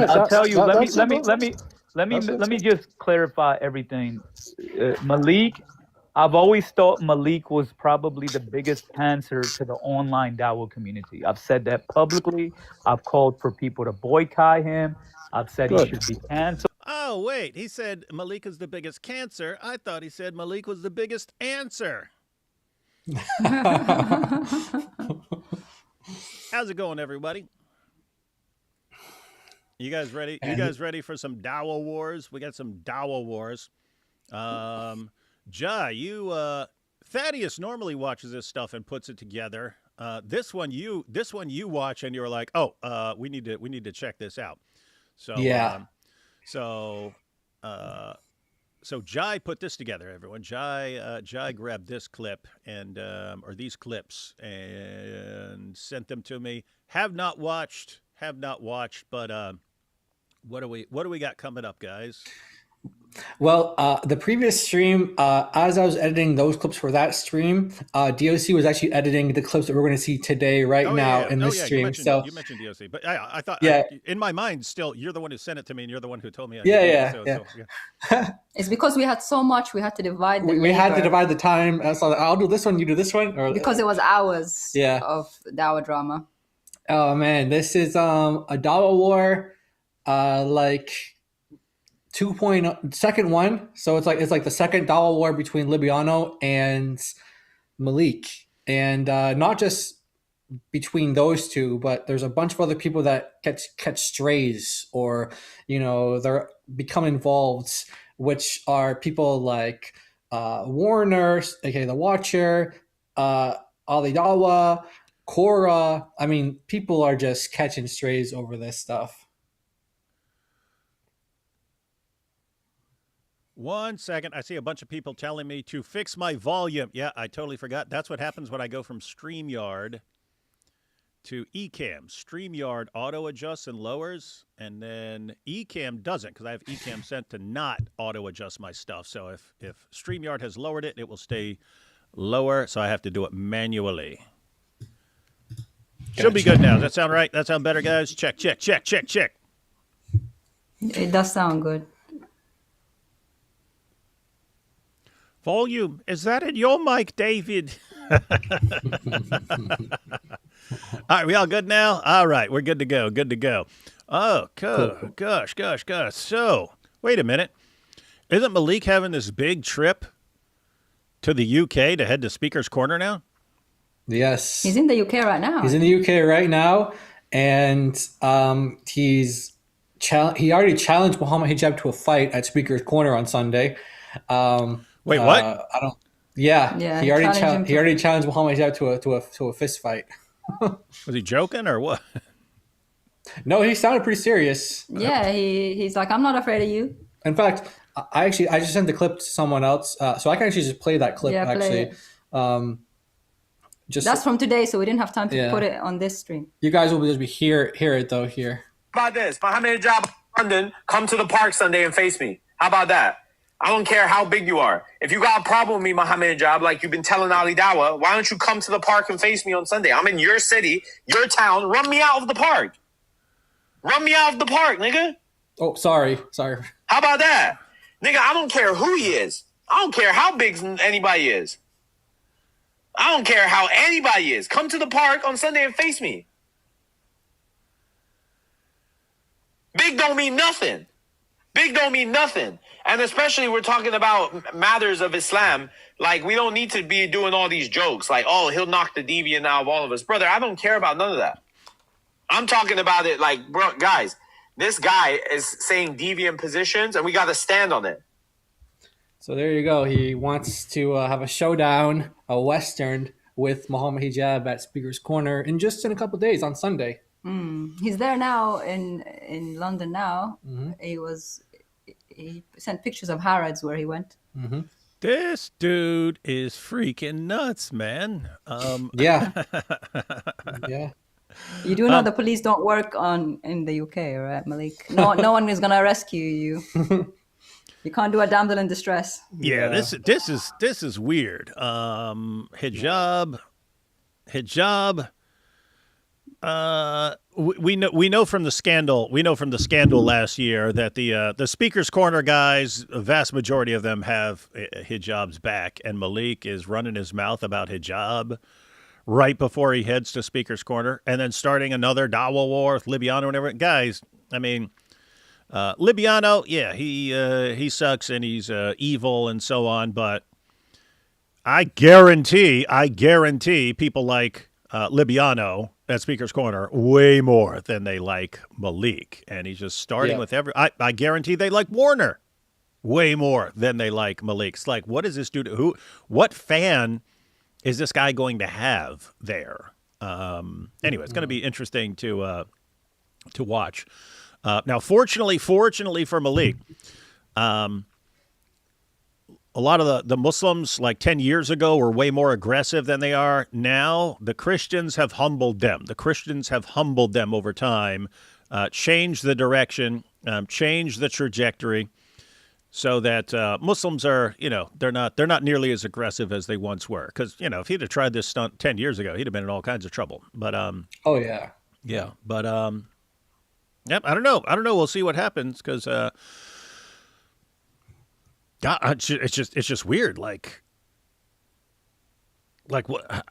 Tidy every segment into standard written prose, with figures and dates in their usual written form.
Nice. I'll tell you. Let me That's just clarify everything. Maleek, I've always thought Maleek was probably the biggest cancer to the online Dawah community. I've said that publicly. I've called for people to boycott him. I've said he good. should be canceled. Oh, wait. He said Maleek is the biggest cancer. I thought he said Maleek was the biggest answer. How's it going, everybody? You guys ready? You guys ready for some Dawah wars? We got some Dawah wars. Jai, Thaddeus normally watches this stuff and puts it together. This one you watch and you're like, oh, we need to check this out. So yeah. So Jai put this together, everyone. Jai grabbed this clip and or these clips and sent them to me. Have not watched, but what do we got coming up, guys? Well, the previous stream, as I was editing those clips for that stream, DOC was actually editing the clips that we're going to see today, now in this stream. You mentioned DOC, but I thought, in my mind, still, you're the one who sent it to me, and you're the one who told me. It's because we had so much, we had to divide. We had to divide the time. So I'll do this one, you do this one, because it was hours. Of Dawah drama. Oh man, this is a Dawah war, like 2.0 second one. So it's like the second Dawah war between Libyano and Maleek, and not just between those two, but there's a bunch of other people that catch strays, or they're become involved, which are people like Warner, aka the Watcher, Ali Dawah, Korra. I mean, people are just catching strays over this stuff. 1 second. I see a bunch of people telling me to fix my volume. Yeah, I totally forgot. That's what happens when I go from StreamYard to Ecamm. StreamYard auto-adjusts and lowers, and then Ecamm doesn't, because I have Ecamm set to not auto-adjust my stuff. So if StreamYard has lowered it, it will stay lower, so I have to do it manually. Should be good now. Does that sound right? That sound better, guys? Check. It does sound good. Volume, is that in your mic, David? All right, we all good now? All right, we're good to go. Oh, cool. Gosh. So, wait a minute. Isn't Maleek having this big trip to the UK to head to Speaker's Corner now? Yes. He's in the UK right now. He's in the UK right now, and he already challenged Muhammad Hijab to a fight at Speaker's Corner on Sunday. Wait, what? I don't. Yeah. He already challenged Muhammad Hijab to a fist fight. Was he joking or what? No, he sounded pretty serious. Yeah, he's like, I'm not afraid of you. In fact, I just sent the clip to someone else, so I can actually just play that clip. Yeah, actually, that's from today, so we didn't have time to put it on this stream. You guys will be hear it though here. How about this? Muhammad Hijab, London, come to the park Sunday and face me. How about that? I don't care how big you are. If you got a problem with me, Muhammad Hijab, like you've been telling Ali Dawah, why don't you come to the park and face me on Sunday? I'm in your city, your town. Run me out of the park. Run me out of the park, nigga. Oh, sorry. How about that? Nigga, I don't care who he is. I don't care how big anybody is. I don't care how anybody is. Come to the park on Sunday and face me. Big don't mean nothing. Big don't mean nothing. And especially we're talking about matters of Islam. Like, we don't need to be doing all these jokes. Like, oh, he'll knock the deviant out of all of us. Brother, I don't care about none of that. I'm talking about it like, bro, guys, this guy is saying deviant positions, and we got to stand on it. So there you go. He wants to have a showdown, a Western, with Muhammad Hijab at Speaker's Corner in a couple of days on Sunday. He's there now in London now. Mm-hmm. He sent pictures of Harrods where he went. Mm-hmm. This dude is freaking nuts, man. Yeah. You do know the police don't work in the UK, right, Maleek? No one is gonna rescue you. You can't do a damsel in distress. Yeah, this is weird. Hijab. we know from the scandal last year that the Speaker's Corner guys, a vast majority of them have hijabs back, and Maleek is running his mouth about hijab right before he heads to Speaker's Corner, and then starting another Dawah war with Libyano and everything. Guys, I mean, Libyano, yeah, he sucks and he's evil and so on, but I guarantee people like Libyano at Speaker's Corner way more than they like Maleek. And he's just starting with I guarantee they like Warner way more than they like Maleek. It's like, what is this dude? What fan is this guy going to have there? Anyway, it's going to be interesting to watch. Now, fortunately for Maleek, a lot of the Muslims like 10 years ago were way more aggressive than they are now. The Christians have humbled them. The Christians have humbled them over time, changed the direction, changed the trajectory so that Muslims are, they're not nearly as aggressive as they once were. Because, if he'd have tried this stunt 10 years ago, he'd have been in all kinds of trouble. But oh, yeah. Yeah. But yep, I don't know. We'll see what happens because God, it's just weird. Like what?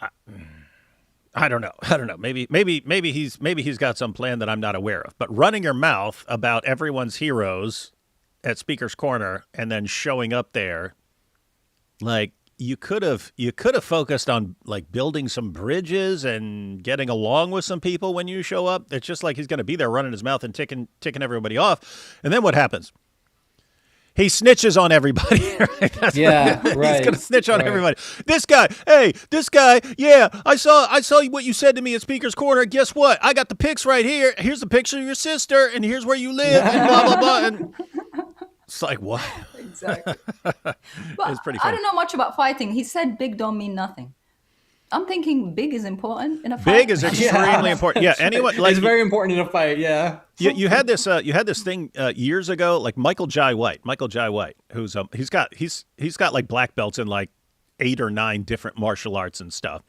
I don't know. Maybe he's got some plan that I'm not aware of. But running your mouth about everyone's heroes at Speaker's Corner and then showing up there, like you could have focused on like building some bridges and getting along with some people when you show up. It's just like he's going to be there running his mouth and ticking everybody off, and then what happens? He snitches on everybody. Right? Right. He's going to snitch on everybody. This guy, yeah, I saw what you said to me at Speaker's Corner. Guess what? I got the pics right here. Here's a picture of your sister, and here's where you live, and blah, blah, blah. And it's like, what? Exactly. It's pretty funny. I don't know much about fighting. He said big don't mean nothing. I'm thinking big is important in a fight. Big is extremely important. Yeah, anyone like it's very important in a fight. Yeah. You had this thing years ago, like Michael Jai White, who's he's got like black belts in like 8 or 9 different martial arts and stuff.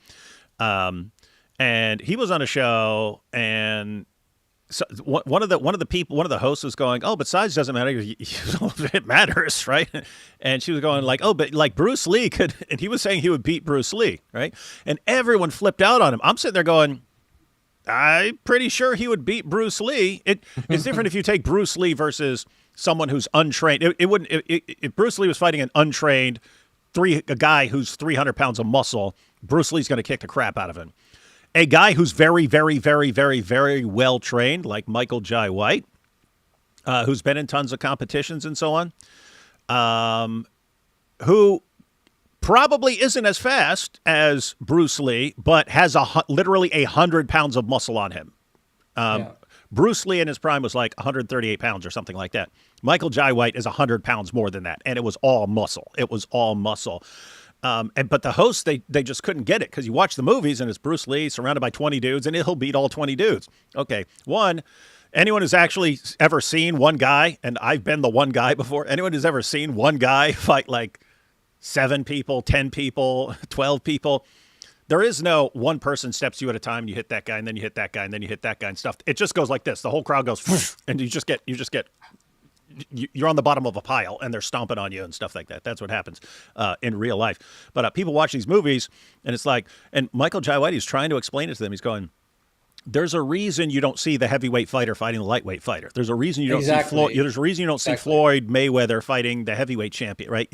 And he was on a show, and so one of the hosts was going, oh, but size doesn't matter. It matters, right? And she was going like, oh, but like Bruce Lee could, and he was saying he would beat Bruce Lee, right? And everyone flipped out on him. I'm sitting there going, I'm pretty sure he would beat Bruce Lee. It's different if you take Bruce Lee versus someone who's untrained. If Bruce Lee was fighting an untrained a guy who's 300 pounds of muscle, Bruce Lee's going to kick the crap out of him. A guy who's very, very, very, very, very well trained, like Michael Jai White, who's been in tons of competitions and so on, who probably isn't as fast as Bruce Lee, but has literally 100 pounds of muscle on him. Bruce Lee in his prime was like 138 pounds or something like that. Michael Jai White is 100 pounds more than that, and it was all muscle. But the hosts, they just couldn't get it because you watch the movies and it's Bruce Lee surrounded by 20 dudes and he'll beat all 20 dudes. Okay, anyone who's actually ever seen one guy, and I've been the one guy before, anyone who's ever seen one guy fight like 7 people, 10 people, 12 people, there is no one person steps you at a time and you hit that guy and then you hit that guy and then you hit that guy and stuff. It just goes like this. The whole crowd goes and you're on the bottom of a pile and they're stomping on you and stuff like that. That's what happens in real life. But people watch these movies and it's like, and Michael Jai White, he's trying to explain it to them. He's going, there's a reason you don't see the heavyweight fighter fighting the lightweight fighter. There's a reason you don't see Floyd. There's a reason you don't see Floyd Mayweather fighing the heavyweight champion, right?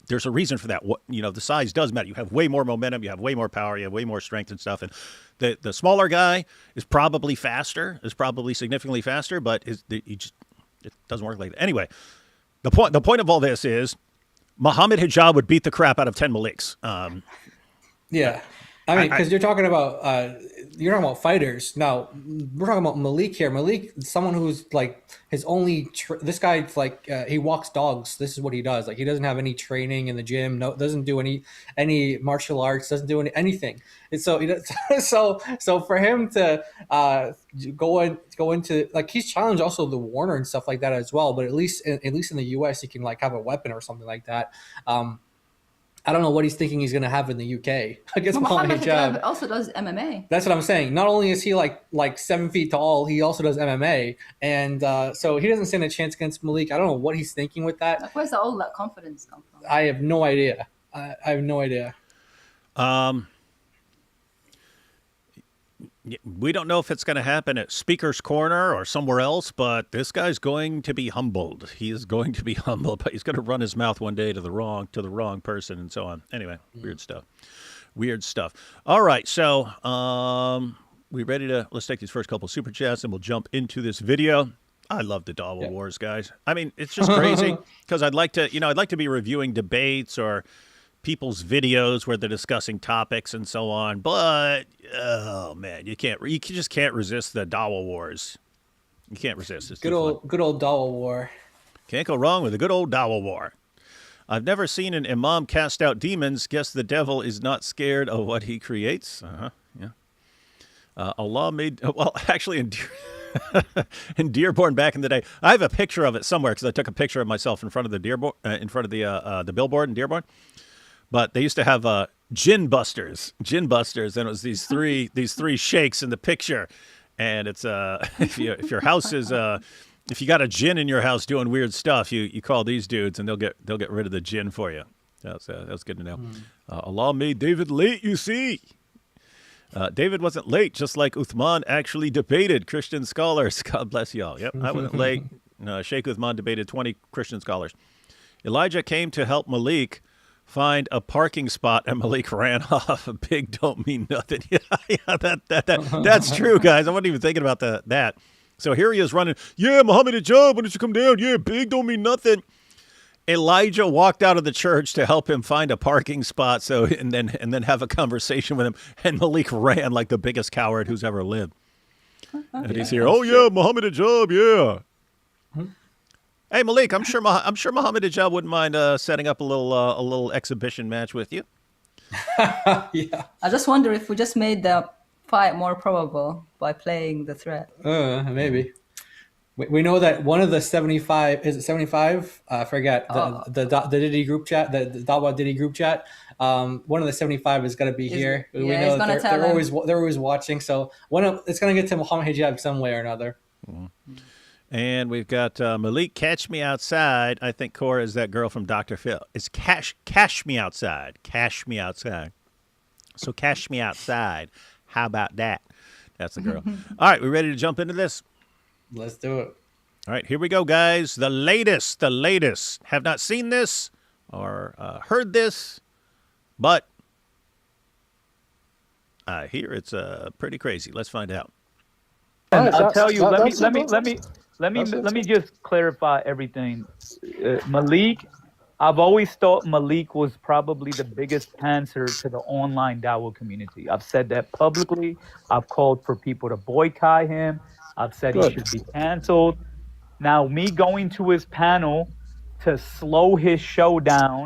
There's a reason for that. The size does matter. You have way more momentum. You have way more power. You have way more strength and stuff. And the smaller guy is probably significantly faster, but it doesn't work like that. Anyway, the point of all this is Muhammad Hijab would beat the crap out of 10 Maleeks. Yeah. I mean, because you're talking about fighters. Now we're talking about Maleek here. Maleek is someone who's like his only. This guy's like he walks dogs. This is what he does. Like he doesn't have any training in the gym. No, doesn't do any martial arts. Doesn't do anything. And so he does, so for him to go into like he's challenged also the Warner and stuff like that as well. But at least in the U.S. he can like have a weapon or something like that. I don't know what he's thinking he's going to have in the UK against But Muhammad Muhammad Hijab Hijab. also does MMA. That's what I'm saying. Not only is he like 7 feet tall, he also does MMA, and so he doesn't stand a chance against Maleek. I don't know what he's thinking with that. Like, where's all that confidence come from? I have no idea. I have no idea. We don't know if it's going to happen at Speaker's Corner or somewhere else, but this guy's going to be humbled. He is going to be humbled, but he's going to run his mouth one day to the wrong person and so on. Anyway, weird stuff. Weird stuff. All right, so we ready to let's take these first couple super chats and we'll jump into this video. I love the Dawah Wars, guys. I mean, it's just crazy because I'd like to be reviewing debates or people's videos where they're discussing topics and so on, but oh man, you just can't resist the Dawah Wars. You can't resist. It's good old Dawah War. Can't go wrong with a good old Dawah War. I've never seen an imam cast out demons. Guess the devil is not scared of what he creates. Yeah. Allah made actually in Dearborn back in the day. I have a picture of it somewhere because I took a picture of myself in front of the Dearborn in front of the billboard in Dearborn. But they used to have gin busters, and it was these three sheikhs in the picture. And it's if your house is if you got a jinn in your house doing weird stuff, you call these dudes and they'll get rid of the jinn for you. That's good to know. Allah made David late, you see. David wasn't late, just like Uthman actually debated Christian scholars. God bless y'all. Yep, I wasn't late. Sheikh Uthman debated 20 Christian scholars. Elijah came to help Maleek find a parking spot, and Maleek ran off. Big don't mean nothing. Yeah, that's true, guys. I wasn't even thinking about that. So here he is running. Yeah, Muhammad Hijab, why don't you come down? Yeah, big don't mean nothing. Elijah walked out of the church to help him find a parking spot, and then have a conversation with him. And Maleek ran like the biggest coward who's ever lived. And he's here. Oh yeah, Muhammad Hijab, yeah. Hey Maleek, I'm sure Muhammad Hijab wouldn't mind setting up a little exhibition match with you. Yeah. I just wonder if we just made the fight more probable by playing the threat. Maybe. We know that one of the 75 is it 75? I forget the Diddy group chat, the Dawah Diddy group chat. One of the 75 is going to be here. We know that they're always watching. So it's going to get to Muhammad Hijab some way or another. Mm-hmm. And we've got Maleek, catch me outside. I think Korra is that girl from Dr. Phil. It's cash me outside. Cash me outside. So cash me outside. How about that? That's the girl. All right, we ready to jump into this? Let's do it. All right, here we go, guys. The latest. Have not seen this or heard this, but I hear it's pretty crazy. Let's find out. And I'll tell you. Let me just clarify everything. Maleek, I've always thought Maleek was probably the biggest cancer to the online Dawah community. I've said that publicly. I've called for people to boycott him. I've said he should be canceled. Now, me going to his panel to slow his show down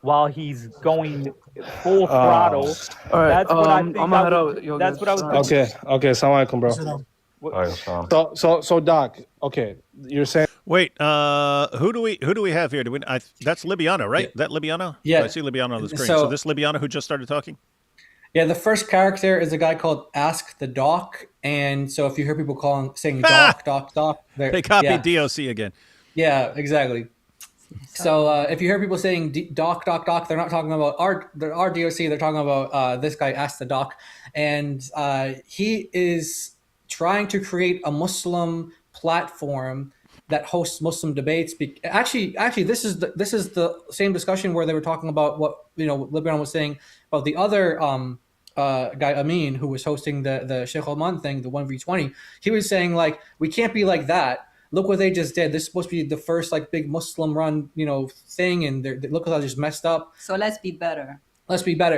while he's going full throttle. All right, that's what I think. That's what I was thinking. Okay, assalamu alaikum, bro. So Doc, okay, you're saying. Wait, who do we have here? That's Libyano, right? Yeah. That Libyano? Yeah. I see Libyano on the screen. So So this Libyano who just started talking? Yeah, the first character is a guy called Ask the Doc, and so if you hear people saying Doc, they copied DOC again. Yeah, exactly. So if you hear people saying Doc, they're not talking about our DOC. They're talking about this guy, Ask the Doc, and he is trying to create a Muslim platform that hosts Muslim debates. Actually, this is the same discussion where they were talking about what Libyano was saying about the other guy Amin, who was hosting the Sheikh Oman thing, the 1v20. He was saying like, we can't be like that. Look what they just did. This is supposed to be the first like big Muslim run thing, and look how they just messed up. So let's be better.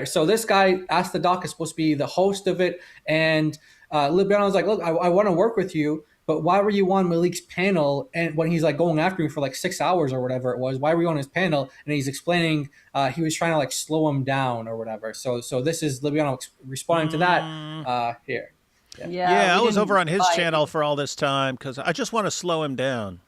So this guy, Ask the Doc, is supposed to be the host of it, and Libyano was like, look, I want to work with you, but why were you on Maleek's panel? And when he's like going after me for like 6 hours or whatever it was, why were you on his panel? And he's explaining he was trying to like slow him down or whatever. So this is Libyano responding to that here. Yeah, I was over on his channel for all this time because I just want to slow him down.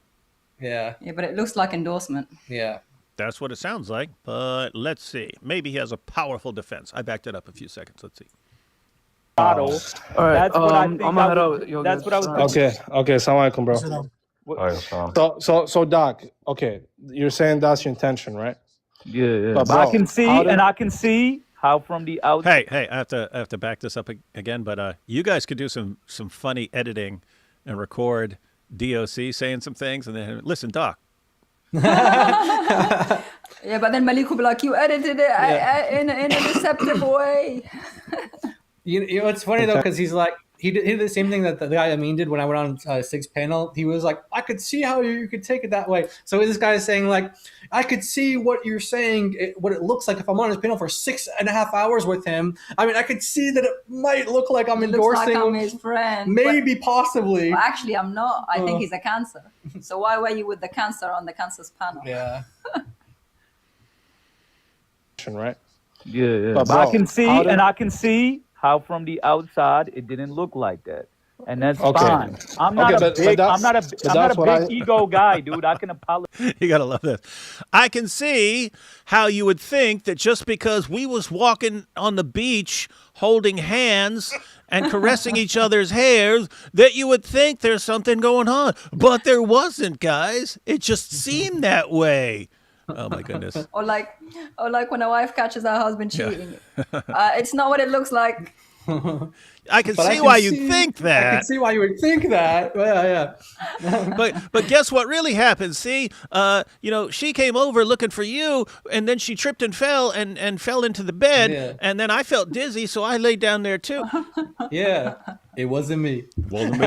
Yeah, but it looks like endorsement. Yeah. That's what it sounds like. But let's see. Maybe he has a powerful defense. I backed it up a few seconds. Let's see. Model. All right. That's what I think. I'm gonna head out. That's what I was. Okay. Assalamu alaikum, bro. So Doc. Okay, you're saying that's your intention, right? Yeah. But But bro, I can see, and I can see how from the outside. Hey, I have to back this up again. But you guys could do some funny editing and record DOC saying some things, and then listen, Doc. Yeah, but then Maleek will be like, you edited it in a deceptive way. You know, it's funny though, because he's like, he did the same thing that the guy Amin did when I went on Sig's panel. He was like, I could see how you could take it that way. So this guy is saying like, I could see what you're saying, what it looks like if I'm on his panel for 6.5 hours with him. I mean, I could see that it might look like I'm endorsing looks like I'm his friend. Maybe, possibly. Well, actually, I'm not. I think he's a Cancer. So why were you with the Cancer on the Cancer's panel? Yeah. Right? Yeah. But But I bro, can see, how did- and I can see how from the outside it didn't look like that, and that's Okay. fine. I'm not Okay, a but big. that's- I'm not a. but I'm not that's a what big ego guy, dude. I can apologize. You gotta love this. I can see how you would think that just because we was walking on the beach holding hands and caressing each other's hairs, that you would think there's something going on. But there wasn't, guys. It just seemed that way. Oh my goodness. Or like when a wife catches her husband cheating. It's not what it looks like. I can But see why you'd think I that. can see why you would think that. Yeah. But guess what really happened? See, she came over looking for you, and then she tripped and fell fell into the bed, Yeah. and then I felt dizzy, so I laid down there too. Yeah. It wasn't me. Wasn't me.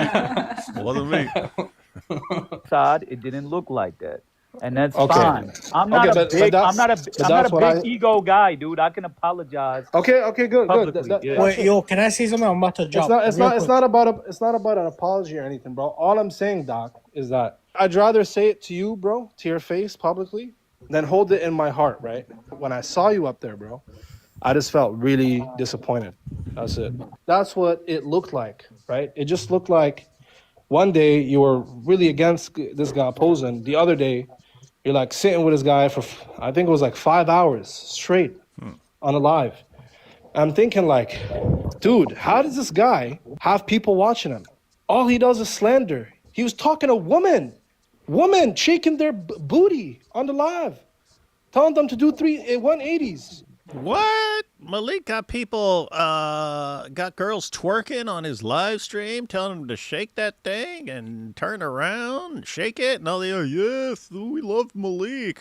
Outside, it didn't look like that, and that's Okay. fine. I'm not Okay, a but big. that's- I'm not a. but I'm not that's a what big I- ego guy, dude. I can apologize. Okay, good. Publicly, That- yeah. that's Wait, it. yo, can I say something? I'm about to It's jump. not. It's real not. It's quick. not about. It's not about an apology or anything, bro. All I'm saying, Doc, is that I'd rather say it to you, bro, to your face publicly, than hold it in my heart. Right? When I saw you up there, bro, I just felt really disappointed. That's it. That's what it looked like, right? It just looked like one day you were really against this guy opposing. The other day, you're like sitting with this guy for, I think it was like 5 hours straight on a live. I'm thinking like, dude, how does this guy have people watching him? All he does is slander. He was talking to women shaking their booty on the live, telling them to do 180s. What? Maleek got people, got girls twerking on his live stream, telling them to shake that thing and turn around and shake it. And all they are, yes, we love Maleek.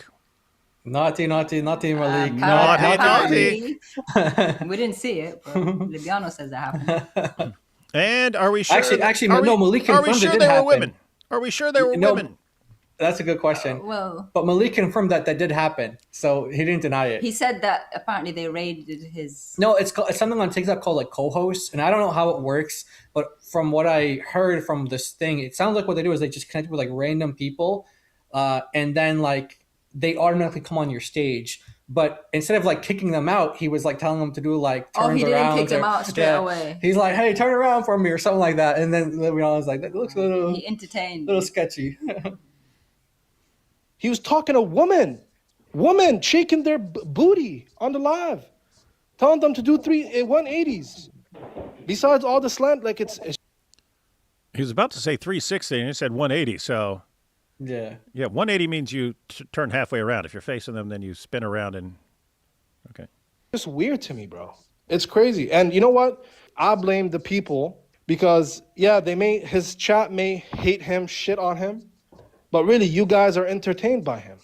Naughty, Maleek. Naughty. We didn't see it, but Libyano says that happened. And are we sure? Actually, are no, we- Maleek Are we confirmed it sure did they were happen. women? Are we sure they were No. women? That's a good question. Well, But Maleek confirmed that did happen, so he didn't deny it. he said that apparently they raided his. No, it's something on TikTok called like co-host, and I don't know how it works, but from what I heard from this thing, it sounds like what they do is they just connect with like random people, and then like they automatically come on your stage. But instead of like kicking them out, he was like telling them to do like turns Oh, he didn't around. kick them out straight away. He's like, "Hey, turn around for me" or something like that, and then Libyano was like, "That looks a little He entertained. sketchy." He was talking to women shaking their booty on the live, telling them to do 180s. Besides all the slant, like it's He was about to say 360 and he said 180. So, Yeah. yeah, 180 means you turn halfway around. If you're facing them, then you spin around and, okay. just weird to me, bro. It's crazy. And you know what? I blame the people because, yeah, his chat may hate him, shit on him, but really, you guys are entertained by him.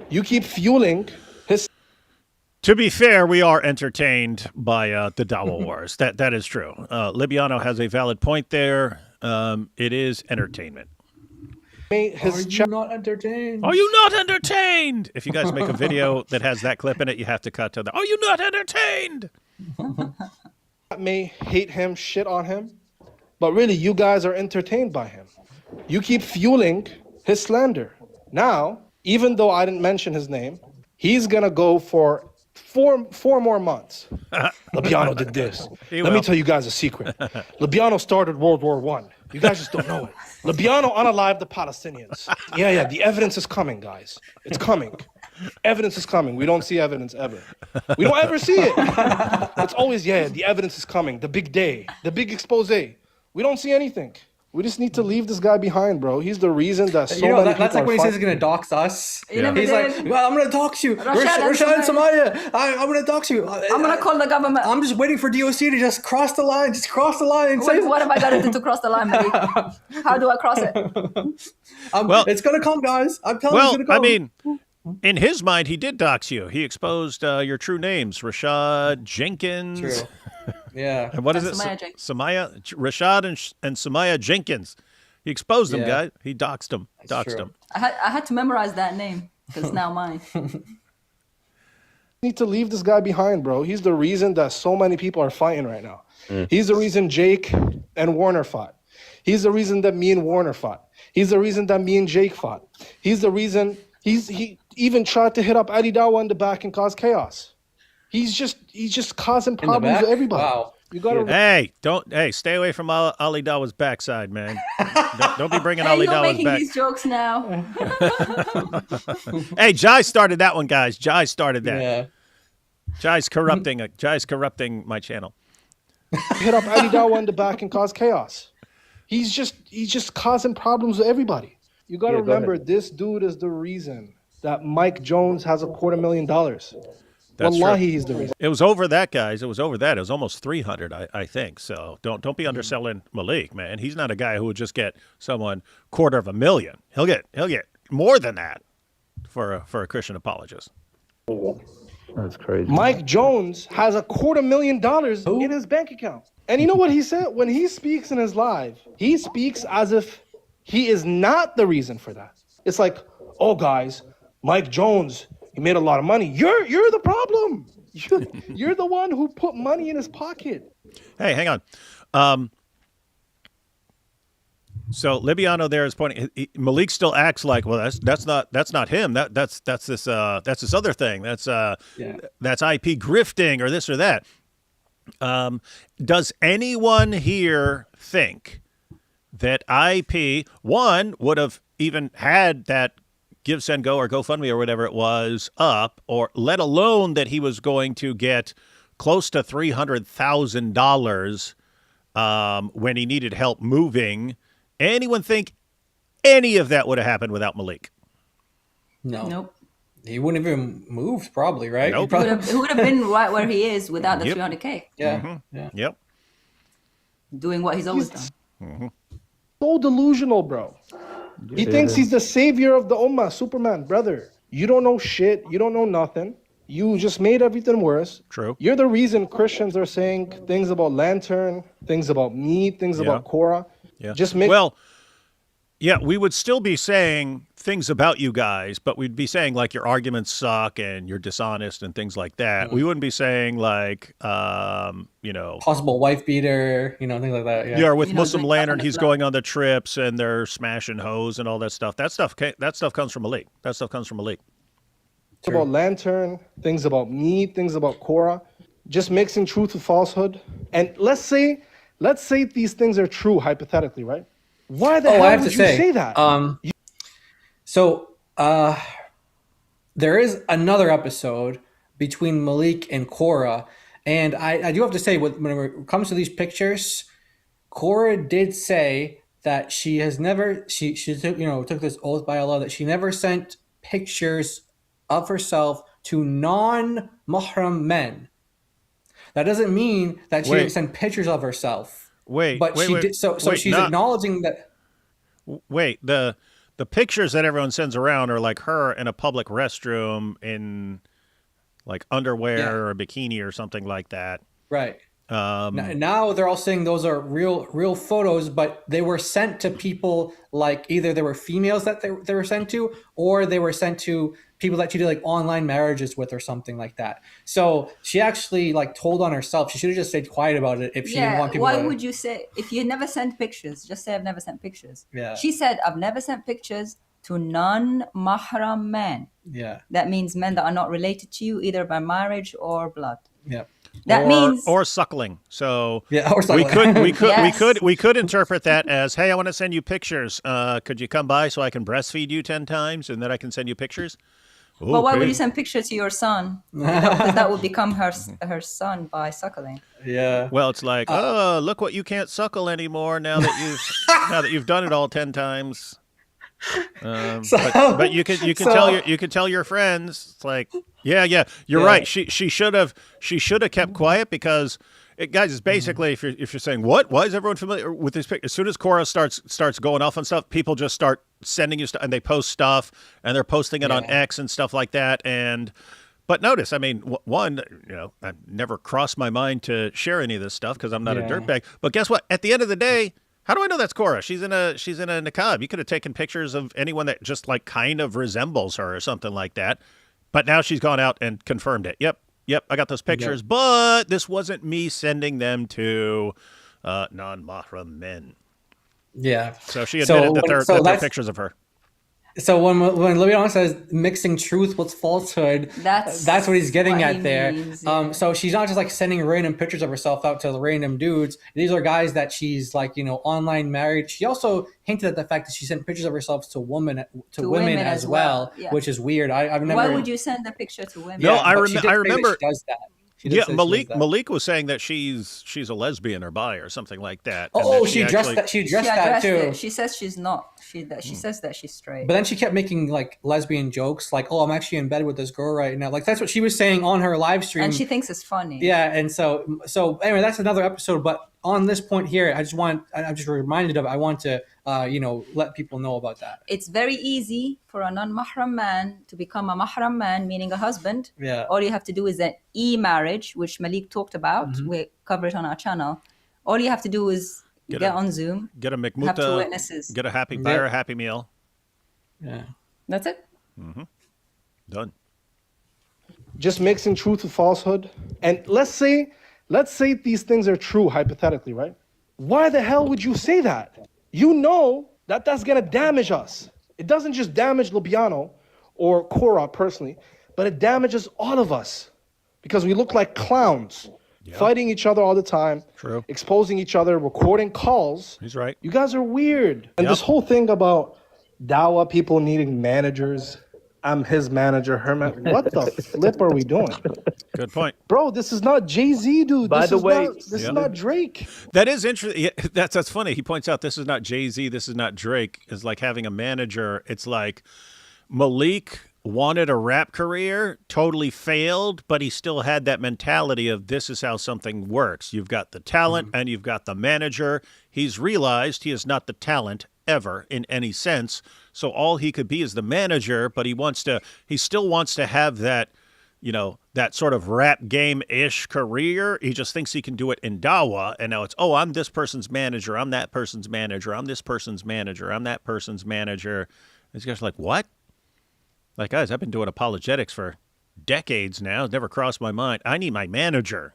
You keep fueling his. To be fair, we are entertained by the Dawah wars. That is true. Libyano has a valid point there. It is entertainment. Are you not entertained? Are you not entertained? If you guys make a video that has that clip in it, you have to cut to the, are you not entertained? May hate him, shit on him, but really, you guys are entertained by him. You keep fueling his slander. Now, even though I didn't mention his name, he's gonna go for four more months. Libyano did this. Let me tell you guys a secret. Libyano started World War I. You guys just don't know it. Libyano unalived the Palestinians. Yeah, the evidence is coming, guys. It's coming. Evidence is coming. We don't see evidence ever. We don't ever see it. It's always, the evidence is coming. The big day. The big expose. We don't see anything. We just need to leave this guy behind, bro. He's the reason that so many people that's like when he says fighting. he's going to dox us. Yeah. He's like, well, I'm going to dox you. Rashad and Samaya. I'm going to dox you. I'm going to call the government. I'm just waiting for DOC to just cross the line. Just cross the line. And say What have I got to do to cross the line, Maleek? How do I cross it? well, it's going to come, guys. I'm telling you it's going to come. I mean, in his mind, he did dox you. He exposed your true names, Rashad Jenkins. True. Yeah. And what is it? Samaya, Rashad and Samaya Jenkins. He exposed them, guys. He doxed them. I had to memorize that name because it's now mine. Need to leave this guy behind, bro. He's the reason that so many people are fighting right now. He's the reason Jake and Warner fought. He's the reason that me and Warner fought. He's the reason that me and Jake fought. He's the reason he even tried to hit up Ali Dawah in the back and cause chaos. He's just causing problems with everybody. Wow. You gotta stay away from Ali Dawah's backside, man. don't be bringing Hey, Ali you're Dawah's making back. these jokes now. Hey, Jai started that one, guys. Jai started that. Yeah. Jai's corrupting my channel. hit up Ali Dawah in the back and cause chaos. He's just causing problems with everybody. You gotta remember, this dude is the reason that Mike Jones has $250,000. That's Wallahi, true. he's the reason. It was over that, guys. It was over that. It was almost 300, I think. So don't be underselling Maleek, man. He's not a guy who would just get someone $250,000. He'll get more than that for a Christian apologist. That's crazy. Mike Jones has $250,000 in his bank account. And you know what he said? When he speaks in his live, he speaks as if he is not the reason for that. It's like, oh, guys, Mike Jones, he made a lot of money. You're the problem. You're the one who put money in his pocket. Hey, hang on. So Libyano there is pointing. Maleek still acts like, well, that's not him. That's this other thing. That's IP grifting or this or that. Does anyone here think that IP would have even had that Give, Send, Go or GoFundMe or whatever it was up, or let alone that he was going to get close to $300,000 when he needed help moving? Anyone think any of that would have happened without Maleek? No. Nope. He wouldn't have even moved, probably, right? Nope. He would have been right where he is without the Yep. 300K. Yeah. Mm-hmm. Yeah. Yep. Doing what he's always done. Mm-hmm. So delusional, bro. He thinks he's the savior of the ummah, Superman. Brother, you don't know shit. You don't know nothing. You just made everything worse. True. You're the reason Christians are saying things about Lantern, things about me, things about Korra. Yeah. We would still be saying things about you guys, but we'd be saying like your arguments suck and you're dishonest and things like that. Mm-hmm. We wouldn't be saying like, Possible wife beater, things like that. Yeah. yeah, with You know, Muslim doing Lantern, stuff on the he's block. going on the trips and they're smashing hoes and all that stuff. That stuff comes from Maleek. That stuff comes from Maleek. About Lantern, things about me, things about Korra, just mixing truth with falsehood. And let's say these things are true, hypothetically, right? Why the hell I have would to you say, say that? There is another episode between Maleek and Korra, and I do have to say, when it comes to these pictures, Korra did say that she has never she took this oath by Allah that she never sent pictures of herself to non-mahram men. That doesn't mean that she didn't send pictures of herself. But she did. So she's acknowledging that. Wait, the pictures that everyone sends around are like her in a public restroom in like underwear or a bikini or something like that. Right. Now they're all saying those are real photos, but they were sent to people like either they were females that they were sent to, or they were sent to people that she did like online marriages with or something like that. So she actually like told on herself. She should have just stayed quiet about it if she didn't want people why to... would you say, if you never sent pictures, just say I've never sent pictures. Yeah. She said, I've never sent pictures to non-mahram men. Yeah. That means men that are not related to you either by marriage or blood. Yeah. That means or suckling. So or suckling. we Yes. could interpret that as, hey, I want to send you pictures. Could you come by so I can breastfeed you 10 times and then I can send you pictures? But why would pig. you send picture to your son? Because that would become her son by suckling. Yeah. Well, it's like, oh, look what you can't suckle anymore now that you've done it all 10 times. But you can tell your friends. It's like, yeah, you're right. She should have kept quiet because. Guys, it's basically if you're saying what? Why is everyone familiar with this picture? As soon as Korra starts going off on stuff, people just start sending you stuff and they post stuff and they're posting it on X and stuff like that. But notice, I mean, one, I never crossed my mind to share any of this stuff because I'm not a dirtbag. But guess what? At the end of the day, how do I know that's Korra? She's in a niqab. You could have taken pictures of anyone that just like kind of resembles her or something like that. But now she's gone out and confirmed it. Yep, I got those pictures, but this wasn't me sending them to non-mahram men. Yeah. So she admitted that they're pictures of her. So when Libyano says mixing truth with falsehood, that's what he's getting at there. Means, yeah. So she's not just like sending random pictures of herself out to random dudes. These are guys that she's like, online married. She also hinted at the fact that she sent pictures of herself to women as well, yeah. which is weird. I've never. Why would you send the picture to women? No, I remember. She does that. Maleek was saying that she's a lesbian or bi or something like that. Oh, she addressed that. She addressed that too. It. She says she's not. She says that she's straight. But then she kept making like lesbian jokes, like, "Oh, I'm actually in bed with this girl right now." Like that's what she was saying on her live stream, and she thinks it's funny. Yeah, and so anyway, that's another episode. But on this point here, I'm just reminded of. I want to let people know about that. It's very easy for a non-mahram man to become a mahram man, meaning a husband. Yeah. All you have to do is an e-marriage, which Maleek talked about. Mm-hmm. We cover it on our channel. All you have to do is get on Zoom. Get a mikmuta. Have two witnesses. Get a happy buyer, a happy meal. Yeah. That's it. Mm-hmm. Done. Just mixing truth with falsehood. And let's say these things are true, hypothetically, right? Why the hell would you say that? You know that that's going to damage us. It doesn't just damage Libyano or Korra personally, but it damages all of us because we look like clowns, fighting each other all the time, exposing each other, recording calls. He's right. You guys are weird. And this whole thing about Dawah people needing managers, I'm his manager, her man. What the flip are we doing? Good point. Bro, this is not Jay-Z, dude. By the way, this is not Drake. That is interesting. Yeah, that's funny. He points out this is not Jay-Z, this is not Drake. It's like having a manager. It's like Maleek wanted a rap career, totally failed, but he still had that mentality of this is how something works. You've got the talent and you've got the manager. He's realized he is not the talent ever in any sense. So all he could be is the manager, but he still wants to have that, that sort of rap game-ish career. He just thinks he can do it in Dawah. And now it's, I'm this person's manager. I'm that person's manager. I'm this person's manager. I'm that person's manager. These guys are like, what? Like, guys, I've been doing apologetics for decades now. It never crossed my mind. I need my manager.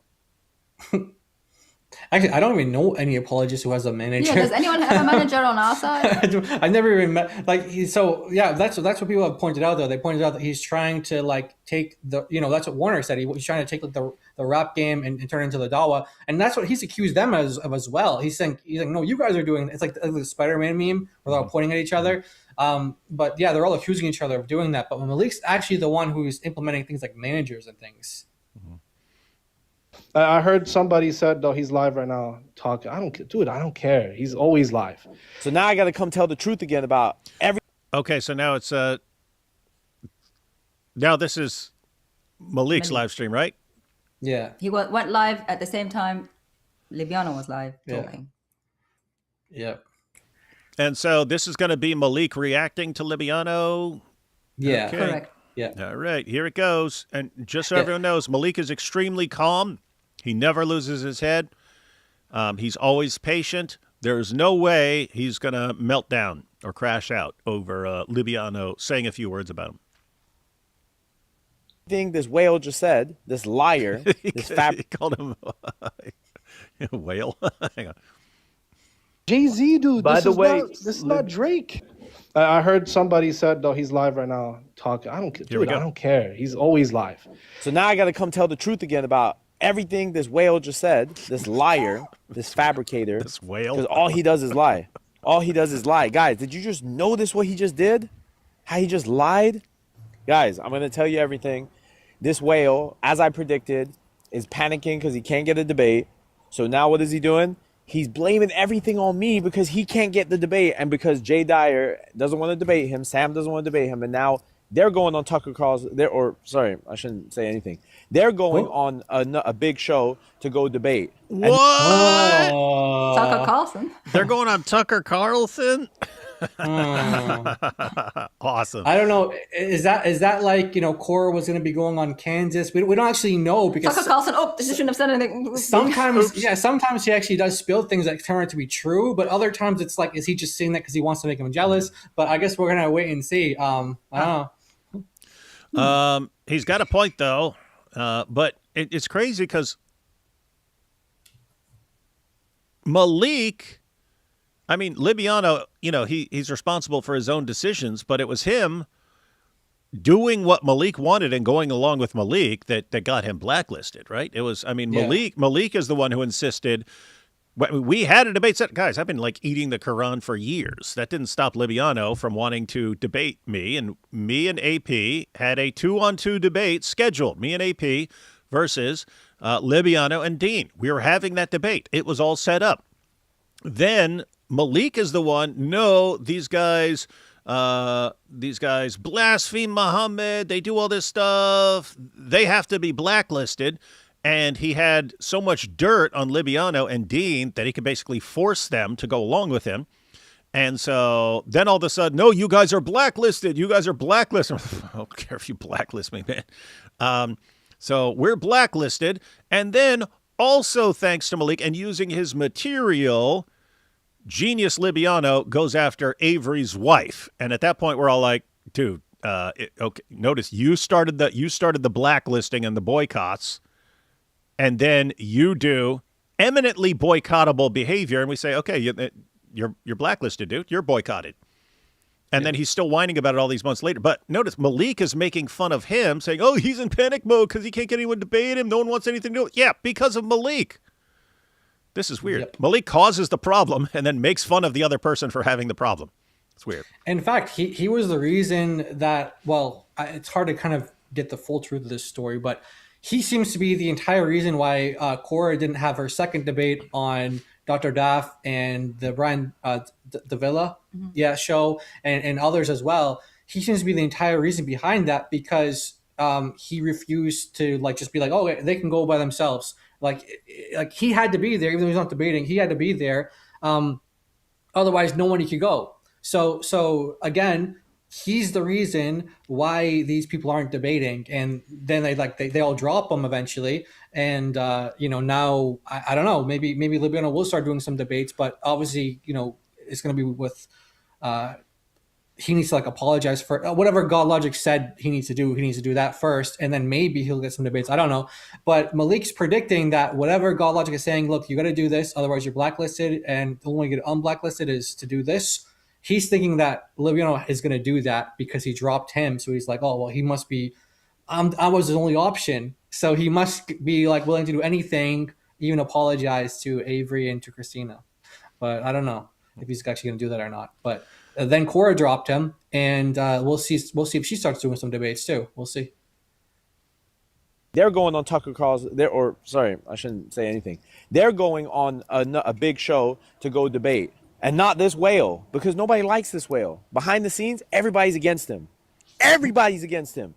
Actually, I don't even know any apologist who has a manager. Yeah, does anyone have a manager on our side? I never even met that's what people have pointed out though. They pointed out that he's trying to like take the that's what Warner said. He's trying to take like the rap game and turn it into the Dawah, and that's what he's accused them of as well. He's like, no, you guys are doing it's like the Spider-Man meme where they're all pointing at each other. But yeah, they're all accusing each other of doing that. But Maleek's actually the one who's implementing things like managers and things. I heard somebody said, though, he's live right now talking. I don't care. He's always live. So now I got to come tell the truth again about every. Okay, so now it's now this is Maleek's live stream, right? Yeah. He went live at the same time Libyano was live talking. Yeah. And so this is going to be Maleek reacting to Libyano. Yeah. Okay. Correct. Yeah. All right, here it goes. And just so everyone knows, Maleek is extremely calm. He never loses his head. He's always patient. There's no way he's going to melt down or crash out over Libyano saying a few words about him. Thing this whale just said, this liar, this He called him a whale. Hang on. Jay-Z, dude. By the way, this is not Drake. I heard somebody said, though, he's live right now talking. I don't care. Dude, I don't care. He's always live. So now I got to come tell the truth again about everything this whale just said, this liar, this fabricator. This whale. Because all he does is lie. All he does is lie. Guys, did you just notice what he just did? How he just lied? Guys, I'm going to tell you everything. This whale, as I predicted, is panicking because he can't get a debate. So now what is he doing? He's blaming everything on me because he can't get the debate, and because Jay Dyer doesn't want to debate him, Sam doesn't want to debate him, and now they're going on Tucker Carl's. Sorry, I shouldn't say anything. They're going on a big show to go debate. What? Tucker Carlson. They're going on Tucker Carlson? Awesome. I don't know. Is that like, Korra was going to be going on Kansas? We don't actually know because Tucker Carlson. Oh, this shouldn't have said anything. Sometimes he actually does spill things that turn out to be true, but other times it's like, is he just saying that because he wants to make him jealous? But I guess we're gonna wait and see. I don't know. He's got a point though, but it's crazy because Maleek. I mean, Libyano, he's responsible for his own decisions, but it was him doing what Maleek wanted and going along with Maleek that got him blacklisted, right? It was, Maleek is the one who insisted. We had a debate set. Guys, I've been eating the Quran for years. That didn't stop Libyano from wanting to debate me. And me and AP had a 2-on-2 debate scheduled. Me and AP versus Libyano and Dean. We were having that debate. It was all set up. Then Maleek is the one. No, these guys blaspheme Muhammad. They do all this stuff. They have to be blacklisted. And he had so much dirt on Libyano and Dean that he could basically force them to go along with him. And so then all of a sudden, no, you guys are blacklisted. You guys are blacklisted. I don't care if you blacklist me, man. So we're blacklisted. And then also thanks to Maleek and using his material, Genius Libyano goes after Avery's wife. And at that point, we're all like, dude, okay, notice you started the blacklisting and the boycotts. And then you do eminently boycottable behavior. And we say, okay, you're blacklisted, dude. You're boycotted. And then he's still whining about it all these months later. But notice Maleek is making fun of him, saying, oh, he's in panic mode because he can't get anyone to debate him. No one wants anything to do with it. Yeah, because of Maleek. This is weird. Yep. Maleek causes the problem and then makes fun of the other person for having the problem. It's weird. In fact, he was the reason that, it's hard to kind of get the full truth of this story, but he seems to be the entire reason why Korra didn't have her second debate on Dr. Daff and the Brian Davila show and others as well. He seems to be the entire reason behind that because he refused to just be like, oh, they can go by themselves. Like he had to be there, even though he's not debating. He had to be there. Otherwise, no one could go. So again, he's the reason why these people aren't debating, and then they all drop him eventually. And now I don't know. Maybe Libyano will start doing some debates, but obviously it's going to be with. He needs to apologize for whatever God Logic said he needs to do. He needs to do that first, and then maybe he'll get some debates. I don't know, but Maleek's predicting that whatever God Logic is saying, look, you got to do this, otherwise you're blacklisted, and the only way to get unblacklisted is to do this. He's thinking that Libyano is going to do that because he dropped him, so he's like, oh well, he must be. I was his only option, so he must be willing to do anything, even apologize to Avery and to Christina. But I don't know if he's actually going to do that or not. But then Korra dropped him, and we'll see if she starts doing some debates too. We'll see. They're going on Tucker Carl's. Sorry, I shouldn't say anything. They're going on a big show to go debate, and not this whale because nobody likes this whale. Behind the scenes, everybody's against him. Everybody's against him,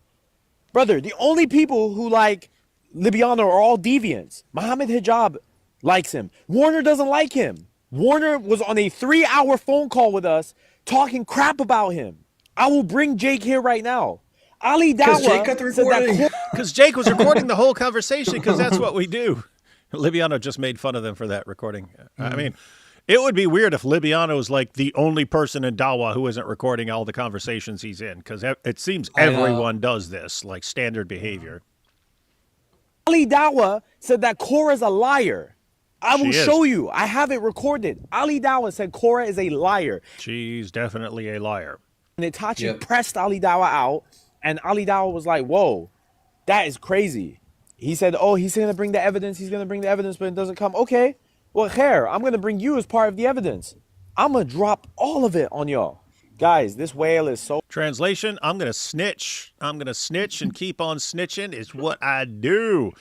brother. The only people who like Libyano are all deviants. Mohammed Hijab likes him. Warner doesn't like him. Warner was on a 3-hour phone call with us talking crap about him. I will bring Jake here right now. Ali Dawah because Jake was recording the whole conversation because that's what we do. Libyano just made fun of them for that recording. I mean, it would be weird if Libyano is the only person in Dawah who isn't recording all the conversations he's in because it seems everyone does this, standard behavior. Ali Dawah said that Korra is a liar. I will show you. I have it recorded. Ali Dawah said Korra is a liar. She's definitely a liar. And Itachi pressed Ali Dawah out, and Ali Dawah was like, whoa, that is crazy. He said, oh, he's going to bring the evidence. He's going to bring the evidence, but it doesn't come. Okay, well, Khair, I'm going to bring you as part of the evidence. I'm going to drop all of it on y'all. Guys, this whale is so Translation, I'm going to snitch. I'm going to snitch and keep on snitching. It's what I do.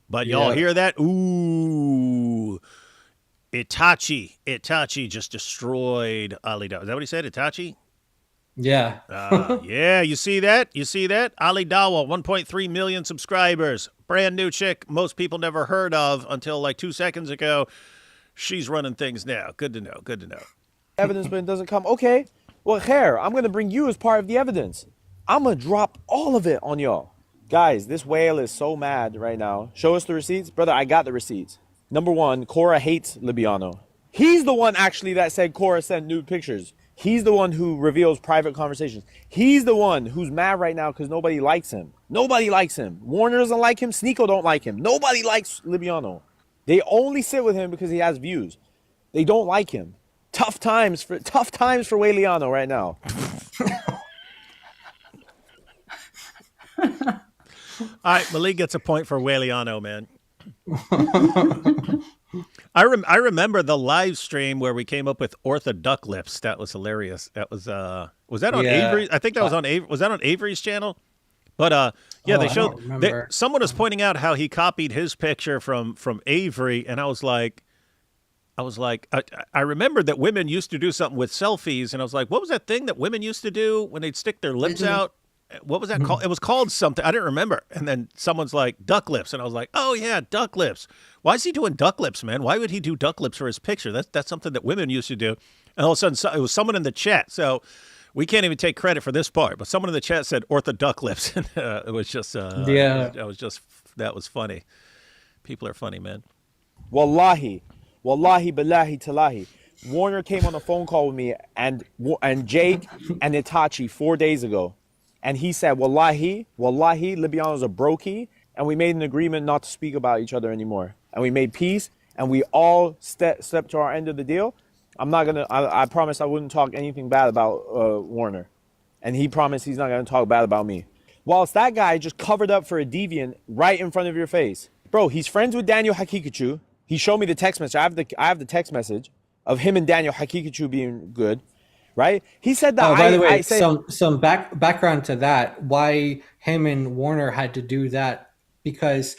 But y'all hear that? Ooh. Itachi just destroyed Ali Dawah. Is that what he said? Itachi? Yeah. Yeah, you see that? You see that? Ali Dawah, 1.3 million subscribers. Brand new chick most people never heard of until like 2 seconds ago. She's running things now. Good to know. Good to know. evidence, but it doesn't come. Okay, well, Khair, I'm going to bring you as part of the evidence. I'm going to drop all of it on y'all. Guys, this whale is so mad right now. Show us the receipts. Brother, I got the receipts. Number one, Korra hates Libyano. He's the one actually that said Korra sent nude pictures. He's the one who reveals private conversations. He's the one who's mad right now because nobody likes him. Nobody likes him. Warner doesn't like him. Sneeko don't like him. Nobody likes Libyano. They only sit with him because he has views. They don't like him. Tough times for Waliano right now. All right, Maleek gets a point for Waliano, man. I remember the live stream where we came up with Ortho Duck Lips. That was hilarious. That was that on Avery? I think that was on Avery. Was that on Avery's channel? But yeah, they showed someone was pointing out how he copied his picture from Avery, and I was like, I remembered that women used to do something with selfies, and I was like, what was that thing that women used to do when they'd stick their lips out? What was that called? It was called something. I didn't remember. And then someone's like, duck lips. And I was like, oh, yeah, duck lips. Why is he doing duck lips, man? Why would he do duck lips for his picture? That's something that women used to do. And all of a sudden, it was someone in the chat. So we can't even take credit for this part. But someone in the chat said Ortho duck lips. And it was just, that was funny. People are funny, man. Wallahi, billahi, talahi. Warner came on a phone call with me and Jake and Itachi 4 days ago. And he said, Wallahi, Libyano's a brokey, and we made an agreement not to speak about each other anymore. And we made peace, and we all stepped to our end of the deal. I promised I wouldn't talk anything bad about Warner. And he promised he's not going to talk bad about me. Whilst that guy just covered up for a deviant right in front of your face. Bro, he's friends with Daniel Hakikachu. He showed me the text message. I have the text message of him and Daniel Hakikachu being good. Right? He said that. Oh, by the way, some background to that. Why him and Warner had to do that? Because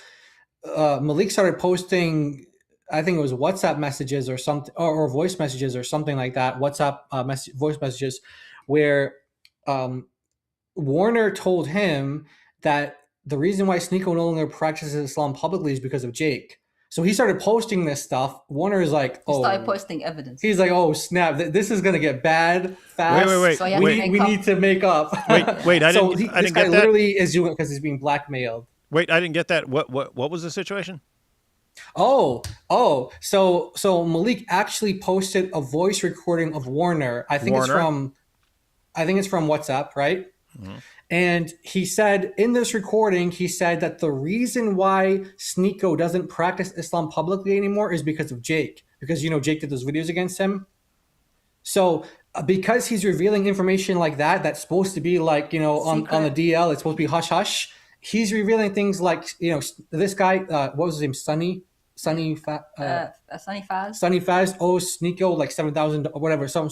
Maleek started posting, I think it was WhatsApp messages or something, or voice messages or something like that. WhatsApp voice messages, where Warner told him that the reason why Sneeko no longer practices Islam publicly is because of Jake. So he started posting this stuff. Warner is like, oh. He started posting evidence. He's like, oh, snap. This is going to get bad fast. Wait. So we need to make up. Wait, I didn't get that. This guy literally is doing it because he's being blackmailed. Wait, I didn't get that. What was the situation? So Maleek actually posted a voice recording of Warner. I think it's from WhatsApp, right? Mm-hmm. And he said in this recording, he said that the reason why Sneeko doesn't practice Islam publicly anymore is because of Jake. Because, Jake did those videos against him. So because he's revealing information like that, that's supposed to be like, on the DL, it's supposed to be hush-hush. He's revealing things like, this guy, what was his name? Sunny Faz owes Sneeko like $7,000 or whatever, some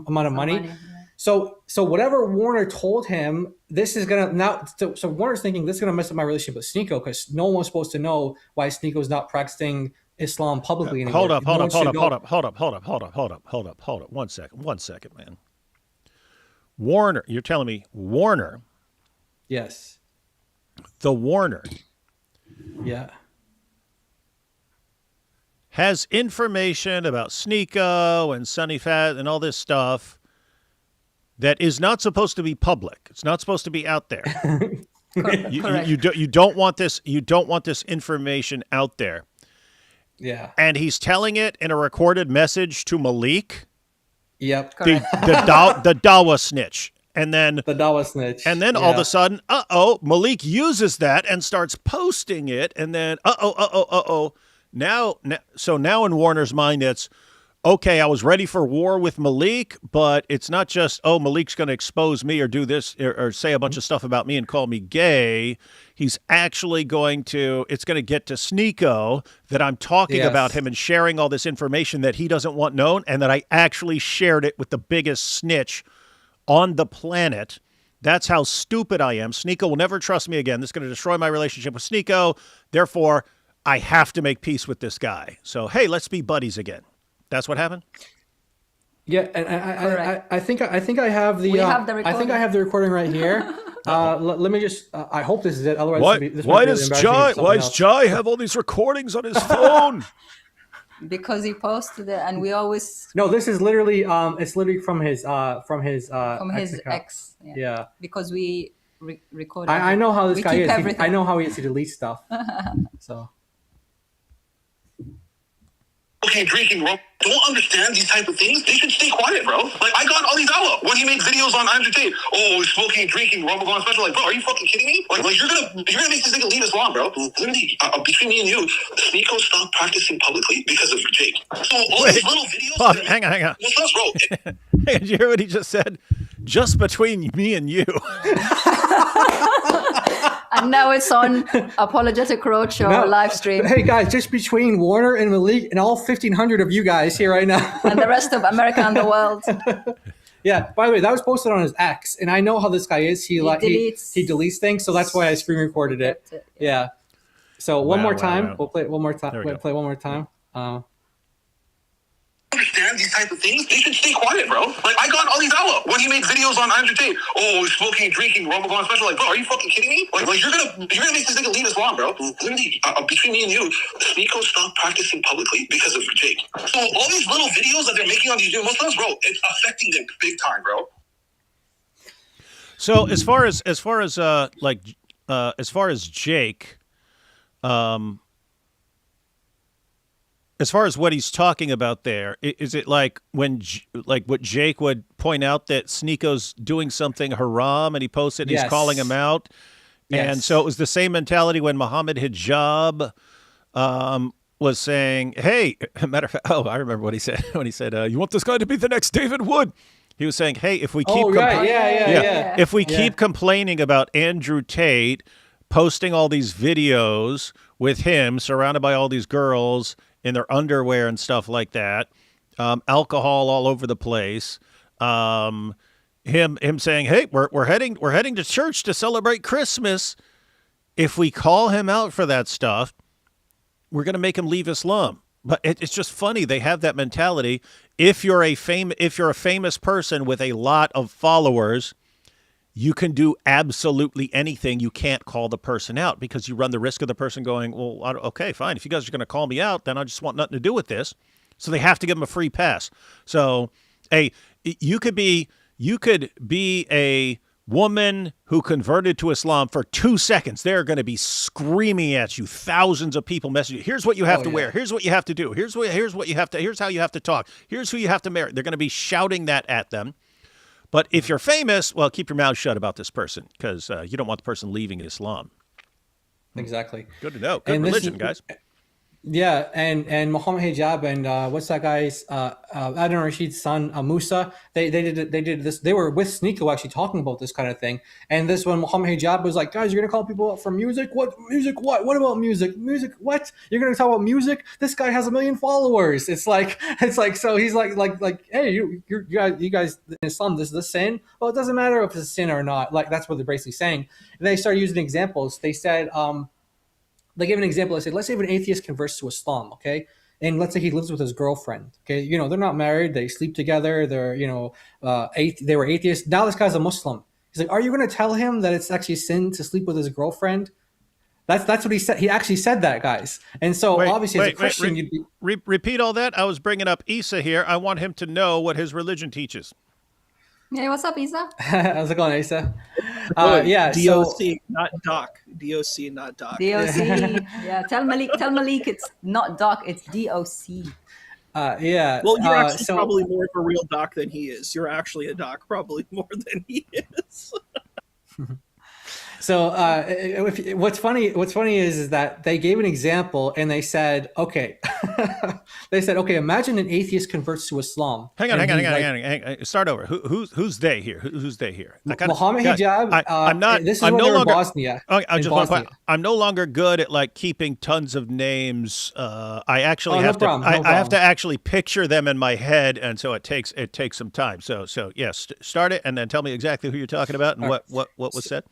amount of money. So whatever Warner told him, this is gonna now. So Warner's thinking this is gonna mess up my relationship with Sneeko because no one's supposed to know why Sneeko's not practicing Islam publicly anymore. Hold up. 1 second, man. Warner, you're telling me Warner? Yes. The Warner. Yeah. Has information about Sneeko and Sunny Fat and all this stuff that is not supposed to be public. It's not supposed to be out there. You don't want this. You don't want this information out there. Yeah. And he's telling it in a recorded message to Maleek. Yep. The Dawah snitch. And then the Dawah snitch. And then all of a sudden, Maleek uses that and starts posting it. And then Now in Warner's mind, it's okay, I was ready for war with Maleek, but it's not just, Maleek's going to expose me or do this or say a bunch of stuff about me and call me gay. He's actually it's going to get to Sneeko that I'm talking about him and sharing all this information that he doesn't want known and that I actually shared it with the biggest snitch on the planet. That's how stupid I am. Sneeko will never trust me again. This is going to destroy my relationship with Sneeko. Therefore, I have to make peace with this guy. So, hey, let's be buddies again. That's what happened? Yeah, and I think I have the We have the I think I have the recording right here. Let me just I hope this is it. Otherwise, Why does Jai have all these recordings on his phone? Because he posted it, and we always No, this is literally it's literally from his account. ex. Yeah. Because we record. I know how this guy is. Everything. I know how he is to delete stuff. So. Okay, drinking, bro. Don't understand these type of things. They should stay quiet, bro. Like, I got all these Dawah when he made videos on Andrew Tate. Oh, smoking, drinking, Ramadan special. Like, bro, are you fucking kidding me? Like you're gonna make this nigga leave Islam, bro. Literally, between me and you, Sneeko stopped practicing publicly because of Jake. So all these little videos. Pause, hang on. What's up, bro? Hey, did you hear what he just said? Just between me and you. And now it's on Apologetic Roadshow live stream. Hey guys, just between Warner and Maleek and all 1,500 of you guys here right now. And the rest of America and the world. Yeah, by the way, that was posted on his ex, and I know how this guy is. He deletes things, so that's why I screen recorded it. Yeah. So one more time. We'll play it one more time. We'll play it one more time. Understand these type of things, they should stay quiet, bro. Like, I got all these Dawah when he made videos on Andrew Tate. Oh, smoking, drinking, Ramadan special. Like, bro, are you fucking kidding me? Like you're gonna make this nigga leave Islam, bro. Literally, between me and you, Sneeko stopped practicing publicly because of Jake. So all these little videos that they're making on these new Muslims, bro, it's affecting them big time, bro. So as far as Jake, as far as what he's talking about there, is it like what Jake would point out that Sneeko's doing something haram and he posts it and he's calling him out? Yes. And so it was the same mentality when Muhammad Hijab was saying, hey, matter of fact, I remember what he said when he said, you want this guy to be the next David Wood? He was saying, hey, if we keep if we keep complaining about Andrew Tate posting all these videos with him surrounded by all these girls in their underwear and stuff like that, alcohol all over the place, him saying, hey, we're heading to church to celebrate Christmas. If we call him out for that stuff, we're going to make him leave Islam. But it's just funny. They have that mentality. If you're a famous person with a lot of followers, you can do absolutely anything. You can't call the person out because you run the risk of the person going, well, okay, fine. If you guys are going to call me out, then I just want nothing to do with this. So they have to give them a free pass. So, hey, you could be a woman who converted to Islam for 2 seconds. They're going to be screaming at you. Thousands of people messaging you. Here's what you have to wear. Here's what you have to do. Here's what you have to. Here's how you have to talk. Here's who you have to marry. They're going to be shouting that at them. But if you're famous, well, keep your mouth shut about this person because you don't want the person leaving Islam. Exactly. Good to know. Good religion, guys. Yeah, and Muhammad Hijab and what's that guy's Adnan Rashid's son Musa, they did this. They were with Sneeko actually talking about this kind of thing. And this one Muhammad Hijab was like, guys, you're gonna call people out for music? What music? What about music? Music? What? You're gonna talk about music? This guy has 1 million followers. It's like so he's like hey, you guys in Islam, this is a sin. Well, it doesn't matter if it's a sin or not. Like that's what they're basically saying. And they started using examples. They said they gave an example. They said, let's say if an atheist converts to Islam, okay? And let's say he lives with his girlfriend, okay? You know, they're not married. They sleep together. They're, they were atheists. Now this guy's a Muslim. He's like, are you going to tell him that it's actually sin to sleep with his girlfriend? That's what he said. He actually said that, guys. And so obviously as a Christian, you'd be... Repeat all that. I was bringing up Issa here. I want him to know what his religion teaches. Hey, what's up, Issa? How's it going, Issa? DOC, not Doc. DOC, not Doc. DOC. Yeah, tell Maleek it's not Doc, it's DOC. Well, you're actually probably more of a real Doc than he is. You're actually a Doc probably more than he is. So what's funny is that they gave an example and they said, okay, they said, okay, imagine an atheist converts to Islam. Hang on. Start over. Who's they here? Who's they here? Muhammad Hijab. I'm not. This is I'm when no they were in longer. Bosnia. I'm no longer good at like keeping tons of names. I actually have to. I have to actually picture them in my head, and so it takes some time. So yes, start it, and then tell me exactly who you're talking about and what was said.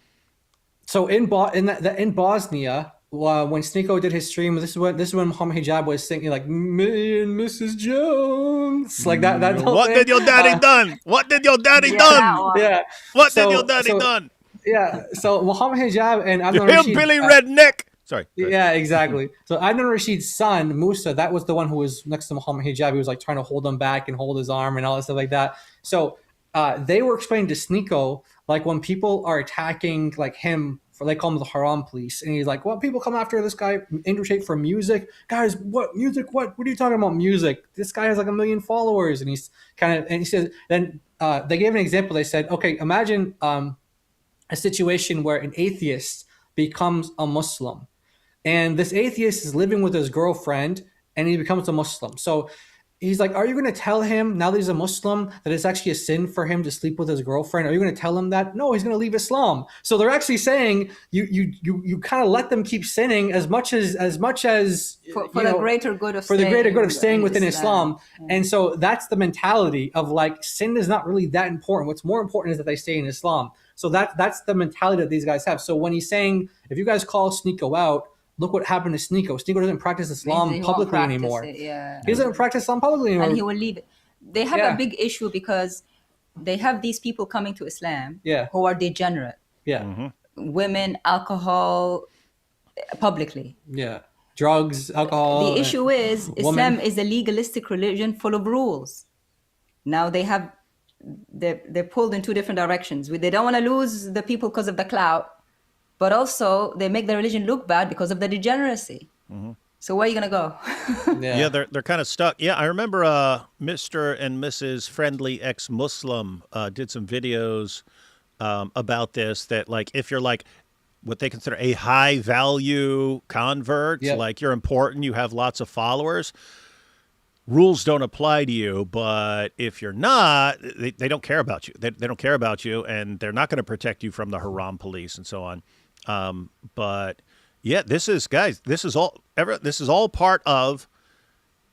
So in Bosnia, when Sneeko did his stream, this is when Muhammad Hijab was singing like "Me and Mrs. Jones," like that. What did your daddy done? What did your daddy done? Yeah. What did your daddy done? Yeah. So Muhammad Hijab and Adnan Rashid, Billy Redneck. Sorry. Yeah, exactly. So Adnan Rashid's son Musa, that was the one who was next to Muhammad Hijab. He was like trying to hold him back and hold his arm and all that stuff like that. So they were explaining to Sneeko, like when people are attacking like him, they call him the Haram police, and he's like, well, people come after this guy Indra for music. Guys, what music? What are you talking about music? This guy has like 1 million followers, and he's he says, then they gave an example. They said, okay, imagine a situation where an atheist becomes a Muslim, and this atheist is living with his girlfriend, and he becomes a Muslim. So he's like, are you going to tell him now that he's a Muslim that it's actually a sin for him to sleep with his girlfriend? Are you going to tell him that? No, he's going to leave Islam. So they're actually saying you kind of let them keep sinning as much as for the greater good of staying within Islam. And so that's the mentality of like sin is not really that important. What's more important is that they stay in Islam. So that's the mentality that these guys have. So when he's saying, if you guys call Sneeko out, look what happened to Sneeko. Sneeko doesn't practice Islam publicly anymore. He doesn't practice Islam publicly anymore. And he will leave it. They have a big issue because they have these people coming to Islam who are degenerate. Yeah. Mm-hmm. Women, alcohol, publicly. Yeah. Drugs, alcohol. The issue is Islam is a legalistic religion full of rules. Now they're pulled in two different directions. They don't want to lose the people because of the clout. But also, they make the religion look bad because of the degeneracy. Mm-hmm. So where are you going to go? Yeah, they're kind of stuck. Yeah, I remember Mr. and Mrs. Friendly Ex-Muslim did some videos about this, that like if you're like what they consider a high-value convert, like you're important, you have lots of followers, rules don't apply to you. But if you're not, they don't care about you. They don't care about you, and they're not going to protect you from the haram police and so on. But yeah, this is all part of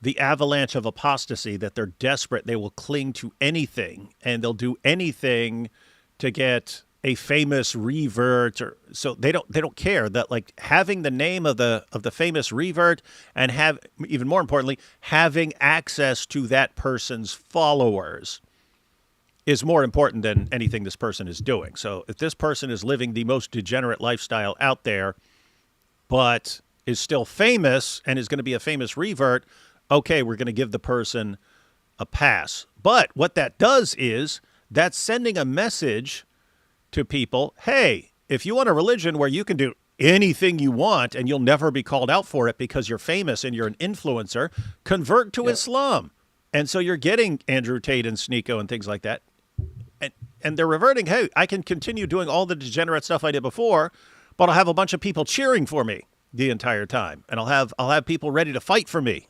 the avalanche of apostasy, that they're desperate. They will cling to anything, and they'll do anything to get a famous revert, or so they don't care that like having the name of the famous revert, and have, even more importantly, having access to that person's followers is more important than anything this person is doing. So if this person is living the most degenerate lifestyle out there, but is still famous and is going to be a famous revert, okay, we're going to give the person a pass. But what that does is that's sending a message to people, hey, if you want a religion where you can do anything you want and you'll never be called out for it because you're famous and you're an influencer, convert to Islam. And so you're getting Andrew Tate and Sneeko and things like that. And they're reverting, hey, I can continue doing all the degenerate stuff I did before, but I'll have a bunch of people cheering for me the entire time. And I'll have people ready to fight for me.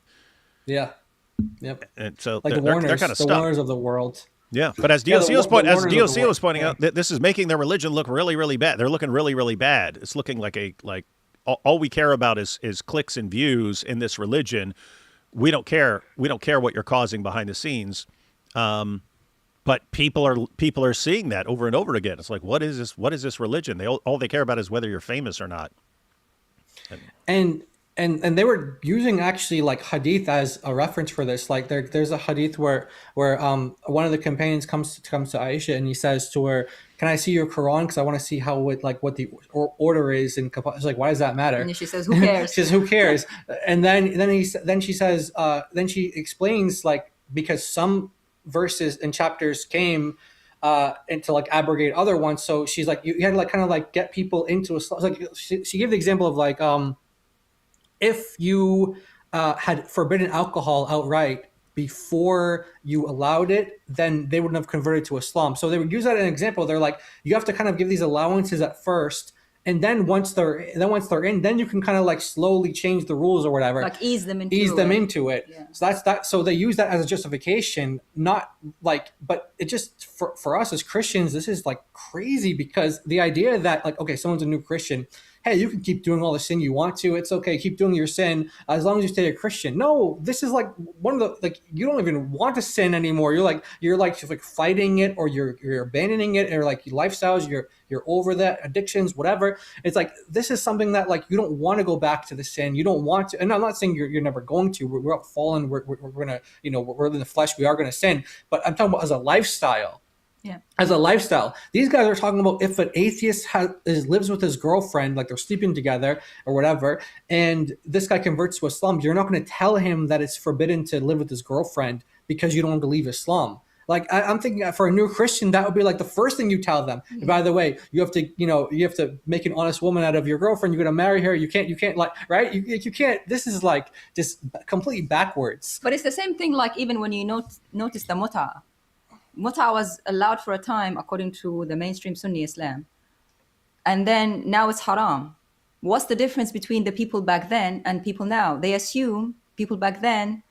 Yeah. Yep. And so like they're kind of stuck. The Warners of the world. Yeah, but as DLC was pointing out, this is making their religion look really, really bad. They're looking really, really bad. It's looking like all we care about is clicks and views in this religion. We don't care. We don't care what you're causing behind the scenes. But people are seeing that over and over again. It's like, what is this? What is this religion? All they care about is whether you're famous or not. And they were using actually like hadith as a reference for this. Like there's a hadith where one of the companions comes to Aisha and he says to her, "Can I see your Quran? Because I want to see how what the order is." And she's like, "Why does that matter?" And she says, "Who cares?" She says, "Who cares?" And then she says, then she explains, like, because some verses and chapters came and to like abrogate other ones. So she's like, you had to like kind of like get people into a like. She gave the example of like if you had forbidden alcohol outright before you allowed it, then they wouldn't have converted to Islam. So they would use that as an example. They're like, you have to kind of give these allowances at first, And then once they're in, then you can kind of like slowly change the rules or whatever, like ease them into it. Yeah. So that's that. So they use that as a justification, not like, but it just for us as Christians, this is like crazy, because the idea that like, okay, someone's a new Christian, hey, you can keep doing all the sin you want to. It's okay, keep doing your sin as long as you stay a Christian. No, this is like one of the, like, you don't even want to sin anymore. You're like fighting it, or you're abandoning it, or like lifestyles, you're over that, addictions, whatever. It's like, this is something that like you don't want to go back to the sin. You don't want to, and I'm not saying you're never going to. We're up fallen. We're gonna, we're in the flesh. We are gonna sin. But I'm talking about as a lifestyle. Yeah. As a lifestyle, these guys are talking about if an atheist lives with his girlfriend, like they're sleeping together or whatever, and this guy converts to Islam, you're not going to tell him that it's forbidden to live with his girlfriend because you don't believe Islam. Like I'm thinking for a new Christian, that would be like the first thing you tell them. Mm-hmm. By the way, you have to make an honest woman out of your girlfriend. You're going to marry her. You can't like, right? You can't. This is like just completely backwards. But it's the same thing. Like even when you notice the muta. Muta was allowed for a time according to the mainstream Sunni Islam, and then now it's haram. What's the difference between the people back then and people now? They assume people back then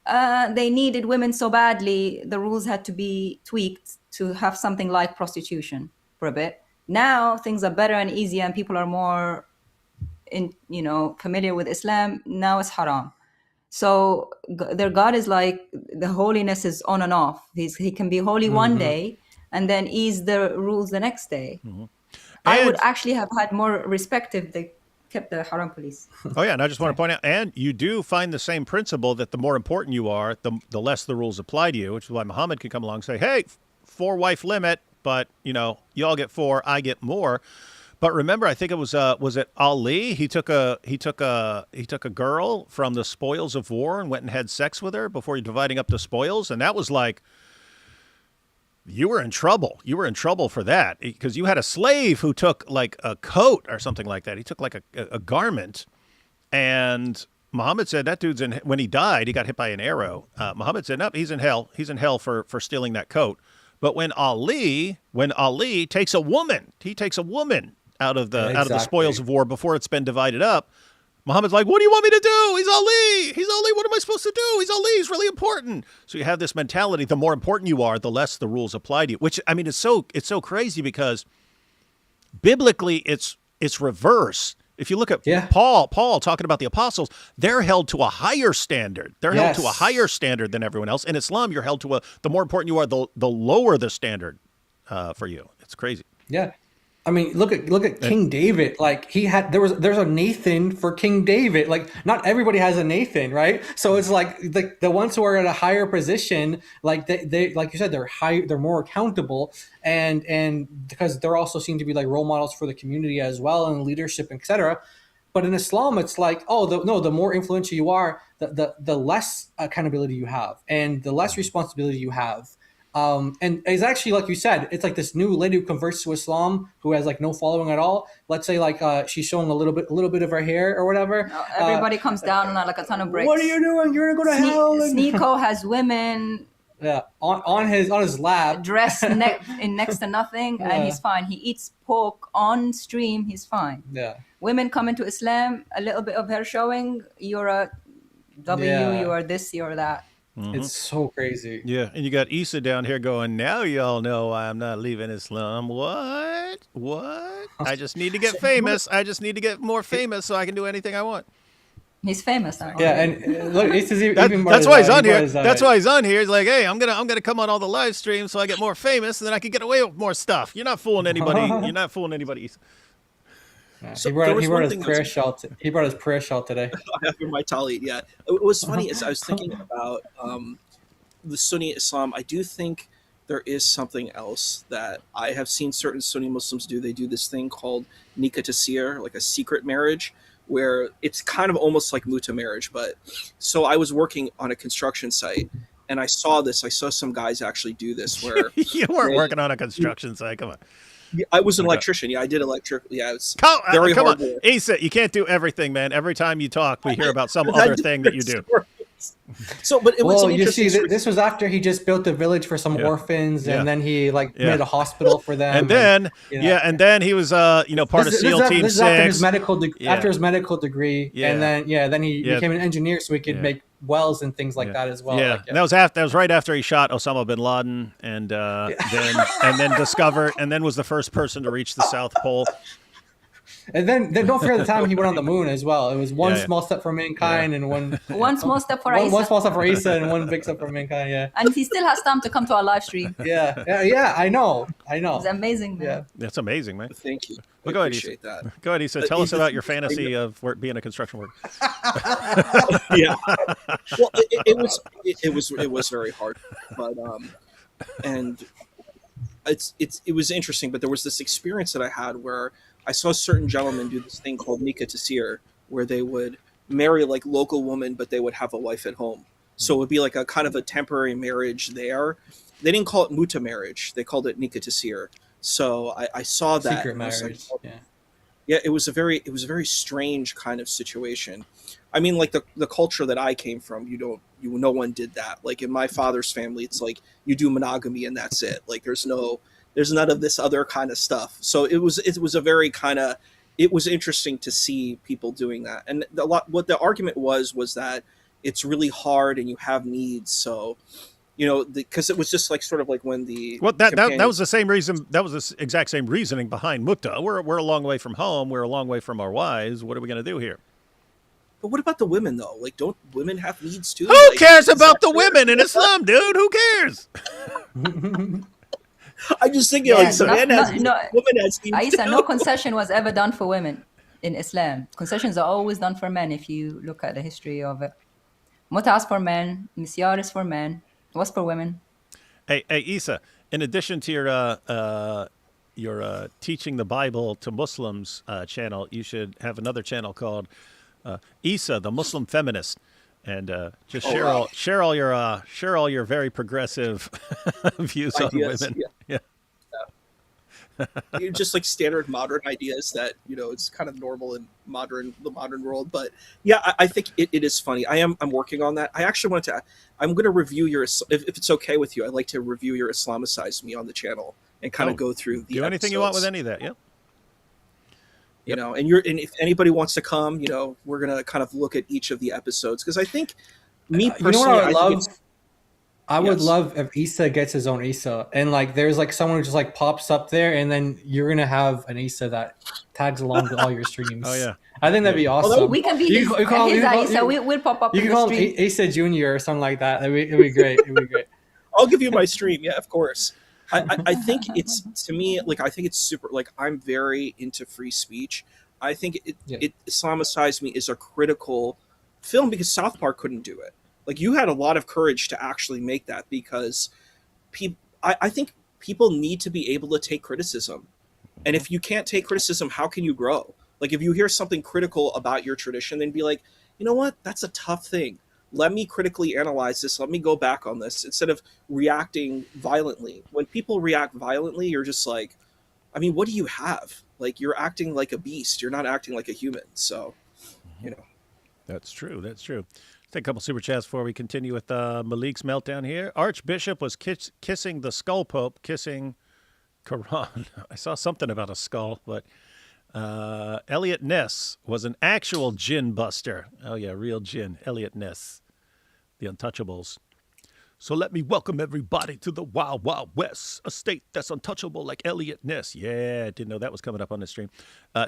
they needed women so badly, the rules had to be tweaked to have something like prostitution for a bit. Now things are better and easier, and people are more familiar with Islam. Now it's haram. So their God is like, the holiness is on and off. He can be holy one day and then ease the rules the next day. I would actually have had more respect if they kept the haram police. Oh, yeah. And I just want to point out, and you do find the same principle that the more important you are, the less the rules apply to you, which is why Muhammad can come along and say, hey, 4-wife limit, but, you all get 4, I get more. But remember, I think it was it Ali? He took a girl from the spoils of war and went and had sex with her before dividing up the spoils, and that was like, you were in trouble. You were in trouble for that, because you had a slave who took like a coat or something like that. He took like a garment, and Muhammad said that dude's in. When he died, he got hit by an arrow. Muhammad said, no, he's in hell. He's in hell for stealing that coat. But when Ali takes a woman, he takes a woman out of the spoils of war before it's been divided up. Muhammad's like, what do you want me to do? He's Ali. He's Ali. What am I supposed to do? He's Ali. He's really important. So you have this mentality. The more important you are, the less the rules apply to you. Which, I mean, it's so crazy, because biblically it's reverse. If you look at Paul talking about the apostles, they're held to a higher standard. They're held to a higher standard than everyone else. In Islam, you're held to the more important you are, the lower the standard for you. It's crazy. Yeah. I mean, look at King David. Like there's a Nathan for King David. Like not everybody has a Nathan, right? So it's like the ones who are at a higher position, like they like you said, they're more accountable, and because they're also seen to be like role models for the community as well, and leadership, etc. But in Islam, it's like, the more influential you are, the less accountability you have, and the less responsibility you have. And it's actually, like you said, it's like this new lady who converts to Islam who has like no following at all. Let's say like she's showing a little bit of her hair or whatever. No, everybody comes down on like a ton of bricks. What are you doing? You're gonna go to hell. Sneeko has women. Yeah, on his lap, dressed in next to nothing, and he's fine. He eats pork on stream. He's fine. Yeah. Women come into Islam, a little bit of hair showing. You're a W. Yeah. You are this. You are that. Mm-hmm. It's so crazy. Yeah, and you got Issa down here going, now y'all know why I'm not leaving Islam. What? I just need to get famous. I just need to get more famous so I can do anything I want. He's famous now. Yeah, and look, Issa's even more. That's why he's on here. That's why he's on here. He's like, hey, I'm gonna come on all the live streams so I get more famous, and then I can get away with more stuff. You're not fooling anybody. You're not fooling anybody, Issa. So he brought his prayer shawl. He brought his prayer shawl today. I have my talit. Yeah, it was funny as I was thinking about the Sunni Islam. I do think there is something else that I have seen certain Sunni Muslims do. They do this thing called nikah tasir, like a secret marriage, where it's kind of almost like muta marriage. But so I was working on a construction site, and I saw this. I saw some guys actually do this. Where you weren't working on a construction site. Come on. Yeah, I was an electrician. Yeah, I did electric. Yeah, it's very hard. Issa, you can't do everything, man. Every time you talk, we hear about some other thing that you do. So, but it was Well, an you interesting. see, this was after he just built a village for some orphans, Yeah. and then he Yeah. made a hospital for them. And then, you know. and then he was, part of SEAL Team This is after his 6. medical after his medical degree, Yeah. and then he became an engineer so he could make wells and things like that as well. Yeah, Like, and that was right after he shot Osama bin Laden, and then discovered, and then was the first person to reach the South Pole. And then don't forget the time he went on the moon as well. It was one Yeah. small step for mankind and one small step for one Issa. small step for Issa and one big step for mankind. Yeah, And he still has time to come to our live stream. yeah. I know. It's amazing, man. Yeah. That's amazing, man. Thank you. Well, I go ahead, appreciate that. Go ahead, Issa. Tell us about your fantasy of being a construction worker. Yeah. Well, it was very hard, but and it was interesting. But there was this experience that I had where I saw certain gentlemen do this thing called Nikah Tasir, where they would marry like local woman, but they would have a wife at home. So it would be like a kind of a temporary marriage there. They didn't call it muta marriage; they called it Nikah Tasir. So I saw that Secret and I was like, marriage. oh, yeah, it was a very strange kind of situation. I mean, like the culture that I came from, no one did that. Like in my father's family, it's like you do monogamy and that's it. Like there's none of this other kind of stuff. So it was a very kind of, it was interesting to see people doing that. And what the argument was that it's really hard and you have needs. So, because it was just like sort of like when the that was the same reason. That was the exact same reasoning behind Mutta. We're a long way from home. We're a long way from our wives. What are we going to do here? But what about the women though? Like, don't women have needs too? Who cares about the women in Islam, dude? Who cares? I'm just thinking, like, women has needs Issa, too. no concession was ever done for women in Islam. Concessions are always done for men. If you look at the history of it, Muta is for men, Misyar is for men. What's for women? Hey, Issa. In addition to your teaching the Bible to Muslims channel, you should have another channel called Issa, the Muslim feminist, and just share all your very progressive views Ideas, on women. Yeah. Just like standard modern ideas that it's kind of normal in the modern world. But yeah, I think it is funny. I'm working on that. I actually I'm going to review if it's okay with you, I'd like to review your Islamicize Me on the channel and kind of go through the do anything you want with any of that. Yeah. And if anybody wants to come, we're going to kind of look at each of the episodes. Cause I think me personally, I would love if Issa gets his own Issa, and like there's like someone who just like pops up there, and then you're gonna have an Issa that tags along to all your streams. Oh yeah, I think that'd be awesome. We can be his Issa. We'll pop up. You can call him Issa Junior or something like that. It'd be great. It'd be great. I'll give you my stream. Yeah, of course. I think it's, to me, like, I think it's super, like, I'm very into free speech. I think it Islamicized Me is a critical film because South Park couldn't do it. Like, you had a lot of courage to actually make that because I think people need to be able to take criticism. And if you can't take criticism, how can you grow? Like, if you hear something critical about your tradition, then be like, you know what? That's a tough thing. Let me critically analyze this. Let me go back on this instead of reacting violently. When people react violently, you're just like, I mean, what do you have? Like, you're acting like a beast. You're not acting like a human. So, That's true. That's true. Take a couple super chats before we continue with Maleek's meltdown here. Archbishop was kissing the skull pope, kissing Quran. I saw something about a skull, but Elliot Ness was an actual jinn buster. Oh, yeah, real jinn. Elliot Ness, the Untouchables. So let me welcome everybody to the Wild Wild West, a state that's untouchable like Elliot Ness. Yeah, didn't know that was coming up on the stream.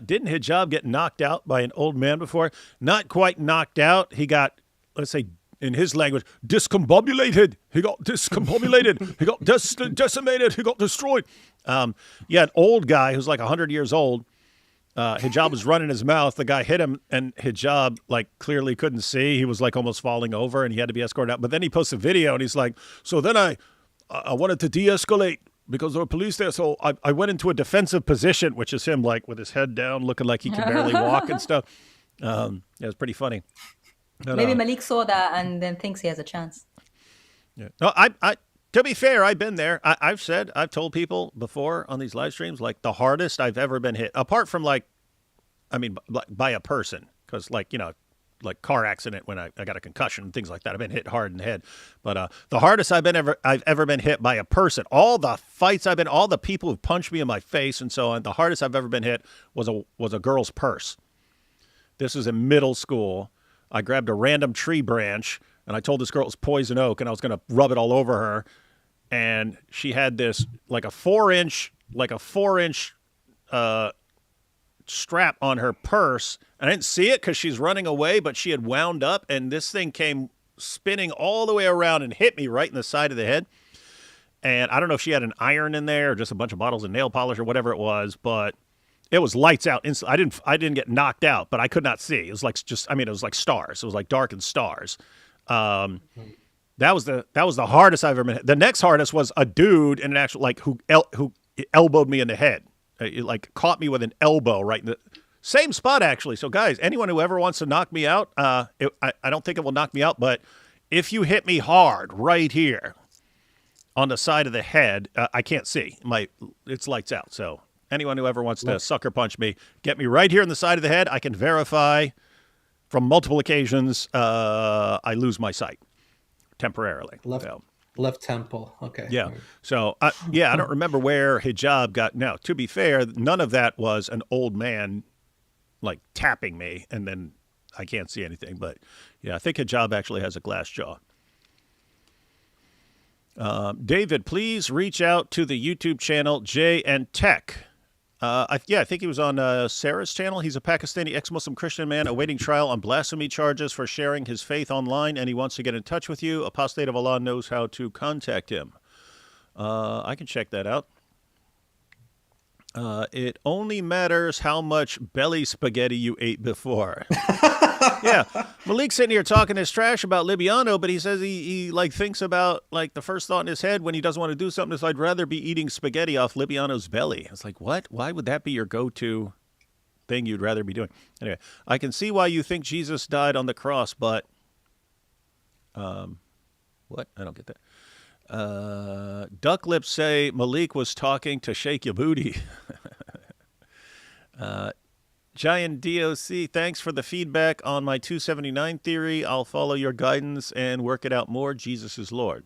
Didn't Hijab get knocked out by an old man before? Not quite knocked out. He got, let's say, in his language, discombobulated. He got discombobulated. He got decimated. He got destroyed. An old guy who's like 100 years old. Hijab was running his mouth. The guy hit him, and Hijab like clearly couldn't see. He was like almost falling over, and he had to be escorted out. But then he posted a video, and he's like, "So then I wanted to de-escalate because there were police there. So I went into a defensive position," which is him like with his head down, looking like he can barely walk and stuff. It was pretty funny. But, maybe Maleek saw that and then thinks he has a chance. Yeah. No, to be fair, I've been there. I've told people before on these live streams, like the hardest I've ever been hit, apart from by a person, because like car accident when I got a concussion and things like that. I've been hit hard in the head. But the hardest I've ever been hit by a person, all the fights I've been, all the people who've punched me in my face and so on, the hardest I've ever been hit was a girl's purse. This was in middle school. I grabbed a random tree branch and I told this girl it was poison oak and I was going to rub it all over her. And she had this like a 4-inch strap on her purse. I didn't see it because she's running away, but she had wound up and this thing came spinning all the way around and hit me right in the side of the head. And I don't know if she had an iron in there or just a bunch of bottles of nail polish or whatever it was, but it was lights out. I didn't get knocked out, but I could not see. It was like it was like stars. It was like darkened stars. That was the hardest I've ever been hit. The next hardest was a dude in an actual like who elbowed me in the head. It like caught me with an elbow right in the same spot actually. So guys, anyone who ever wants to knock me out, I don't think it will knock me out, but if you hit me hard right here on the side of the head, I can't see. It's lights out. So anyone who ever wants to sucker punch me, get me right here on the side of the head. I can verify from multiple occasions I lose my sight temporarily. Left temple. Okay. Yeah. So, I don't remember where hijab got. Now, to be fair, none of that was an old man like tapping me and then I can't see anything. But yeah, I think hijab actually has a glass jaw. David, please reach out to the YouTube channel Jay and Tech. I think he was on Sarah's channel. He's a Pakistani ex-Muslim Christian man awaiting trial on blasphemy charges for sharing his faith online, and he wants to get in touch with you. Apostate of Allah knows how to contact him. I can check that out. It only matters how much belly spaghetti you ate before. Yeah, Maleek's sitting here talking his trash about Libyano, but he says he like thinks about like the first thought in his head when he doesn't want to do something is I'd rather be eating spaghetti off Libyano's belly. It's like, what? Why would that be your go-to thing you'd rather be doing? Anyway, I can see why you think Jesus died on the cross, but what? I don't get that. Duck lips say Maleek was talking to shake your booty. Giant DOC, thanks for the feedback on my 279 theory. I'll follow your guidance and work it out more. Jesus is Lord.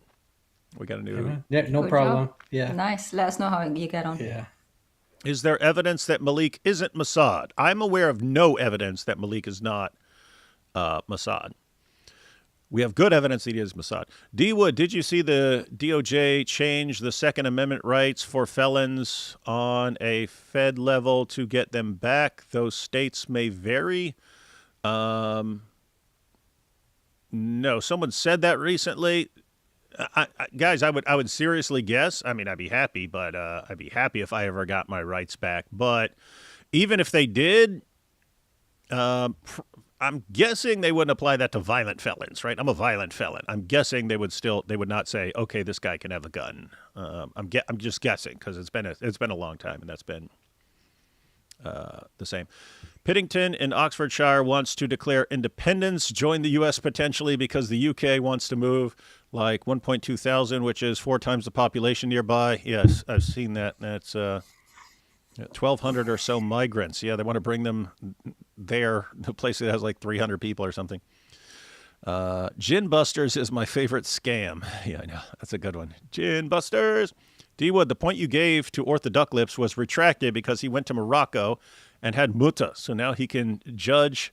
We got a new... Yeah, no Good problem. job. Yeah. Nice. Let us know how you get on. Yeah. Is there evidence that Maleek isn't Mossad? I'm aware of no evidence that Maleek is not Mossad. We have good evidence that he is Mossad. D. Wood, did you see the DOJ change the Second Amendment rights for felons on a Fed level to get them back? Those states may vary. No, someone said that recently. Guys, I would seriously guess. I mean, I'd be happy, but I'd be happy if I ever got my rights back. But even if they did, I'm guessing they wouldn't apply that to violent felons, right? I'm a violent felon. I'm guessing they would not say, okay, this guy can have a gun. I'm just guessing because it's been a long time and that's been the same. Piddington in Oxfordshire wants to declare independence, join the U.S. potentially because the UK wants to move like 1.2 thousand, which is 4 times the population nearby. Yes, I've seen that. That's 1,200 or so migrants. Yeah, they want to bring them there, the place that has like 300 people or something. Gin Busters is my favorite scam. Yeah, I know. That's a good one. Gin Busters. D-Wood, the point you gave to Orthodox Lips was retracted because he went to Morocco and had muta. So now he can judge.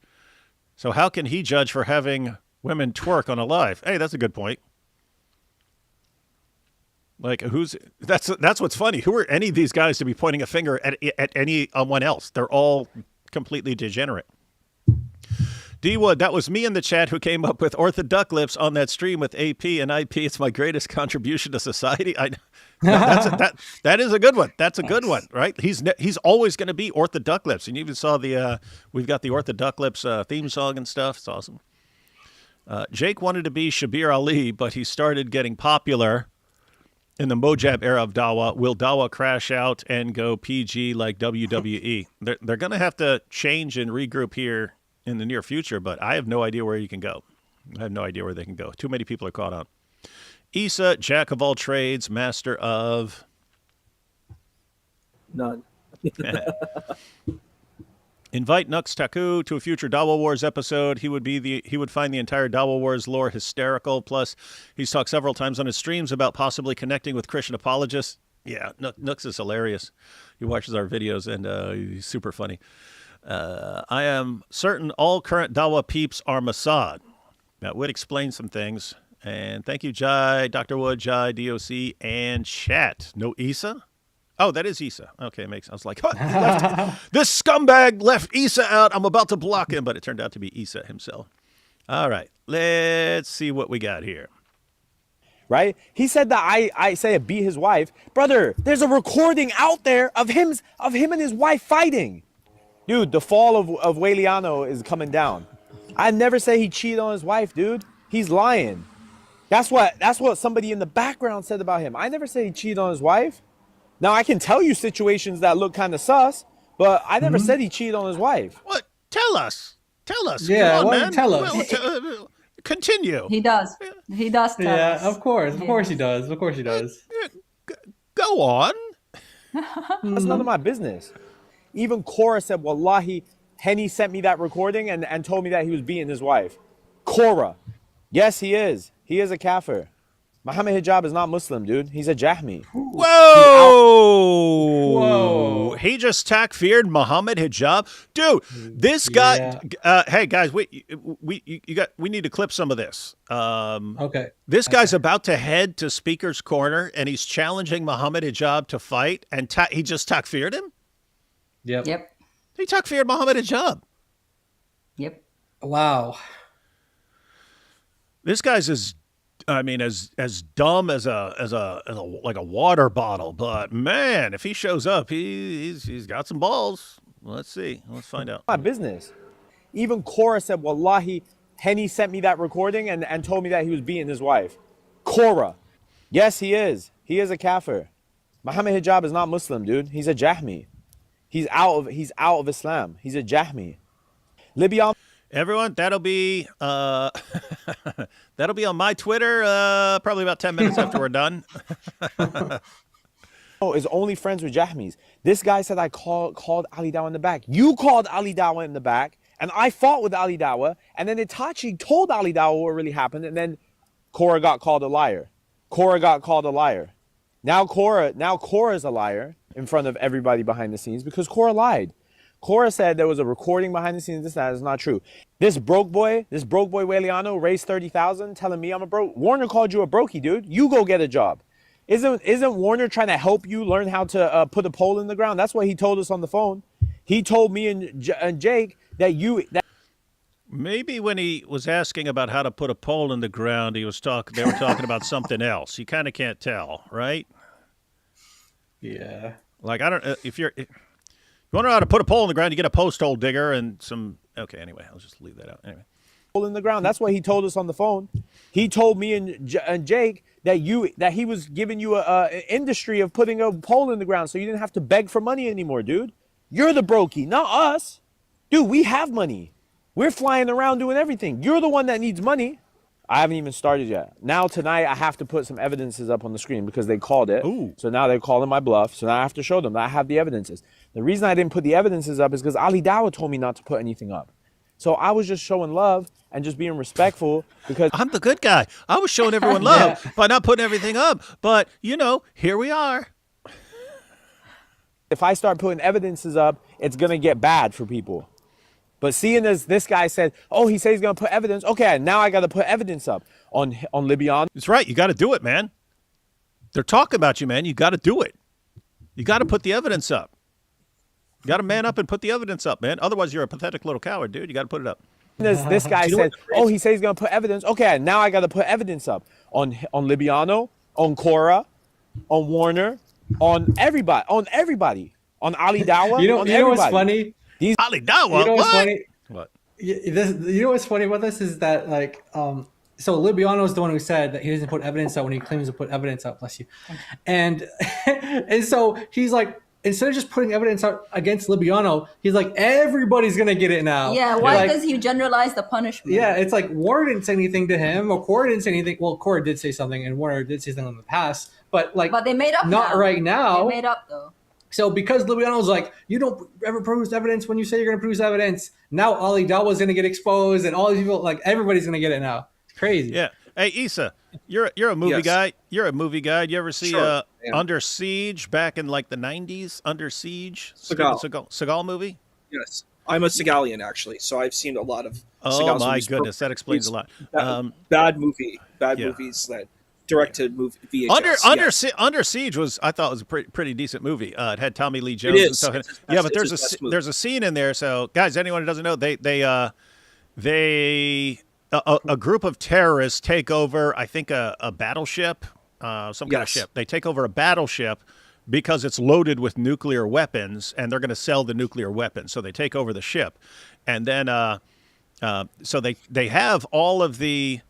So how can he judge for having women twerk on a live? Hey, that's a good point. Like, that's what's funny. Who are any of these guys to be pointing a finger at anyone else? They're all completely degenerate. D-Wood, that was me in the chat who came up with Orthodox Lips on that stream with AP and IP. It's my greatest contribution to society. That is a good one. That's a good one, right? He's always going to be Orthodox Lips. And you even saw we've got the Orthodox Lips theme song and stuff. It's awesome. Jake wanted to be Shabir Ali, but he started getting popular in the Mojab era of Dawah. Will Dawah crash out and go PG like WWE? They're going to have to change and regroup here in the near future, but I have no idea where you can go. I have no idea where they can go. Too many people are caught on. Issa, jack of all trades, master of... None. Invite Nux Taku to a future Dawah Wars episode. He would find the entire Dawah Wars lore hysterical. Plus, he's talked several times on his streams about possibly connecting with Christian apologists. Yeah, Nux is hilarious. He watches our videos and he's super funny. I am certain all current Dawah peeps are Mossad. That would explain some things. And thank you, Jai, Dr. Wood, Jai, DOC, and chat. No Issa? Oh, that is Issa. Okay, I was like, this scumbag left Issa out. I'm about to block him, but it turned out to be Issa himself. All right, let's see what we got here. Right? He said that I say it beat his wife. Brother, there's a recording out there of him and his wife fighting. Dude, the fall of Libyano is coming down. I never say he cheated on his wife, dude. He's lying. That's what somebody in the background said about him. I never said he cheated on his wife. Now, I can tell you situations that look kind of sus, but I never said he cheated on his wife. What? Tell us. Yeah, Come on, man. tell us. Well, continue. He does. He does tell us. Of course he does. Of course he does. Go on. That's none of my business. Even Korra said, Wallahi, Henny sent me that recording and told me that he was beating his wife. Korra. Yes, he is. He is a kafir. Muhammad Hijab is not Muslim, dude. He's a Jahmi. Whoa! He just takfired Muhammad Hijab, dude. This guy. Hey guys, we need to clip some of this. Okay. This guy's about to head to Speaker's Corner, and he's challenging Muhammad Hijab to fight, and he just takfired him. Yep. He takfired Muhammad Hijab. Yep. Wow. This guy's as dumb as a water bottle, but man, if he shows up, he's got some balls. Let's see. Let's find out. My business. Even Korra said, Wallahi, Henny sent me that recording and told me that he was beating his wife. Korra. Yes, he is. He is a kafir. Muhammad Hijab is not Muslim, dude. He's a Jahmi. He's out of Islam. He's a Jahmi. Libyano. Everyone, that'll be on my Twitter probably about 10 minutes after we're done. Is only friends with Jahmis. This guy said I called Ali Dawah in the back. You called Ali Dawah in the back, and I fought with Ali Dawah, and then Itachi told Ali Dawah what really happened, and then Korra got called a liar. Now Korra is a liar in front of everybody behind the scenes because Korra lied. Korra said there was a recording behind the scenes. That is not true. This broke boy Libyano raised 30,000, telling me I'm a broke. Warner called you a brokey, dude. You go get a job. Isn't Warner trying to help you learn how to put a pole in the ground? That's what he told us on the phone. He told me and Jake that maybe when he was asking about how to put a pole in the ground, they were talking about something else. You kind of can't tell, right? Yeah. Like I don't if you want to know how to put a pole in the ground, you get a post hole digger and some. Okay, anyway, I'll just leave that out. Anyway, pole in the ground. That's what he told us on the phone. He told me and Jake that he was giving you an industry of putting a pole in the ground, so you didn't have to beg for money anymore, dude. You're the brokey, not us, dude. We have money. We're flying around doing everything. You're the one that needs money. I haven't even started yet. Now tonight I have to put some evidences up on the screen because they called it. Ooh. So now they're calling my bluff. So now I have to show them that I have the evidences. The reason I didn't put the evidences up is because Ali Dawah told me not to put anything up. So I was just showing love and just being respectful because I'm the good guy. I was showing everyone love by not putting everything up. But, here we are. if I start putting evidences up, it's going to get bad for people. But seeing as this guy said, he said he's going to put evidence. Okay, now I got to put evidence up on Libyano. That's right. You got to do it, man. They're talking about you, man. You got to do it. You got to put the evidence up. You got to man up and put the evidence up, man. Otherwise, you're a pathetic little coward, dude. You got to put it up. This guy said, he said he's going to put evidence. Okay, now I got to put evidence up on Libyano, on Korra, on Warner, on everybody, on Ali Dawah. You know what's funny? Ali Dawah? You know what's funny? What? You know what's funny about this is that so Libyano is the one who said that he doesn't put evidence up when he claims to put evidence up. Bless you. And so he's like, instead of just putting evidence out against Libyano, he's like, everybody's gonna get it now. Yeah, why does he generalize the punishment? Yeah, it's like Warner didn't say anything to him, or Korra didn't say anything. Well, Korra did say something, and Warner did say something in the past, but they made up. Not now. right now. They made up though. So because Libyano's like, you don't ever produce evidence when you say you're going to produce evidence, now Ali Dawah's going to get exposed, and all these people, like everybody's going to get it now. It's crazy. Yeah. Hey, Issa, you're a movie Yes. guy. You're a movie guy. You ever see Sure, yeah. Under Siege back in like the 90s? Under Siege? Seagal. Seagal movie? Yes, I'm a Segalian actually, so I've seen a lot of. Oh Seagal's my movies. goodness, that explains a lot. Bad movies that directed movie VHS. Under Siege I thought was a pretty decent movie. It had Tommy Lee Jones It is. and stuff. It's his Yeah, best- but it's his best movie. there's a scene in there. So guys, anyone who doesn't know, a group of terrorists take over, I think a battleship, some kind of Yes. ship. They take over a battleship because it's loaded with nuclear weapons, and they're going to sell the nuclear weapons. So they take over the ship, and then so they have all of the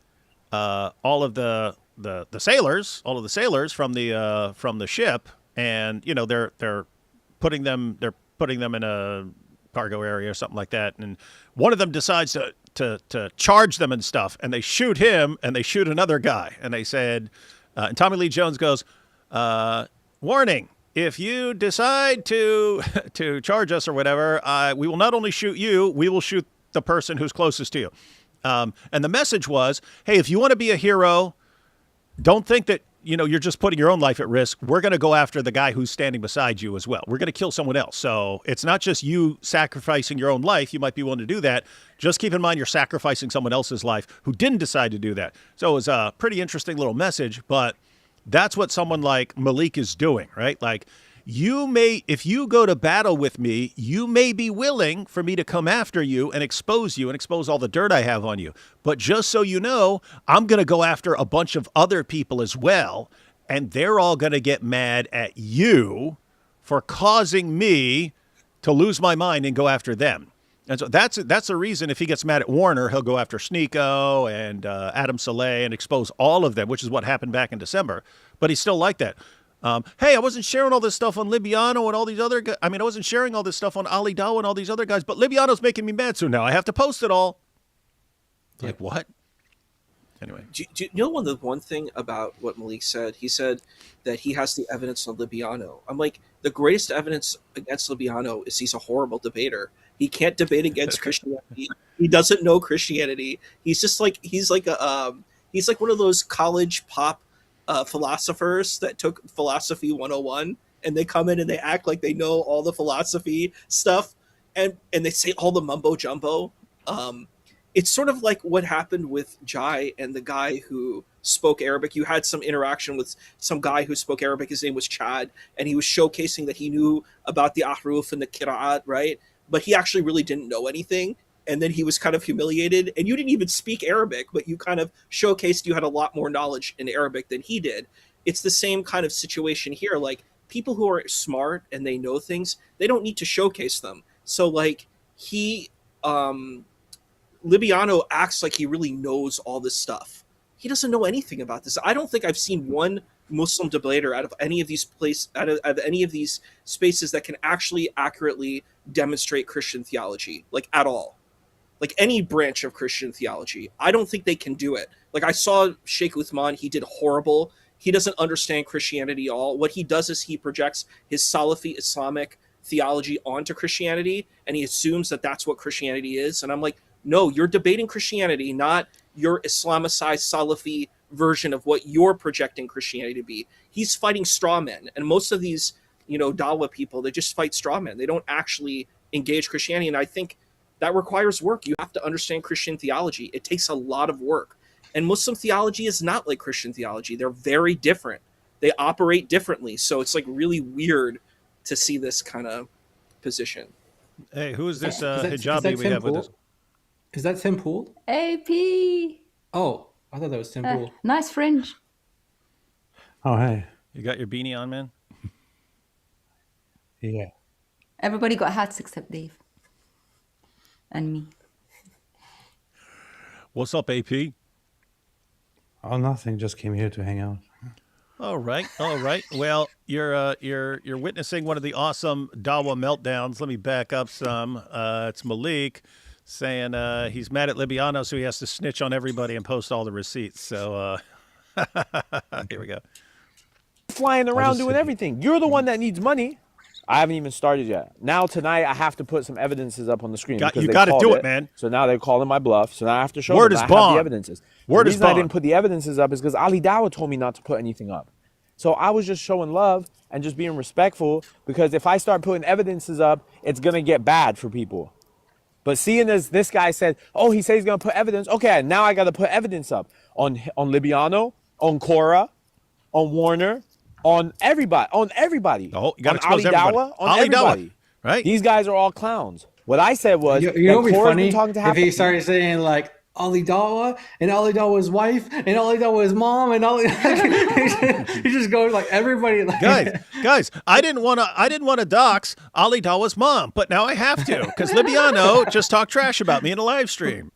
sailors, from the ship, and you know they're putting them in a cargo area or something like that, and one of them decides to charge them and stuff, and they shoot him and they shoot another guy, and they said, and Tommy Lee Jones goes, warning, if you decide to charge us or whatever, we will not only shoot you, we will shoot the person who's closest to you. And the message was, hey, if you want to be a hero, don't think that you're just putting your own life at risk. We're going to go after the guy who's standing beside you as well. We're going to kill someone else. So it's not just you sacrificing your own life. You might be willing to do that. Just keep in mind you're sacrificing someone else's life who didn't decide to do that. So it was a pretty interesting little message, but that's what someone like Maleek is doing, right? Like, if you go to battle with me, you may be willing for me to come after you and expose all the dirt I have on you. But just so you know, I'm going to go after a bunch of other people as well, and they're all going to get mad at you for causing me to lose my mind and go after them. And so that's the reason if he gets mad at Warner, he'll go after Sneeko and Adam Saleh and expose all of them, which is what happened back in December. But he's still like that. Hey, I wasn't sharing all this stuff on Libyano and all these other guys. I wasn't sharing all this stuff on Ali Dawah and all these other guys, but Libyano's making me mad, so now I have to post it all. Like, what? Anyway. Do you know one thing about what Maleek said? He said that he has the evidence on Libyano. I'm like, the greatest evidence against Libyano is he's a horrible debater. He can't debate against Christianity. He doesn't know Christianity. He's just like he's like one of those college pop philosophers that took philosophy 101, and they come in and they act like they know all the philosophy stuff, and they say all the mumbo jumbo. It's sort of like what happened with Jai and the guy who spoke Arabic. You had some interaction with some guy who spoke Arabic. His name was Chad, and he was showcasing that he knew about the ahruf and the qira'at, right? But he actually really didn't know anything. And then he was kind of humiliated, and you didn't even speak Arabic, but you kind of showcased you had a lot more knowledge in Arabic than he did. It's the same kind of situation here. Like, people who are smart and they know things, they don't need to showcase them. So like Libyano acts like he really knows all this stuff. He doesn't know anything about this. I don't think I've seen one Muslim debater out of any of these any of these spaces that can actually accurately demonstrate Christian theology, like at all. Like any branch of Christian theology. I don't think they can do it. Like, I saw Sheikh Uthman, he did horrible. He doesn't understand Christianity at all. What he does is he projects his Salafi Islamic theology onto Christianity, and he assumes that that's what Christianity is. And I'm like, no, you're debating Christianity, not your Islamicized Salafi version of what you're projecting Christianity to be. He's fighting straw men. And most of these, Dawah people, they just fight straw men. They don't actually engage Christianity. And I think that requires work. You have to understand Christian theology. It takes a lot of work. And Muslim theology is not like Christian theology. They're very different. They operate differently. So it's like really weird to see this kind of position. Hey, who is this Is hijabi that we Tim have with Pool? us? Is that Tim Pool? AP. Oh, I thought that was Tim Pool. Nice fringe. Oh, hey. You got your beanie on, man? Yeah. Everybody got hats except Dave. And me. What's up, AP? Oh, nothing. Just came here to hang out. All right. Well, you're witnessing one of the awesome Dawah meltdowns. Let me back up some. It's Maleek saying he's mad at Libyano, so he has to snitch on everybody and post all the receipts. So here we go. Flying around doing everything. You're the one that needs money. I haven't even started yet. Now tonight I have to put some evidences up on the screen. You because they got to called do it, man. So now they're calling my bluff. So now I have to show Word them is I have bond. the evidences. Word the is reason I bond. didn't put the evidences up is because Ali Dawah told me not to put anything up. So I was just showing love and just being respectful, because if I start putting evidences up, it's going to get bad for people. But seeing as this guy said, oh, he said he's going to put evidence. Okay, now I got to put evidence up on Libyano, on Korra, on Warner, on everybody. Oh, you got to on expose Ali everybody. Dawah, on Ali everybody. Dawah, right? These guys are all clowns. What I said was, You know what would be Korra's funny been talking to if he started saying like Ali Dawah and Ali Dawah's wife and Ali Dawah's mom and Ali. He just goes like everybody. Like, guys, I didn't want to dox Ali Dawah's mom, but now I have to because Libyano just talked trash about me in a live stream.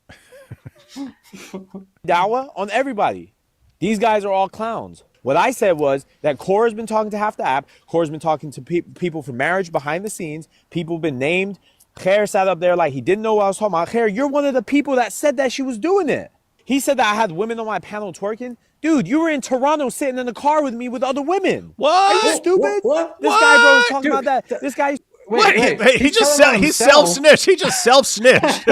Dawah on everybody. These guys are all clowns. What I said was that Korra's been talking to half the app. Korra's been talking to people for marriage behind the scenes. People have been named. Khair sat up there like he didn't know what I was talking about. Khair, you're one of the people that said that she was doing it. He said that I had women on my panel twerking. Dude, you were in Toronto sitting in the car with me with other women. What? Are you stupid? What? This guy, bro, is talking Dude, about that. This guy... Wait, he he's telling on he himself. self-snitched. He just self-snitched.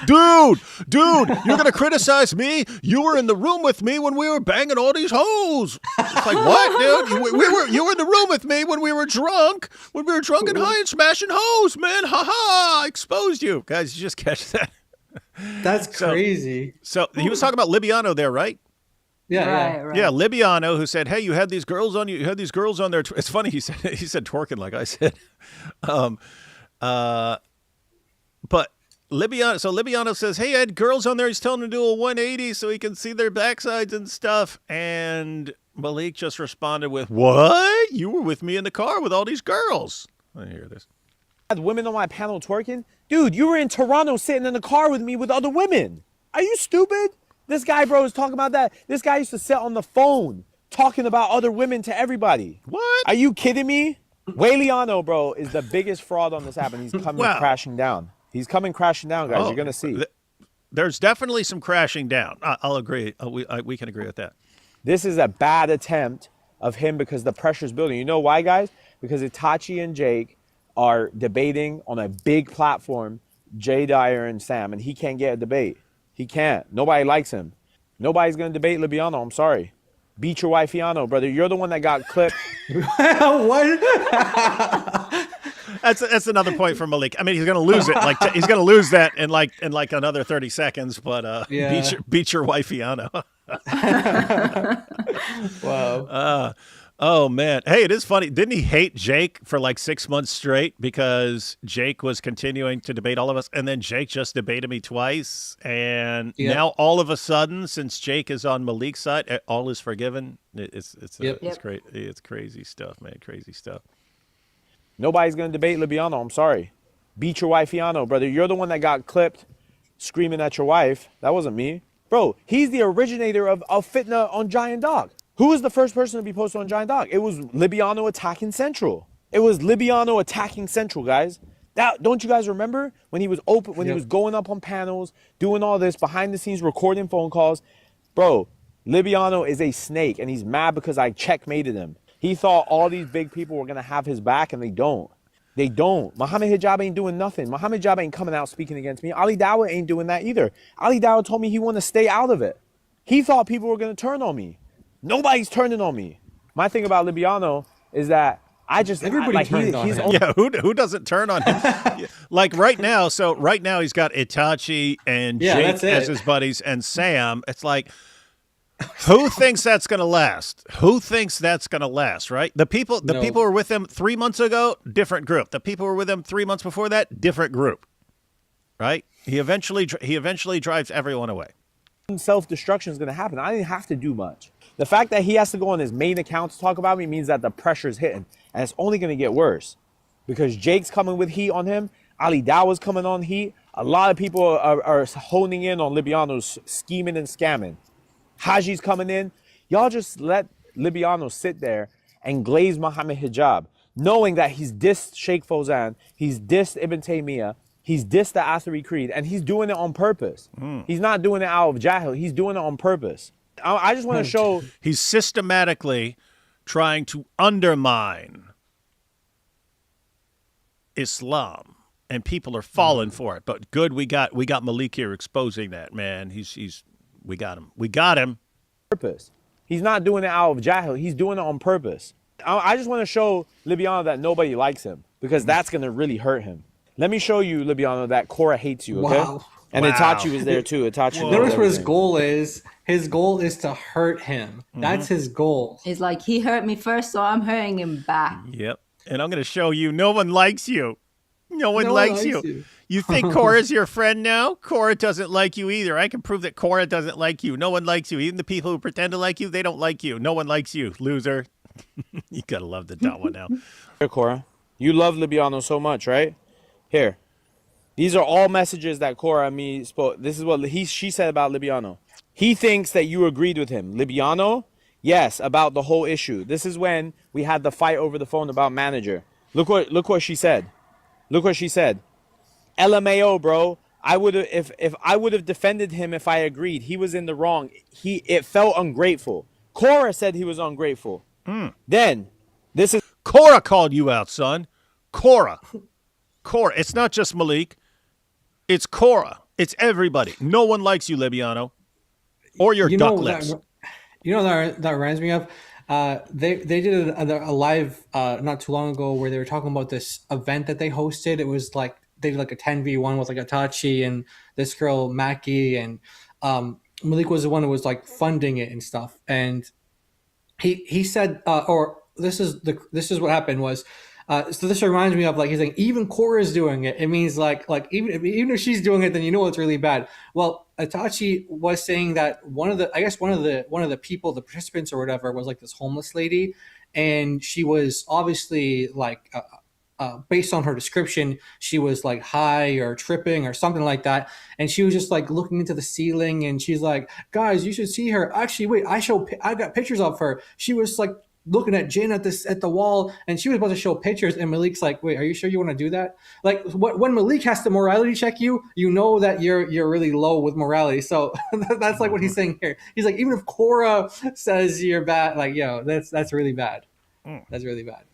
dude, you're going to criticize me? You were in the room with me when we were banging all these hoes. It's like, what, dude? You were in the room with me when we were drunk and high and smashing hoes, man. Ha ha, I exposed you. Guys, you just catch that. That's crazy. So he was talking about Libyano there, right? Yeah, Right. Yeah, Libyano, who said, "Hey, you had these girls on you. You had these girls on there." It's funny. He said twerking, like I said. But Libyano. So Libyano says, "Hey, I had girls on there. He's telling them to do a 180 so he can see their backsides and stuff." And Maleek just responded with, "What? You were with me in the car with all these girls." I hear this. I had women on my panel twerking. Dude, you were in Toronto sitting in the car with me with other women. Are you stupid? This guy, bro, is talking about that. This guy used to sit on the phone talking about other women to everybody. What? Are you kidding me? Libyano, bro, is the biggest fraud on this app, and he's coming crashing down. He's coming crashing down, guys. You're going to see. There's definitely some crashing down. I'll agree. We can agree with that. This is a bad attempt of him because the pressure's building. You know why, guys? Because Itachi and Jake are debating on a big platform, Jay Dyer and Sam, and he can't get a debate. He can't. Nobody likes him. Nobody's going to debate Libyano. I'm sorry. Beat your wifeiano, brother. You're the one that got clipped. What? That's another point for Maleek. I mean, he's going to lose it. Like he's going to lose that in like another 30 seconds. But Yeah. beat your wifeiano. Wow. Oh man. Hey, it is funny. Didn't he hate Jake for like 6 months straight because Jake was continuing to debate all of us, and then Jake just debated me twice, and now all of a sudden, since Jake is on Maleek's side, all is forgiven. It's great. It's crazy stuff, man. Crazy stuff. Nobody's going to debate Libyano. I'm sorry. Beat your wifeiano, brother. You're the one that got clipped screaming at your wife. That wasn't me. Bro, he's the originator of fitna on Giant Dog. Who was the first person to be posted on Giant Dog? It was Libyano attacking Central. It was Libyano attacking Central, guys. Don't you guys remember when he was open, when he was going up on panels, doing all this behind the scenes, recording phone calls? Bro, Libyano is a snake, and he's mad because I checkmated him. He thought all these big people were going to have his back, and they don't. They don't. Mohammed Hijab ain't doing nothing. Mohammed Hijab ain't coming out speaking against me. Ali Dawah ain't doing that either. Ali Dawah told me he wanted to stay out of it. He thought people were going to turn on me. Nobody's turning on me. My thing about Libyano is that Everybody turned on him. Yeah, who doesn't turn on him? Like right now, he's got Itachi and Jake as his buddies and Sam. It's like, who thinks that's going to last? Who thinks that's going to last, right? The people who were with him 3 months ago, different group. The people who were with him 3 months before that, different group, right? He eventually drives everyone away. Self-destruction is going to happen. I didn't have to do much. The fact that he has to go on his main account to talk about me means that the pressure is hitting, and it's only going to get worse because Jake's coming with heat on him. Ali Dawah's coming on heat. A lot of people are honing in on Libyano's scheming and scamming. Haji's coming in. Y'all just let Libyano sit there and glaze Mohammed Hijab, knowing that he's dissed Sheikh Fawzan, he's dissed Ibn Taymiyyah, he's dissed the Athari Creed, and he's doing it on purpose. He's not doing it out of jahil. He's doing it on purpose. I just want to show... He's systematically trying to undermine Islam, and people are falling for it. But good, we got Maleek here exposing that, man. We got him. Purpose. He's not doing it out of jahil. He's doing it on purpose. I just want to show Libyano that nobody likes him because that's going to really hurt him. Let me show you, Libyano, that Korra hates you, okay? Wow. And Itachi was there too. Itachi. Notice what his goal is. His goal is to hurt him. That's his goal. It's like he hurt me first, so I'm hurting him back. Yep. And I'm going to show you no one likes you. No one likes you. You think Korra's your friend now? Korra doesn't like you either. I can prove that Korra doesn't like you. No one likes you. Even the people who pretend to like you, they don't like you. No one likes you, loser. You got to love the Dawah now. Here, Korra. You love Libyano so much, right? Here. These are all messages that Korra and me spoke. This is what she said about Libyano. He thinks that you agreed with him. Libyano, yes, about the whole issue. This is when we had the fight over the phone about manager. Look what she said. Look what she said. LMAO, bro. I would have if I would have defended him if I agreed. He was in the wrong. It felt ungrateful. Korra said he was ungrateful. Then this is Korra called you out, son. Korra. It's not just Maleek. It's Korra. It's everybody. No one likes you, Libyano. Or your duck lips. That reminds me of? They did a live not too long ago where they were talking about this event that they hosted. It was like they did like a 10v1 with like Itachi and this girl Maki, and Maleek was the one who was like funding it and stuff. And he said, this is what happened was. So this reminds me of like he's like even Korra is doing it. It means like even if she's doing it, then you know it's really bad. Well, Itachi was saying that one of the people, the participants or whatever, was like this homeless lady, and she was obviously like based on her description, she was like high or tripping or something like that, and she was just like looking into the ceiling, and she's like, guys, you should see her. Actually, wait, I got pictures of her. She was like looking at Jin at the wall, and she was about to show pictures, and Maleek's like, wait, are you sure you want to do that? Like when Maleek has to morality check you, you know that you're really low with morality. So that's like what he's saying here. He's like, even if Korra says you're bad, like, yo, that's really bad. That's really bad.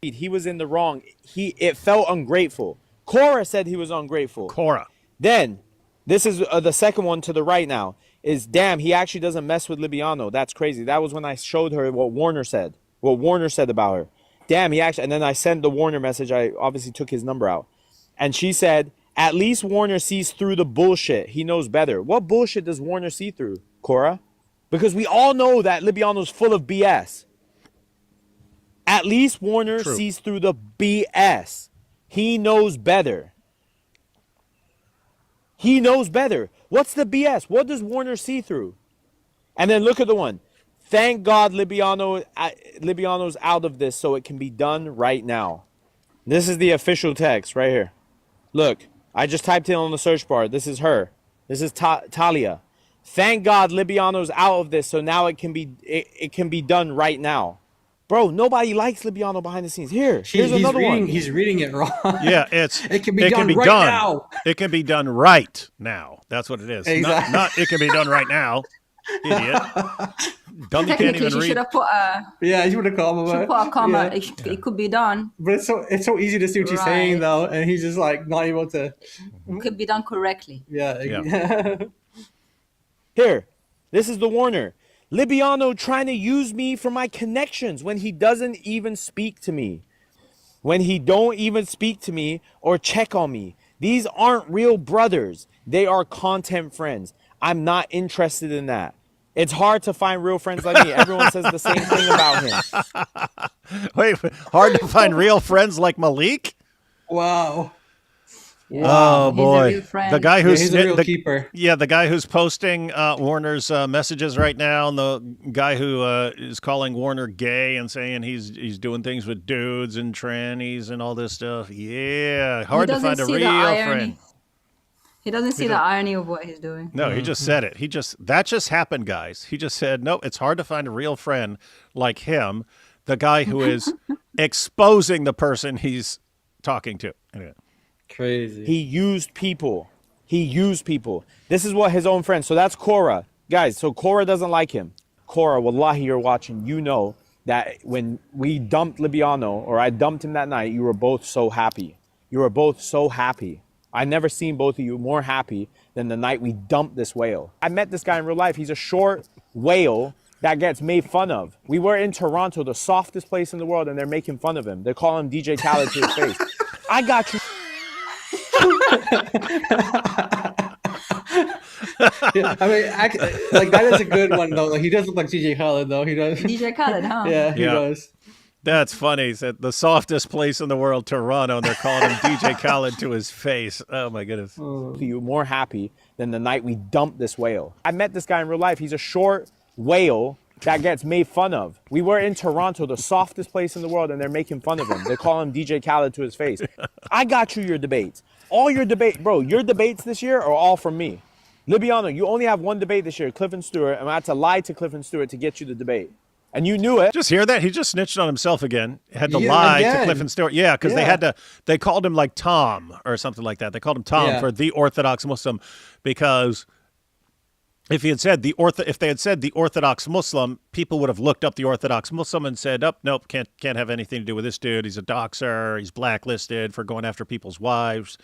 He was in the wrong. It felt ungrateful. Korra said he was ungrateful. Korra. Then this is the second one to the right now. Is damn, he actually doesn't mess with Libyano. That's crazy. That was when I showed her what Warner said. What Warner said about her. Damn, he actually, and then I sent the Warner message. I obviously took his number out. And she said, at least Warner sees through the bullshit. He knows better. What bullshit does Warner see through, Korra? Because we all know that Libyano's full of BS. At least Warner sees through the BS. He knows better. He knows better. What's the BS? What does Warner see through? And then look at the one. Thank God Libyano's out of this so it can be done right now. This is the official text right here. Look, I just typed in on the search bar. This is her. This is Talia. Thank God Libyano's out of this so now it can be done right now. Bro, nobody likes Libyano behind the scenes. Here's another one. He's reading it wrong. Yeah, it can be done right now. It can be done right now. That's what it is. Exactly. Not it can be done right now. Idiot. Dummy can't even she read. should have put a yeah, you would have called him. Should put a comma. Yeah. It could be done. But it's so easy to see what she's saying though, and he's just like not able to. It could be done correctly. Yeah. Here, this is the Warner. Libyano trying to use me for my connections when he doesn't even speak to me. When he don't even speak to me or check on me. These aren't real brothers. They are content friends. I'm not interested in that. It's hard to find real friends like me. Everyone says the same thing about him. Wait, hard to find real friends like Maleek? Wow. Oh boy, the guy who's he's a real keeper. Yeah, the guy who's posting Warner's messages right now, and the guy who is calling Warner gay and saying he's doing things with dudes and trannies and all this stuff. Yeah, hard to find a real friend. He doesn't see the irony of what he's doing. No, he just said it. That just happened, guys. He just said, no, it's hard to find a real friend like him, the guy who is exposing the person he's talking to. Anyway. Crazy. He used people. This is what his own friends. So that's Korra. Guys, so Korra doesn't like him. Korra, wallahi, you're watching. You know that when we dumped Libyano, or I dumped him that night, you were both so happy. You were both so happy. I never seen both of you more happy than the night we dumped this whale. I met this guy in real life. He's a short whale that gets made fun of. We were in Toronto, the softest place in the world, and they're making fun of him. They're calling him DJ Khaled to his face. I got you. Yeah, I mean, like that is a good one though. Like he does look like DJ Khaled though. He does. DJ Khaled, huh? Yeah, he Yeah. does. That's funny. He said the softest place in the world, Toronto, and they're calling him DJ Khaled to his face. Oh my goodness. You more happy than the night we dumped this whale. I met this guy in real life. He's a short whale that gets made fun of. We were in Toronto, the softest place in the world, and they're making fun of him. They're calling him DJ Khaled to his face. I got you your debates. All your debate, bro, your debates this year are all from me. Libyano, you only have one debate this year, Cliff and Stewart, and I had to lie to Cliff and Stewart to get you the debate. And you knew it. Just hear that? He just snitched on himself again. Had to Yeah, lie to again. Cliff and Stewart. Yeah, because Yeah. they called him like Tom or something like that. They called him Tom Yeah. for the Orthodox Muslim, because if they had said the Orthodox Muslim, people would have looked up the Orthodox Muslim and said, "Oh, nope, can't have anything to do with this dude. He's a doxer. He's blacklisted for going after people's wives."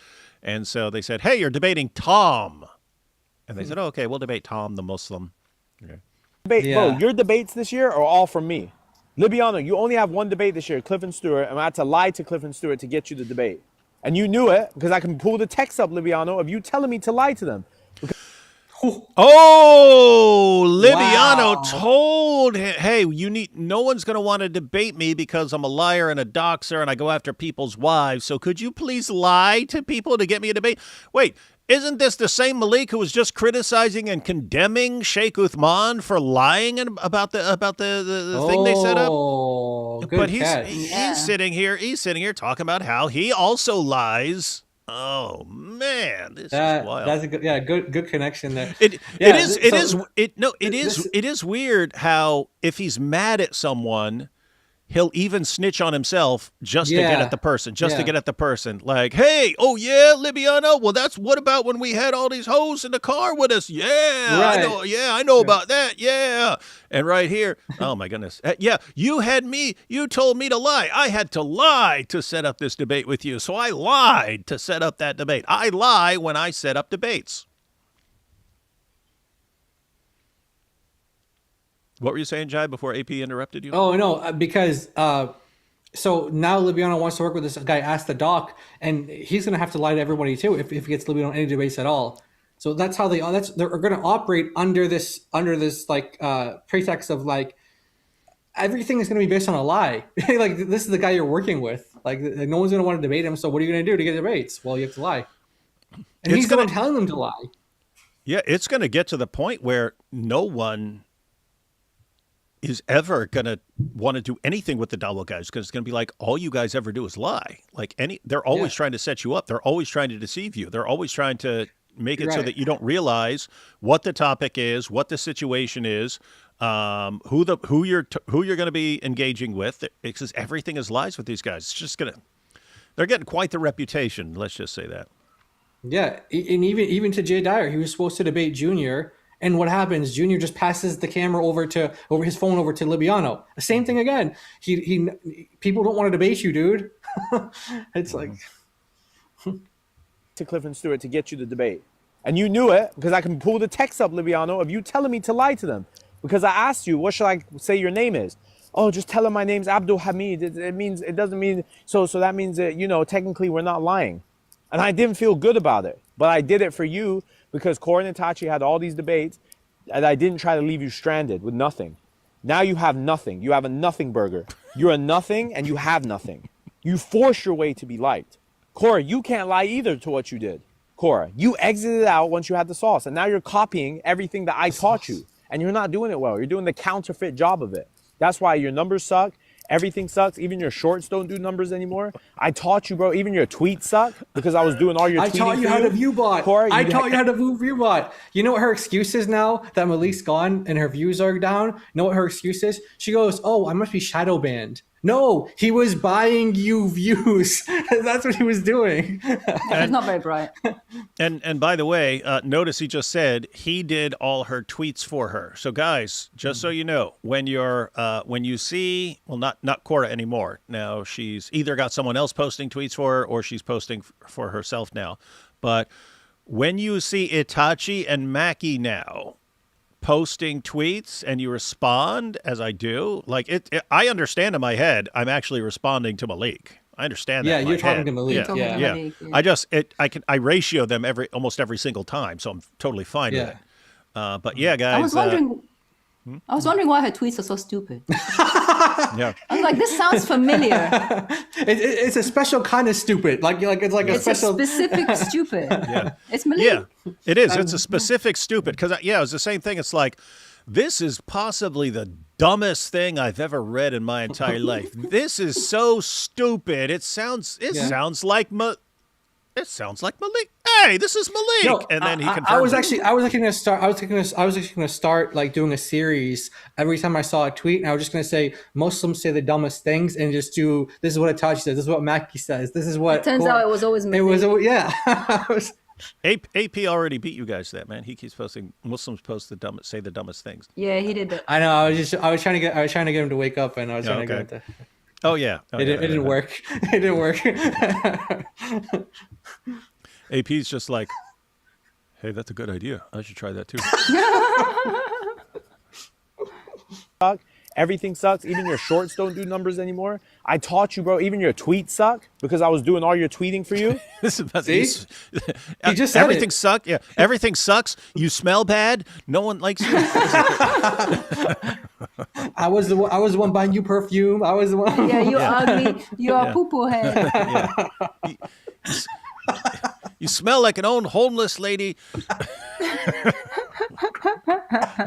And so they said, "Hey, you're debating Tom," and they said, "Oh, okay, we'll debate Tom the Muslim." Okay. Debate, Yeah. Bro, your debates this year are all from me. Libyano, you only have one debate this year, Cliff and Stewart, and I had to lie to Cliff and Stewart to get you the debate. And you knew it because I can pull the text up, Libyano, of you telling me to lie to them. Oh, Libyano Wow. told him, "Hey, no one's going to want to debate me because I'm a liar and a doxer and I go after people's wives. So could you please lie to people to get me a debate?" Wait, isn't this the same Maleek who was just criticizing and condemning Sheikh Uthman for lying about the thing they set up? Oh, good But catch. Yeah. he's sitting here talking about how he also lies. Oh man, this is wild. That's a good connection there. It Yeah, is weird how if he's mad at someone, he'll even snitch on himself just to get Yeah. at the person, to Yeah. get at the person. Like, "Hey, oh yeah, Libyano. Well, what about when we had all these hoes in the car with us? Yeah, Right. I know about that. Yeah." And right here, oh my goodness. Yeah, you told me to lie. I had to lie to set up this debate with you. So I lied to set up that debate. I lie when I set up debates. What were you saying, Jai, before AP interrupted you? Oh no, because so now Libyano wants to work with this guy, Ask the Doc, and he's gonna have to lie to everybody too if he gets Libyano any debates at all. So that's how they're gonna operate under this like pretext of like everything is gonna be based on a lie. Like this is the guy you're working with. Like no one's gonna want to debate him. So what are you gonna do to get debates? Well, you have to lie, and he's the one telling them to lie. Yeah, it's going to get to the point where no one is ever going to want to do anything with the Dawah guys, because it's going to be like, all you guys ever do is lie. Like they're always trying to set you up. They're always trying to deceive you. They're always trying to make it so that you don't realize what the topic is, what the situation is, who you're going to be engaging with. Because everything is lies with these guys. It's just they're getting quite the reputation. Let's just say that. Yeah, and even to Jay Dyer, he was supposed to debate Junior, and what happens? Junior just passes the camera over his phone over to Libyano. The same thing again. He people don't want to debate you, dude. It's like To Cliff and Stewart to get you the debate. And you knew it because I can pull the text up, Libyano, of you telling me to lie to them. Because I asked you, what should I say your name is? Oh, just tell them my name's Abdul Hamid. It doesn't mean, so that means that, technically we're not lying. And I didn't feel good about it. But I did it for you because Korra and Itachi had all these debates and I didn't try to leave you stranded with nothing. Now you have nothing. You have a nothing burger. You're a nothing and you have nothing. You force your way to be liked. Korra, you can't lie either to what you did. Korra, you exited out once you had the sauce and now you're copying everything that I taught you. And you're not doing it well. You're doing the counterfeit job of it. That's why your numbers suck. Everything sucks. Even your shorts don't do numbers anymore. I taught you, bro. Even your tweets suck because I was doing all your tweeting. I taught you how to view bot. Korra, I taught you how to view bot. You know what her excuse is now that Maleek's gone and her views are down? You know what her excuse is? She goes, "Oh, I must be shadow banned." No, he was buying you views. That's what he was doing. He's not very bright. And by the way, notice he just said he did all her tweets for her. So guys, just so you know, when you see, well, not Korra anymore. Now she's either got someone else posting tweets for her or she's posting for herself now. But when you see Itachi and Maki now posting tweets and you respond, as I do, like I understand in my head, I'm actually responding to Maleek. I understand that. Yeah, in you're my talking head. to Maleek. Yeah. Yeah. I just I ratio them almost every single time, so I'm totally fine with it. But yeah, guys. I was wondering why her tweets are so stupid. Yeah. I was like, this sounds familiar. It's a special kind of stupid. It's a specific stupid. Yeah. It's Maleek. Yeah, it is. It's a specific stupid because it was the same thing. It's like, this is possibly the dumbest thing I've ever read in my entire life. This is so stupid. It sounds like Maleek. Hey, this is Maleek. No, and then he confirmed. I was actually going to start like doing a series every time I saw a tweet, and I was just going to say Muslims say the dumbest things, and just do this is what Itachi says, this is what Maki says, this is what. It turns out it was always Maleek. It was yeah. AP already beat you guys to that, man. He keeps posting Muslims say the dumbest things. Yeah, he did that. I know. I was trying to get him to wake up, and I was trying to get him to. Oh yeah. It didn't work. It didn't work. AP's just like, hey, that's a good idea. I should try that too. Everything sucks. Even your shorts don't do numbers anymore. I taught you, bro. Even your tweets suck because I was doing all your tweeting for you. See? He just said everything sucks. Yeah, everything sucks. You smell bad. No one likes you. I was the one buying you perfume. I was the one. Yeah, you're ugly. You are poo-poo head. Yeah. You smell like an old homeless lady.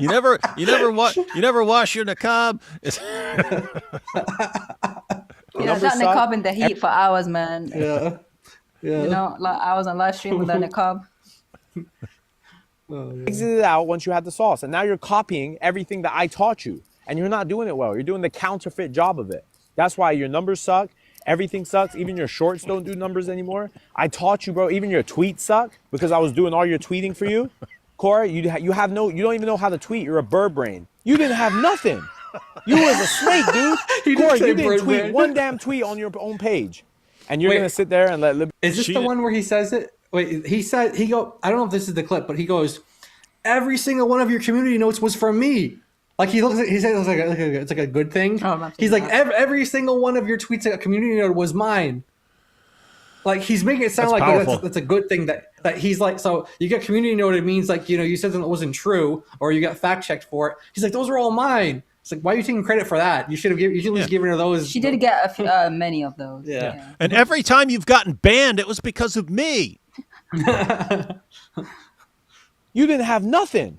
You never wash your niqab. Yeah, that niqab in the heat for hours, man. Yeah. You know, like I was on live stream with that niqab. Exited it out once you had the sauce, and now you're copying everything that I taught you, and you're not doing it well. You're doing the counterfeit job of it. That's why your numbers suck. Everything sucks. Even your shorts don't do numbers anymore. I taught you, bro. Even your tweets suck because I was doing all your tweeting for you. Korra, you don't even know how to tweet. You're a bird brain. You didn't have nothing. You was a snake, dude. Korra, you didn't tweet one damn tweet on your own page, and you're gonna sit there and let. Is this the one where he says it? Wait, I don't know if this is the clip, but he goes, every single one of your community notes was from me. Like he said it's like a good thing. He's like every single one of your tweets, a community note was mine. Like he's making it sound that's a good thing that he's like. So you get community note, it means like you said something that wasn't true or you got fact checked for it. He's like those are all mine. It's like why are you taking credit for that? You should at least given her those. She did get many of those. Yeah. And every time you've gotten banned, it was because of me. You didn't have nothing.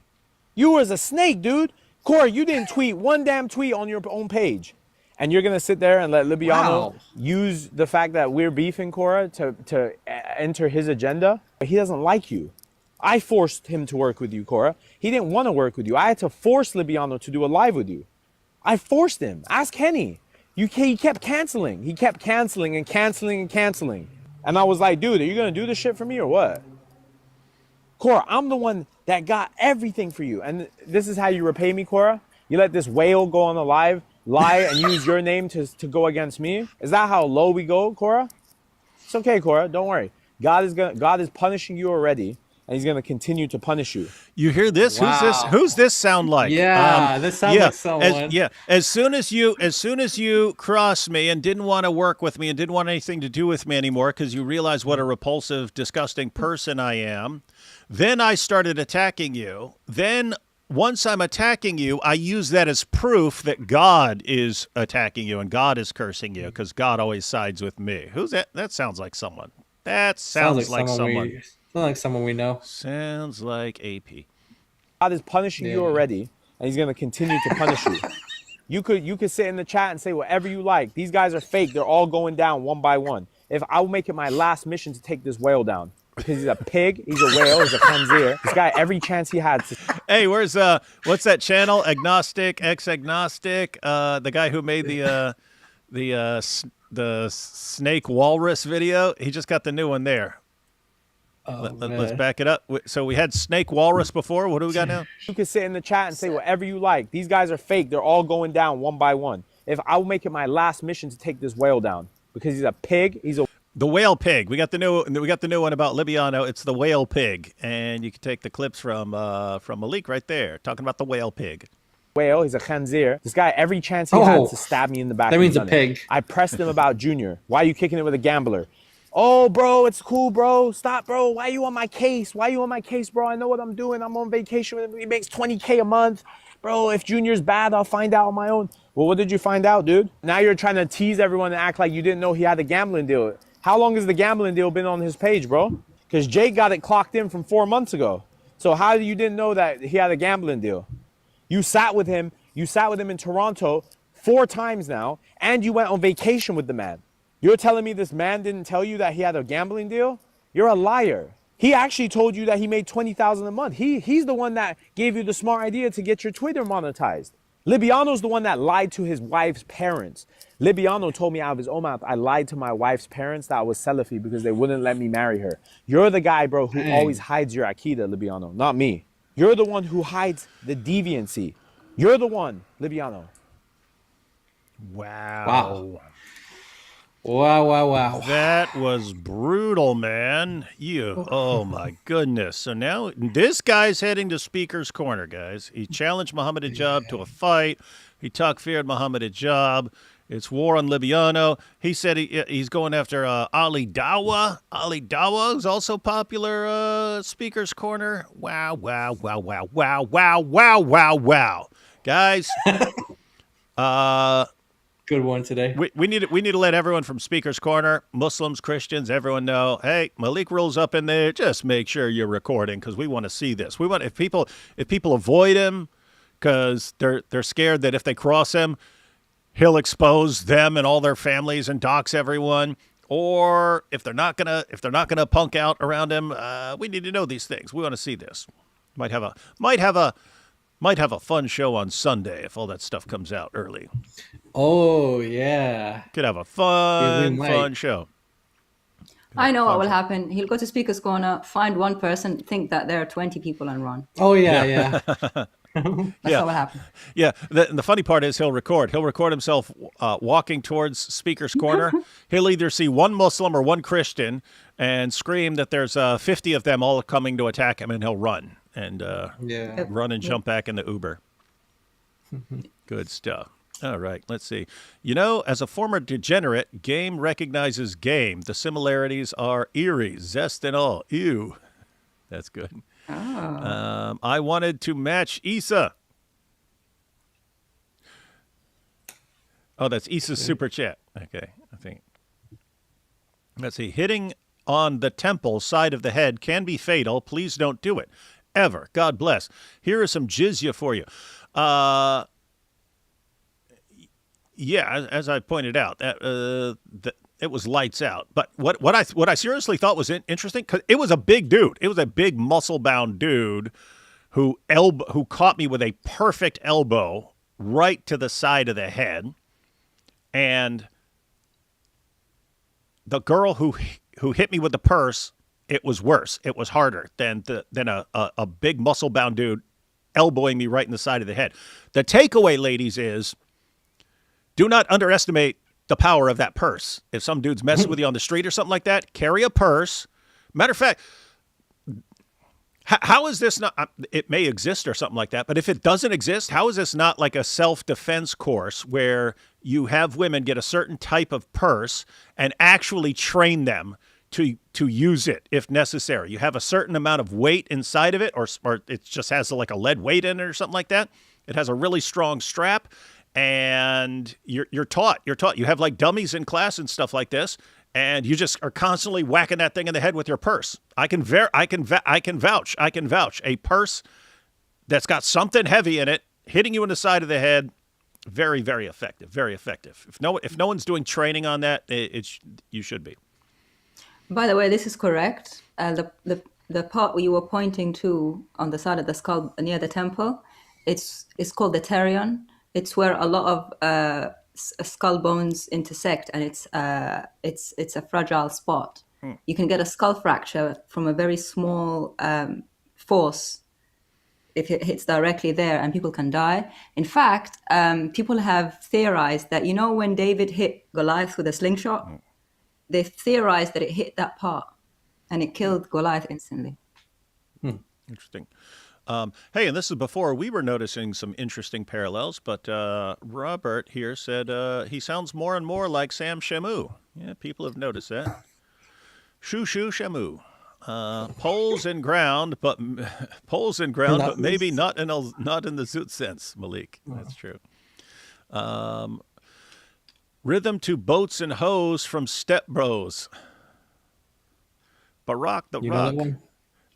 You was a snake, dude. Korra, you didn't tweet one damn tweet on your own page. And you're going to sit there and let Libyano use the fact that we're beefing Korra to enter his agenda? He doesn't like you. I forced him to work with you, Korra. He didn't want to work with you. I had to force Libyano to do a live with you. I forced him. Ask Henny. He kept canceling. He kept canceling and canceling and canceling. And I was like, dude, are you going to do this shit for me or what? Korra, I'm the one that got everything for you. And this is how you repay me, Korra? You let this whale go on the live, lie, and use your name to go against me? Is that how low we go, Korra? It's okay, Korra. Don't worry. God is punishing you already, and he's going to continue to punish you. You hear this? Wow. Who's this sound like? Yeah, this sounds like someone. As soon as you crossed me and didn't want to work with me and didn't want anything to do with me anymore because you realized what a repulsive, disgusting person I am, then I started attacking you. Then once I'm attacking you, I use that as proof that God is attacking you and God is cursing you because God always sides with me. Who's that? That sounds like someone. That sounds like someone. Sounds like someone we know. Sounds like AP. God is punishing you already, and he's going to continue to punish you. You could sit in the chat and say whatever you like. These guys are fake. They're all going down one by one. I will make it my last mission to take this whale down. Because he's a pig, he's a whale, he's a khanzir. This guy, every chance he had. Hey, where's what's that channel? Agnostic, ex-agnostic. The guy who made the the snake walrus video. He just got the new one there. Let's back it up. So we had snake walrus before. What do we got now? You can sit in the chat and say whatever you like. These guys are fake. They're all going down one by one. If I'll make it my last mission to take this whale down because he's a pig. The whale pig. We got the new one about Libyano. It's the whale pig, and you can take the clips from Maleek right there talking about the whale pig. Whale. He's a khanzir. This guy, every chance he had to stab me in the back. That means a pig. I pressed him about Junior. Why are you kicking it with a gambler? Oh, bro, it's cool, bro. Stop, bro. Why you on my case? Why you on my case, bro? I know what I'm doing. I'm on vacation with him. He makes $20K a month. Bro, if Junior's bad, I'll find out on my own. Well, what did you find out, dude? Now you're trying to tease everyone and act like you didn't know he had a gambling deal. How long has the gambling deal been on his page, bro? Because Jake got it clocked in from 4 months ago. So how you didn't know that he had a gambling deal? You sat with him. You sat with him in Toronto 4 times now, and you went on vacation with the man. You're telling me this man didn't tell you that he had a gambling deal? You're a liar. He actually told you that he made $20,000 a month. He's the one that gave you the smart idea to get your Twitter monetized. Libyano's the one that lied to his wife's parents. Libyano told me out of his own mouth, I lied to my wife's parents that I was Salafi because they wouldn't let me marry her. You're the guy, bro, who always hides your Aqidah, Libyano, not me. You're the one who hides the deviancy. You're the one, Libyano. Wow. Wow. That was brutal, man. Oh my goodness. So now this guy's heading to Speaker's Corner, guys. He challenged Muhammad Hijab to a fight. He feared Muhammad Hijab. It's war on Libyano. He said he's going after Ali Dawah. Ali Dawah is also popular Speaker's Corner. Wow. Guys, good one today. We need to let everyone from Speaker's Corner, Muslims, Christians, everyone know, hey, Maleek rules up in there. Just make sure you're recording because we want to see this. We want if people avoid him because they're scared that if they cross him, he'll expose them and all their families and dox everyone. Or if they're not gonna punk out around him, we need to know these things. We want to see this. Might have a fun show on Sunday if all that stuff comes out early. Oh yeah, Could have a fun show. I know what will happen. He'll go to Speaker's Corner, find one person, think that there are 20 people, and run. Oh yeah. That's what will happen. Yeah, the funny part is he'll record himself walking towards Speaker's Corner. He'll either see one Muslim or one Christian and scream that there's 50 of them all coming to attack him, and he'll run and run and jump back in the Uber. Good stuff. All right, let's see. As a former degenerate, game recognizes game. The similarities are eerie, zest and all. Ew. That's good. Oh. I wanted to match Issa. Oh, that's Issa's super chat. Okay, I think. Let's see. Hitting on the temple side of the head can be fatal. Please don't do it. Ever. God bless. Here is some jizya for you. Yeah, as I pointed out, it was lights out. But what I seriously thought was interesting, because it was a big dude. It was a big muscle-bound dude who caught me with a perfect elbow right to the side of the head. And the girl who hit me with the purse, it was worse. It was harder than a big muscle-bound dude elbowing me right in the side of the head. The takeaway, ladies, is do not underestimate the power of that purse. If some dude's messing with you on the street or something like that, carry a purse. Matter of fact, how is this not, it may exist or something like that, but if it doesn't exist, how is this not like a self-defense course where you have women get a certain type of purse and actually train them to use it if necessary? You have a certain amount of weight inside of it, or it just has like a lead weight in it or something like that. It has a really strong strap. And you're taught. You have like dummies in class and stuff like this, and you just are constantly whacking that thing in the head with your purse. I can vouch. A purse that's got something heavy in it hitting you in the side of the head, very, very effective. Very effective. If no one's doing training on that, you should be. By the way, this is correct. The part you were pointing to on the side of the skull near the temple, it's called the Terion. It's where a lot of skull bones intersect, and it's a fragile spot. You can get a skull fracture from a very small force if it hits directly there, and people can die. In fact, people have theorized that, you know, when David hit Goliath with a slingshot, they've theorized that it hit that part and it killed Goliath instantly. Interesting. Hey, and this is before we were noticing some interesting parallels, but Robert here said he sounds more and more like Sam Shamu. Yeah, people have noticed that. Shoo Shamu. Poles in ground, but maybe not in the Zoot sense, Maleek. That's true. Rhythm to Boats and Hoes from Step Bros. Barack the Rock.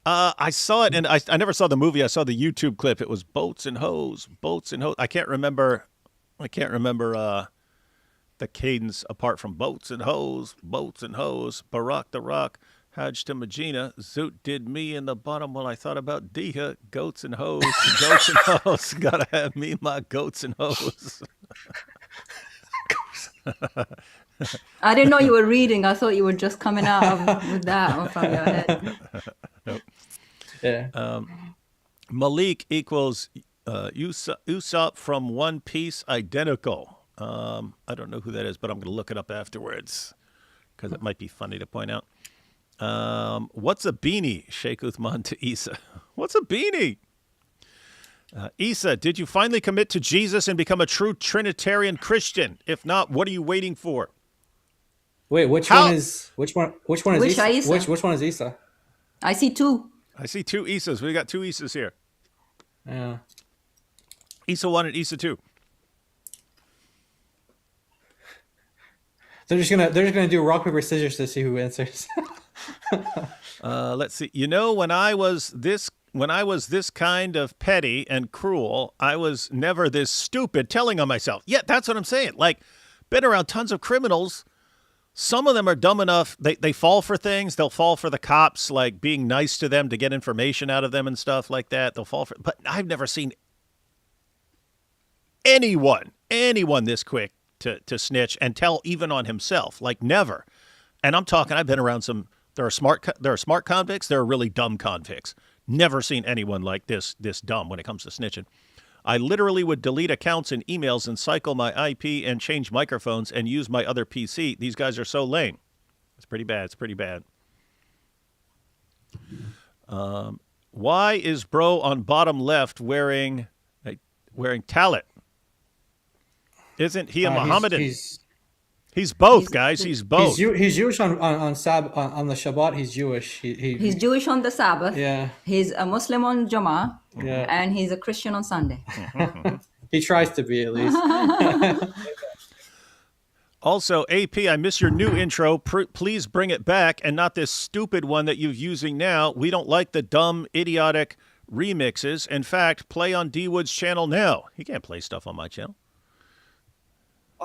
I saw it, and I never saw the movie. I saw the YouTube clip. It was Boats and Hoes. I can't remember the cadence apart from Boats and Hoes. Barack the Rock. Hajj to Magina. Zoot did me in the bottom when I thought about Diha. Goats and hoes. Goats and hoes. Gotta have me my goats and hoes. I didn't know you were reading. I thought you were just coming out with that one from your head. Nope. Yeah. Maleek equals Usopp from One Piece identical. I don't know who that is, but I'm going to look it up afterwards because it might be funny to point out. What's a beanie? Sheikh Uthman to Issa. What's a beanie? Issa, did you finally commit to Jesus and become a true Trinitarian Christian? If not, what are you waiting for? Wait, which one is Issa? Which one is Issa? I see two. I see two Issas. We got two Issas here. Yeah. Issa 1 and Issa 2. They're just gonna do rock paper scissors to see who answers. Let's see. You know, when I was this kind of petty and cruel, I was never this stupid telling on myself. Yeah, that's what I'm saying. Like, been around tons of criminals. Some of them are dumb enough. They fall for things. They'll fall for the cops, like being nice to them to get information out of them and stuff like that. They'll fall for, but I've never seen anyone this quick to snitch and tell even on himself. Like, never. And I'm talking, I've been around some, there are smart convicts. There are really dumb convicts. Never seen anyone like this dumb when it comes to snitching. I literally would delete accounts and emails and cycle my IP and change microphones and use my other PC. These guys are so lame. It's pretty bad. Why is bro on bottom left wearing tallit? Isn't he a Mohammedan? He's both, guys. He's both. He's Jewish on the Shabbat. He's Jewish. He's Jewish on the Sabbath. Yeah. He's a Muslim on Jummah. Yeah. And he's a Christian on Sunday. He tries to be, at least. Also, AP, I miss your new intro. Please bring it back, and not this stupid one that you're using now. We don't like the dumb, idiotic remixes. In fact, play on D Wood's channel now. He can't play stuff on my channel.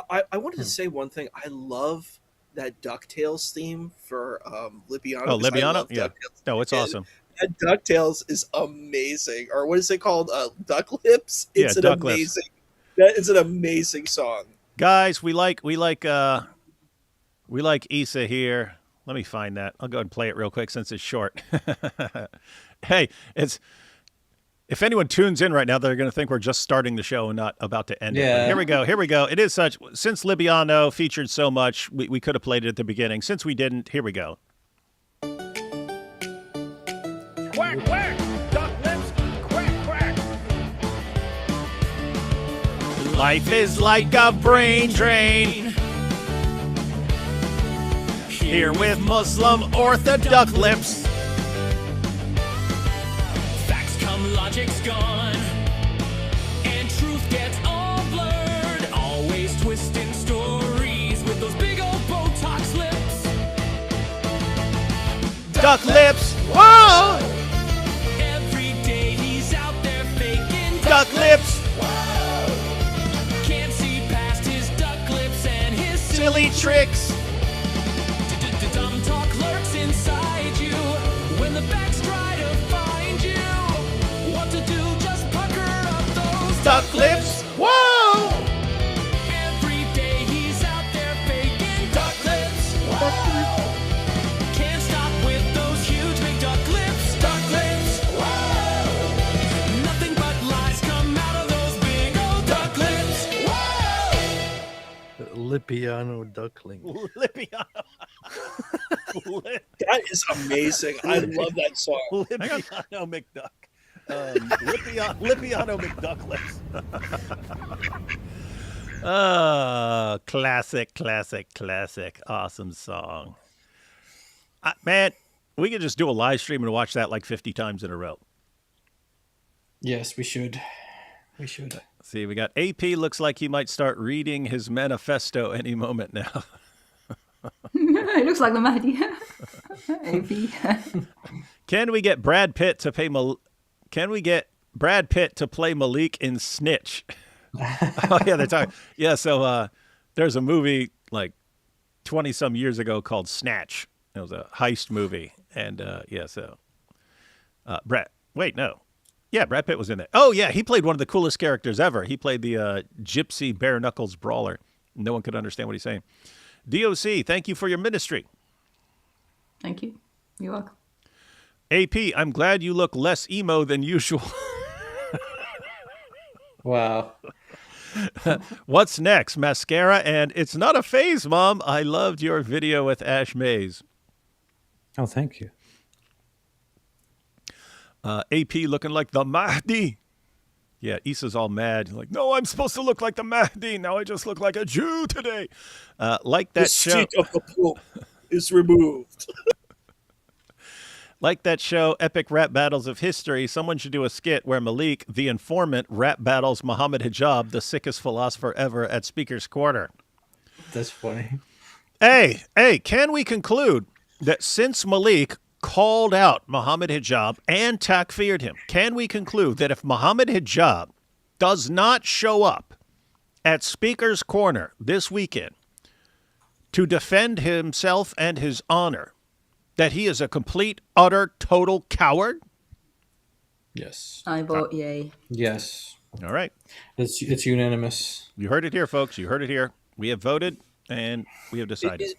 I wanted to say one thing. I love that DuckTales theme for Libyano. Oh, Libyano? Yeah. No, it's awesome. And DuckTales is amazing. Or what is it called? Duck Lips? It's an amazing. That is an amazing song. Guys, we like Issa here. Let me find that. I'll go ahead and play it real quick since it's short. Hey, if anyone tunes in right now, they're going to think we're just starting the show and not about to end it. But here we go. It is such, since Libyano featured so much, we could have played it at the beginning. Since we didn't, here we go. Quack, quack, duck lips, quack, quack. Life is like a brain drain. Here with Muslim Orthodox lips. Logic's gone, and truth gets all blurred. Always twisting stories with those big old Botox lips. Duck lips, whoa! Every day he's out there faking duck lips. Whoa! Can't see past his duck lips and his silly tricks. Dumb talk lurks inside you when the facts try to find you. What to do, just pucker up those duck lips, whoa! Every day Libyano duckling. Libyano. That is amazing. I love that song. Libyano McDuck. Libyano McDuckless. Classic. Awesome song. Man, we could just do a live stream and watch that like 50 times in a row. Yes, we should. We should. See, we got AP. Looks like he might start reading his manifesto any moment now. It looks like the Mahdi. AP. Can we get Brad Pitt to play Maleek in Snitch? Oh yeah, they're talking. Yeah, so there's a movie like 20 some years ago called Snatch. It was a heist movie, and Brad Pitt was in it. Oh yeah, he played one of the coolest characters ever. He played the gypsy bare knuckles brawler. No one could understand what he's saying. DOC, thank you for your ministry. Thank you. You're welcome. AP, I'm glad you look less emo than usual. Wow. What's next? Mascara and it's not a phase, Mom. I loved your video with Ash Mays. Oh, thank you. AP looking like the Mahdi. Yeah, Issa's all mad. Like, no, I'm supposed to look like the Mahdi. Now I just look like a Jew today. Like that The show. seat of the Pope is removed. Like that show, Epic Rap Battles of History, someone should do a skit where Maleek, the informant, rap battles Muhammad Hijab, the sickest philosopher ever, at Speaker's Corner. That's funny. Hey, can we conclude that since Maleek called out Muhammad Hijab and takfired him, can we conclude that if Muhammad Hijab does not show up at Speaker's Corner this weekend to defend himself and his honor, that he is a complete, utter, total coward? Yes. I vote yay. Yes. All right. It's unanimous. You heard it here, folks. You heard it here. We have voted and we have decided.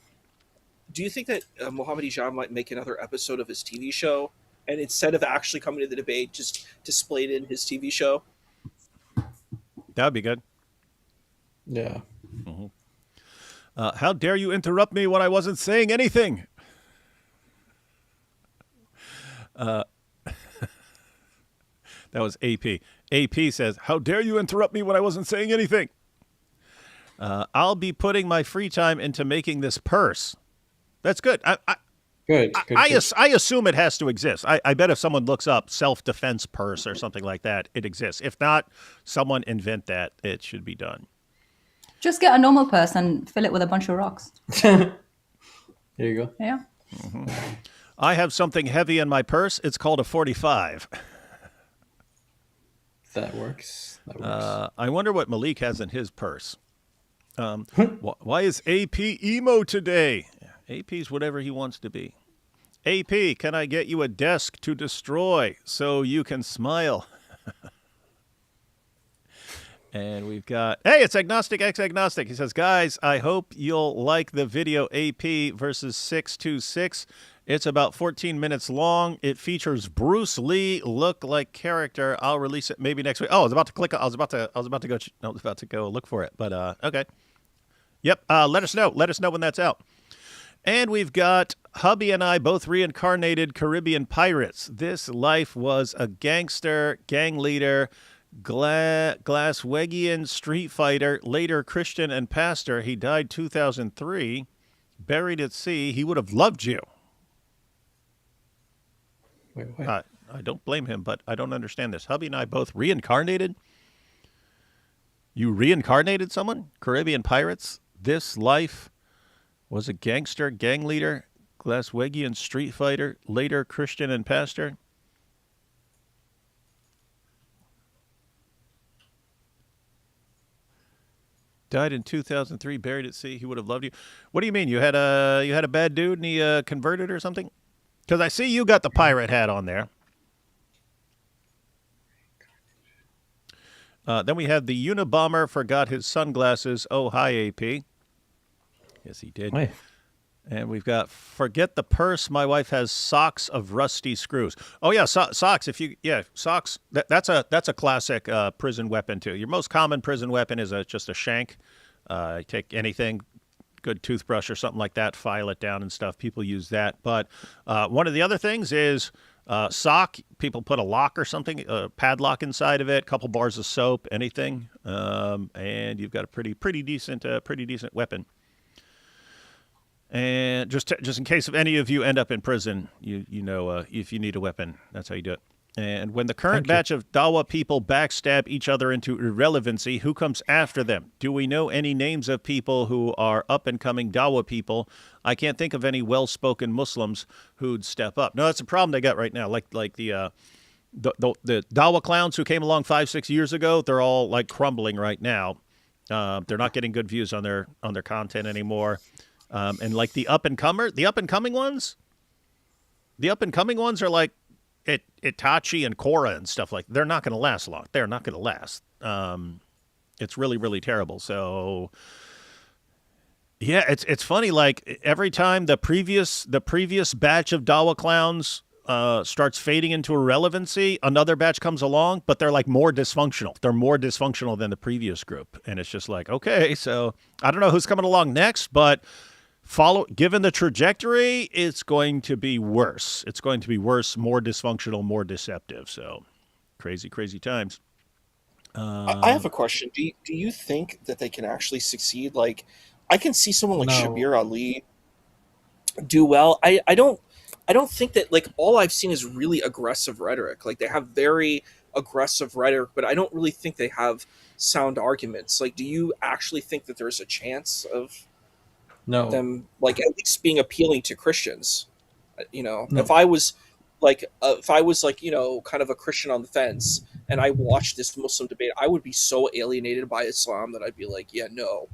Do you think that Mohammad Hijab might make another episode of his TV show, and instead of actually coming to the debate, just display it in his TV show? That would be good. Yeah. Mm-hmm. How dare you interrupt me when I wasn't saying anything? That was AP. AP says, how dare you interrupt me when I wasn't saying anything? I'll be putting my free time into making this purse. That's good. Good. I assume it has to exist. I bet if someone looks up self-defense purse or something like that, it exists. If not, someone invent that. It should be done. Just get a normal purse and fill it with a bunch of rocks. There you go. Yeah. Mm-hmm. I have something heavy in my purse. It's called a 45. That works. I wonder what Maleek has in his purse. Why is AP emo today? AP's whatever he wants to be. AP, can I get you a desk to destroy so you can smile? And we've got, hey, it's Agnostic X Agnostic. He says, guys, I hope you'll like the video AP versus 626. It's about 14 minutes long. It features Bruce Lee look-like character. I'll release it maybe next week. Oh, I was about to click. I was about to go look for it. But okay. Yep. Let us know. Let us know when that's out. And we've got hubby and I both reincarnated Caribbean pirates. This life was a gangster, gang leader, Glaswegian street fighter, later Christian and pastor. He died 2003, buried at sea. He would have loved you. Wait. I don't blame him, but I don't understand this. Hubby and I both reincarnated? You reincarnated someone? Caribbean pirates? This life was a gangster, gang leader, Glaswegian street fighter, later Christian and pastor? Died in 2003, buried at sea. He would have loved you. What do you mean? You had a bad dude and he converted or something? Because I see you got the pirate hat on there. Then we have the Unabomber forgot his sunglasses. Oh, hi, AP. Yes, he did. Hey. And we've got forget the purse. My wife has socks of rusty screws. Oh yeah, socks. Socks. That's a classic prison weapon too. Your most common prison weapon is just a shank Take anything, good toothbrush or something like that, file it down and stuff. People use that. But one of the other things is sock. People put a lock or something, a padlock inside of it, a couple bars of soap, anything, and you've got a pretty decent weapon. And just in case of any of you end up in prison, you know if you need a weapon, that's how you do it. And when the current batch of Dawah people backstab each other into irrelevancy, who comes after them? Do we know any names of people who are up-and-coming Dawah people? I can't think of any well-spoken Muslims who'd step up. No, that's a problem they got right now. Like the Dawah clowns who came along 5-6 years ago, they're all like crumbling right now. They're not getting good views on their content anymore. And like the up-and-coming ones are like Itachi and Korra and stuff like. They're not going to last long. They're not going to last. It's really, really terrible. So yeah, it's funny. Like every time the previous batch of Dawah clowns starts fading into irrelevancy, another batch comes along, but they're like more dysfunctional. They're more dysfunctional than the previous group, and it's just like, okay, so I don't know who's coming along next, but given the trajectory, it's going to be worse. It's going to be worse, more dysfunctional, more deceptive. So crazy times. I have a question. Do you think that they can actually succeed? Like, I can see someone like Shabir Ali do well. I don't think that, like, all I've seen is really aggressive rhetoric. Like, they have very aggressive rhetoric, but I don't really think they have sound arguments. Like, do you actually think that there's a chance of them, like, at least being appealing to Christians? You know, if I was like you know, kind of a Christian on the fence, and I watched this Muslim debate, I would be so alienated by Islam that I'd be like, yeah, no,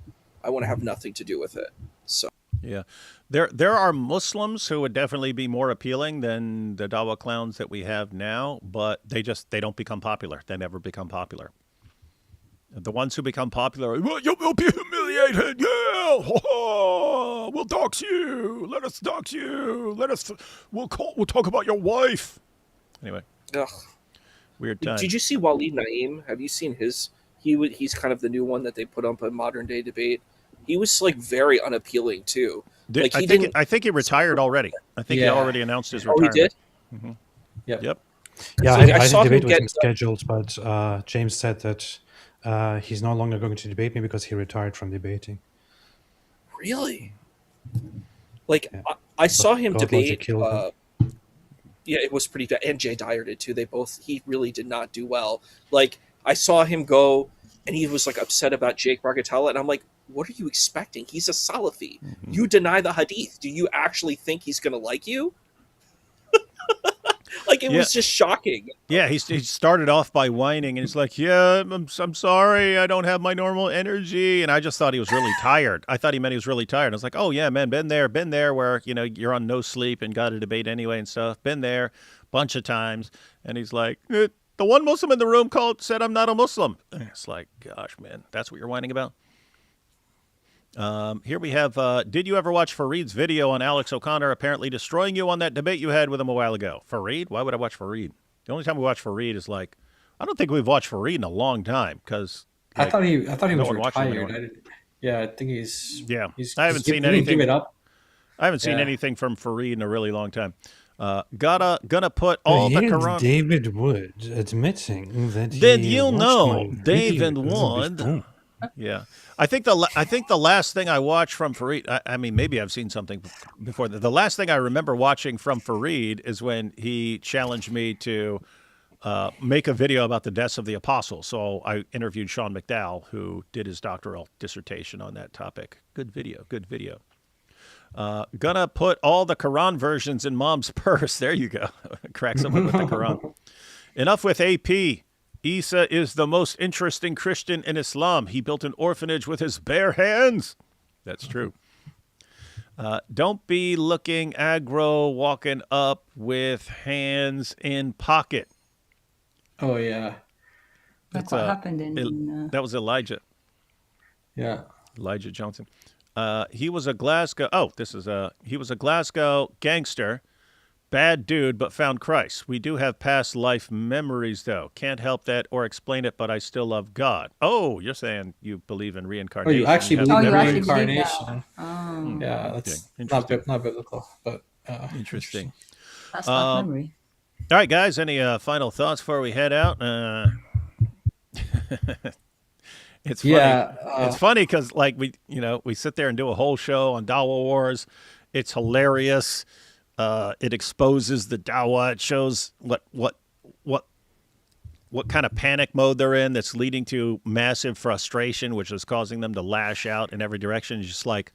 I want to have nothing to do with it. So yeah, there are Muslims who would definitely be more appealing than the Dawah clowns that we have now, but they don't become popular. They never become popular. The ones who become popular, well, you will be humiliated. Yeah, we'll dox you. Let us dox you. We'll talk about your wife. Anyway, weird time. Did you see Waleed Naeem? Have you seen his? He's kind of the new one that they put up a modern day debate. He was like very unappealing too. Like I think he retired already. I think he already announced his retirement. Oh, he did. Mm-hmm. Yep. Yeah, So I saw think him debate get was scheduled, but James said that he's no longer going to debate me because he retired from debating. Really? Like, yeah. I saw him debate. Yeah, it was pretty bad. And Jay Dyer did too. He really did not do well. Like, I saw him go, and he was like upset about Jake Bargatella, and I'm like, what are you expecting? He's a Salafi. Mm-hmm. You deny the Hadith. Do you actually think he's going to like you? Like, it was just shocking. Yeah, he started off by whining, and he's like, yeah, I'm sorry, I don't have my normal energy. And I just thought he was really tired. I thought he meant he was really tired. I was like, oh, yeah, man, been there where, you know, you're on no sleep and got a debate anyway and stuff. Been there a bunch of times. And he's like, the one Muslim in the room said I'm not a Muslim. And it's like, gosh, man, that's what you're whining about? Here we have, did you ever watch Fareed's video on Alex O'Connor apparently destroying you on that debate you had with him a while ago? Fareed? Why would I watch Fareed? The only time we watch Fareed is like, I don't think we've watched Fareed in a long time because I thought he was retired. I think he's. Yeah, I haven't seen anything. Give it up. I haven't seen anything from Fareed in a really long time. Gonna put all the Quran. David Wood admitting that. Then you'll know David Wood. Yeah, I think the last thing I watched from Fareed, I mean, maybe I've seen something before. The last thing I remember watching from Fareed is when he challenged me to make a video about the deaths of the apostles. So I interviewed Sean McDowell, who did his doctoral dissertation on that topic. Good video. Gonna put all the Quran versions in mom's purse. There you go. Crack someone with the Quran. Enough with AP. Issa is the most interesting Christian in Islam. He built an orphanage with his bare hands. That's true. Don't be looking aggro, walking up with hands in pocket. Oh, yeah. That's what happened in... That was Elijah. Yeah. Elijah Johnson. He was a Glasgow... he was a Glasgow gangster Bad dude, but found Christ. We do have past life memories, though. Can't help that or explain it, but I still love God. Oh, you're saying you believe in Oh, reincarnation. you actually have believe in you memories? actually believe that? reincarnation? Oh, Yeah, Okay, that's interesting. not biblical, but Interesting. that's not Um, memory. All right, guys. Any final thoughts before we head out? It's funny. Yeah, It's funny because like we sit there and do a whole show on Dawah Wars. It's hilarious. It exposes the Dawah. It shows what kind of panic mode they're in. That's leading to massive frustration, which is causing them to lash out in every direction. It's just like,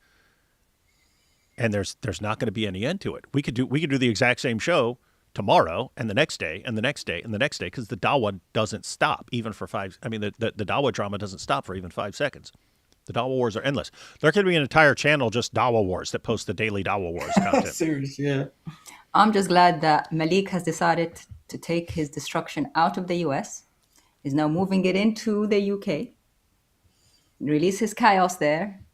and there's not going to be any end to it. We could do the exact same show tomorrow and the next day and the next day and the next day because the Dawah doesn't stop even for five. I mean, the Dawah drama doesn't stop for even 5 seconds. The Dawah Wars are endless. There could be an entire channel just Dawah Wars that posts the daily Dawah Wars content. seriously, yeah. I'm just glad that Maleek has decided to take his destruction out of the US. He's now moving it into the UK, release his chaos there,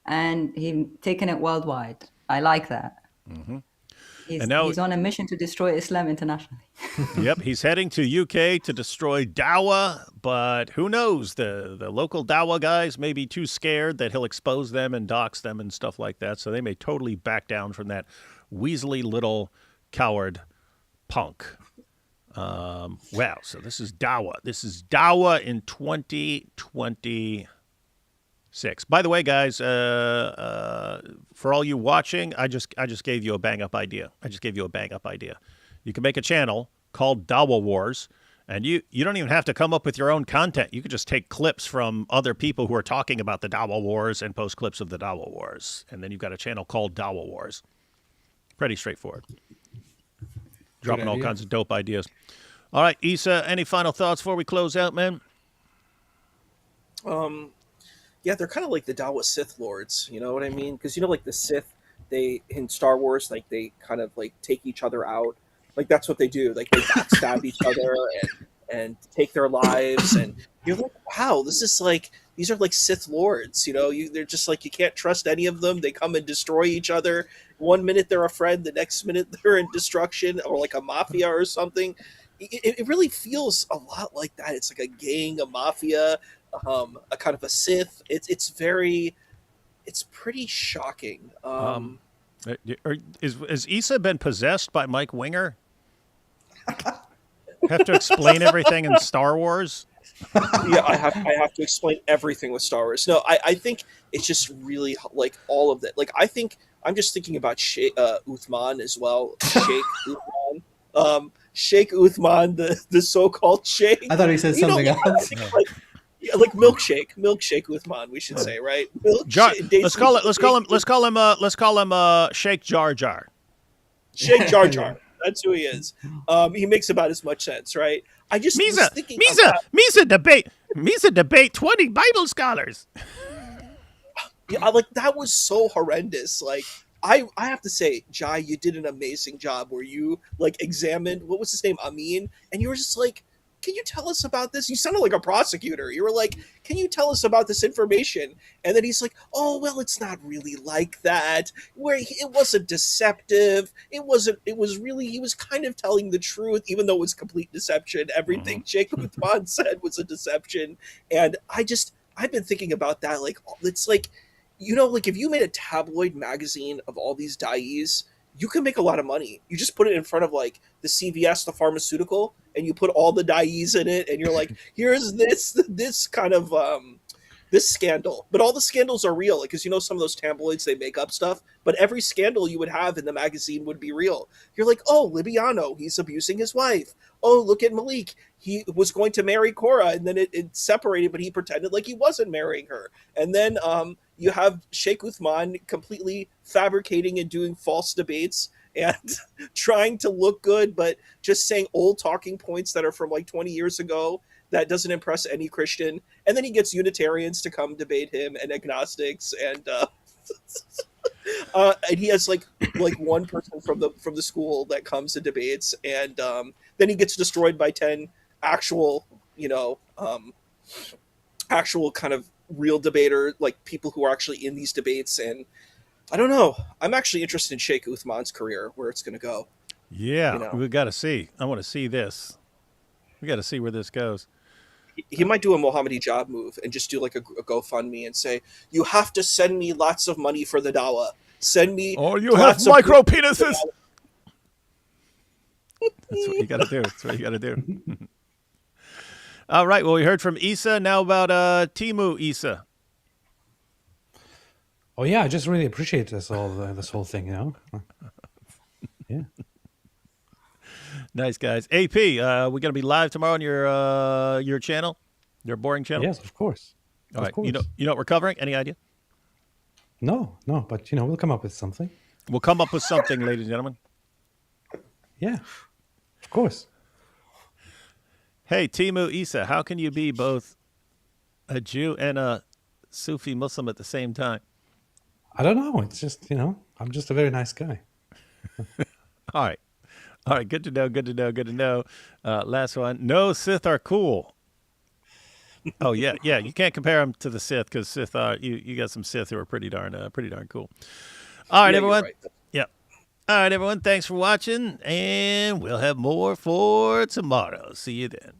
and he's taking it worldwide. I like that. Mm-hmm. He's now- on a mission to destroy Islam internationally. Yep, he's heading to UK to destroy Dawah, but who knows? The local Dawah guys may be too scared that he'll expose them and dox them and stuff like that, so they may totally back down from that weaselly little coward punk. Wow, so this is Dawah. This is Dawah in 2026. By the way, guys, for all you watching, I just gave you a bang up idea. You can make a channel called Dawah Wars, and you don't even have to come up with your own content. You could just take clips from other people who are talking about the Dawah Wars and post clips of the Dawah Wars, and then you've got a channel called Dawah Wars. Pretty straightforward. Dropping all kinds of dope ideas. All right, Issa, any final thoughts before we close out, man? Yeah, they're kind of like the Dawah Sith Lords, you know what I mean? Because like the Sith, they in Star Wars, like they kind of like take each other out. Like that's what they do. Like they backstab each other and take their lives. And you're like, wow, this is like these are like Sith Lords. They're just like you can't trust any of them. They come and destroy each other. One minute they're a friend, the next minute they're in destruction, or like a mafia or something. It really feels a lot like that. It's like a gang, a mafia, a kind of a Sith. It's pretty shocking. Has Issa been possessed by Mike Winger? Have to explain everything in Star Wars? Yeah, I have to explain everything with Star Wars. No, I think it's just really like all of that. Like I think I'm just thinking about Sheikh Uthman as well. Sheikh Uthman. Sheikh Uthman, the so-called Sheikh. I thought he said something else. Like milkshake Uthman, we should say, right? Let's call him Sheikh Jar Jar. Sheikh Jar Jar. That's who he is. He makes about as much sense, right? I just was thinking Misa debate 20 Bible scholars. Yeah, like that was so horrendous. Like I have to say, Jai, you did an amazing job where you like examined what was his name, Amin, and you were just like, can you tell us about this? You sounded like a prosecutor. You were like, can you tell us about this information? And then he's like, oh, well, it's not really like that. It wasn't deceptive. It was really, he was kind of telling the truth, even though it was complete deception. Everything Sheikh Uthman said was a deception. And I've been thinking about that. Like, it's like, like if you made a tabloid magazine of all these da'is, you can make a lot of money. You just put it in front of like the CVS, the pharmaceutical, and you put all the da'is in it, and you're like, here's this kind of this scandal. But all the scandals are real, because some of those tabloids, they make up stuff, but every scandal you would have in the magazine would be real. You're like, oh, Libyano, he's abusing his wife. Oh, look at Maleek. He was going to marry Korra, and then it separated, but he pretended like he wasn't marrying her. And then you have Sheikh Uthman completely fabricating and doing false debates and trying to look good, but just saying old talking points that are from like 20 years ago that doesn't impress any Christian. And then he gets Unitarians to come debate him and agnostics, and and he has like one person from the school that comes and debates, and then he gets destroyed by 10 actual actual kind of real debater, like people who are actually in these debates. And I don't know, I'm actually interested in Sheikh Uthman's career, where it's going to go. Yeah, You know. we got to see. I want to see this. We got to see where this goes. He might do a Mohammed Hijab move and just do like a GoFundMe and say, "You have to send me lots of money for the Dawah. Send me." Or you have lots of micro money for the penises. Dawah." That's what you got to do. That's what you got to do. All right. Well, we heard from Issa. Now about Timu Issa. Oh yeah, I just really appreciate this whole thing. You know. Yeah. Nice guys. AP, we're gonna be live tomorrow on your channel, your boring channel. Yes, of course. All right. Of course. You know what we're covering? Any idea? No, but we'll come up with something. We'll come up with something, ladies and gentlemen. Yeah, of course. Hey, Timu Issa, how can you be both a Jew and a Sufi Muslim at the same time? I don't know. It's just I'm just a very nice guy. All right. All right. Good to know. Good to know. Good to know. Last one. No Sith are cool. Oh yeah, yeah. You can't compare them to the Sith because Sith are you got some Sith who are pretty darn cool. All right, Yeah, everyone. you're right. Yeah. All right, everyone. Thanks for watching, and we'll have more for tomorrow. See you then.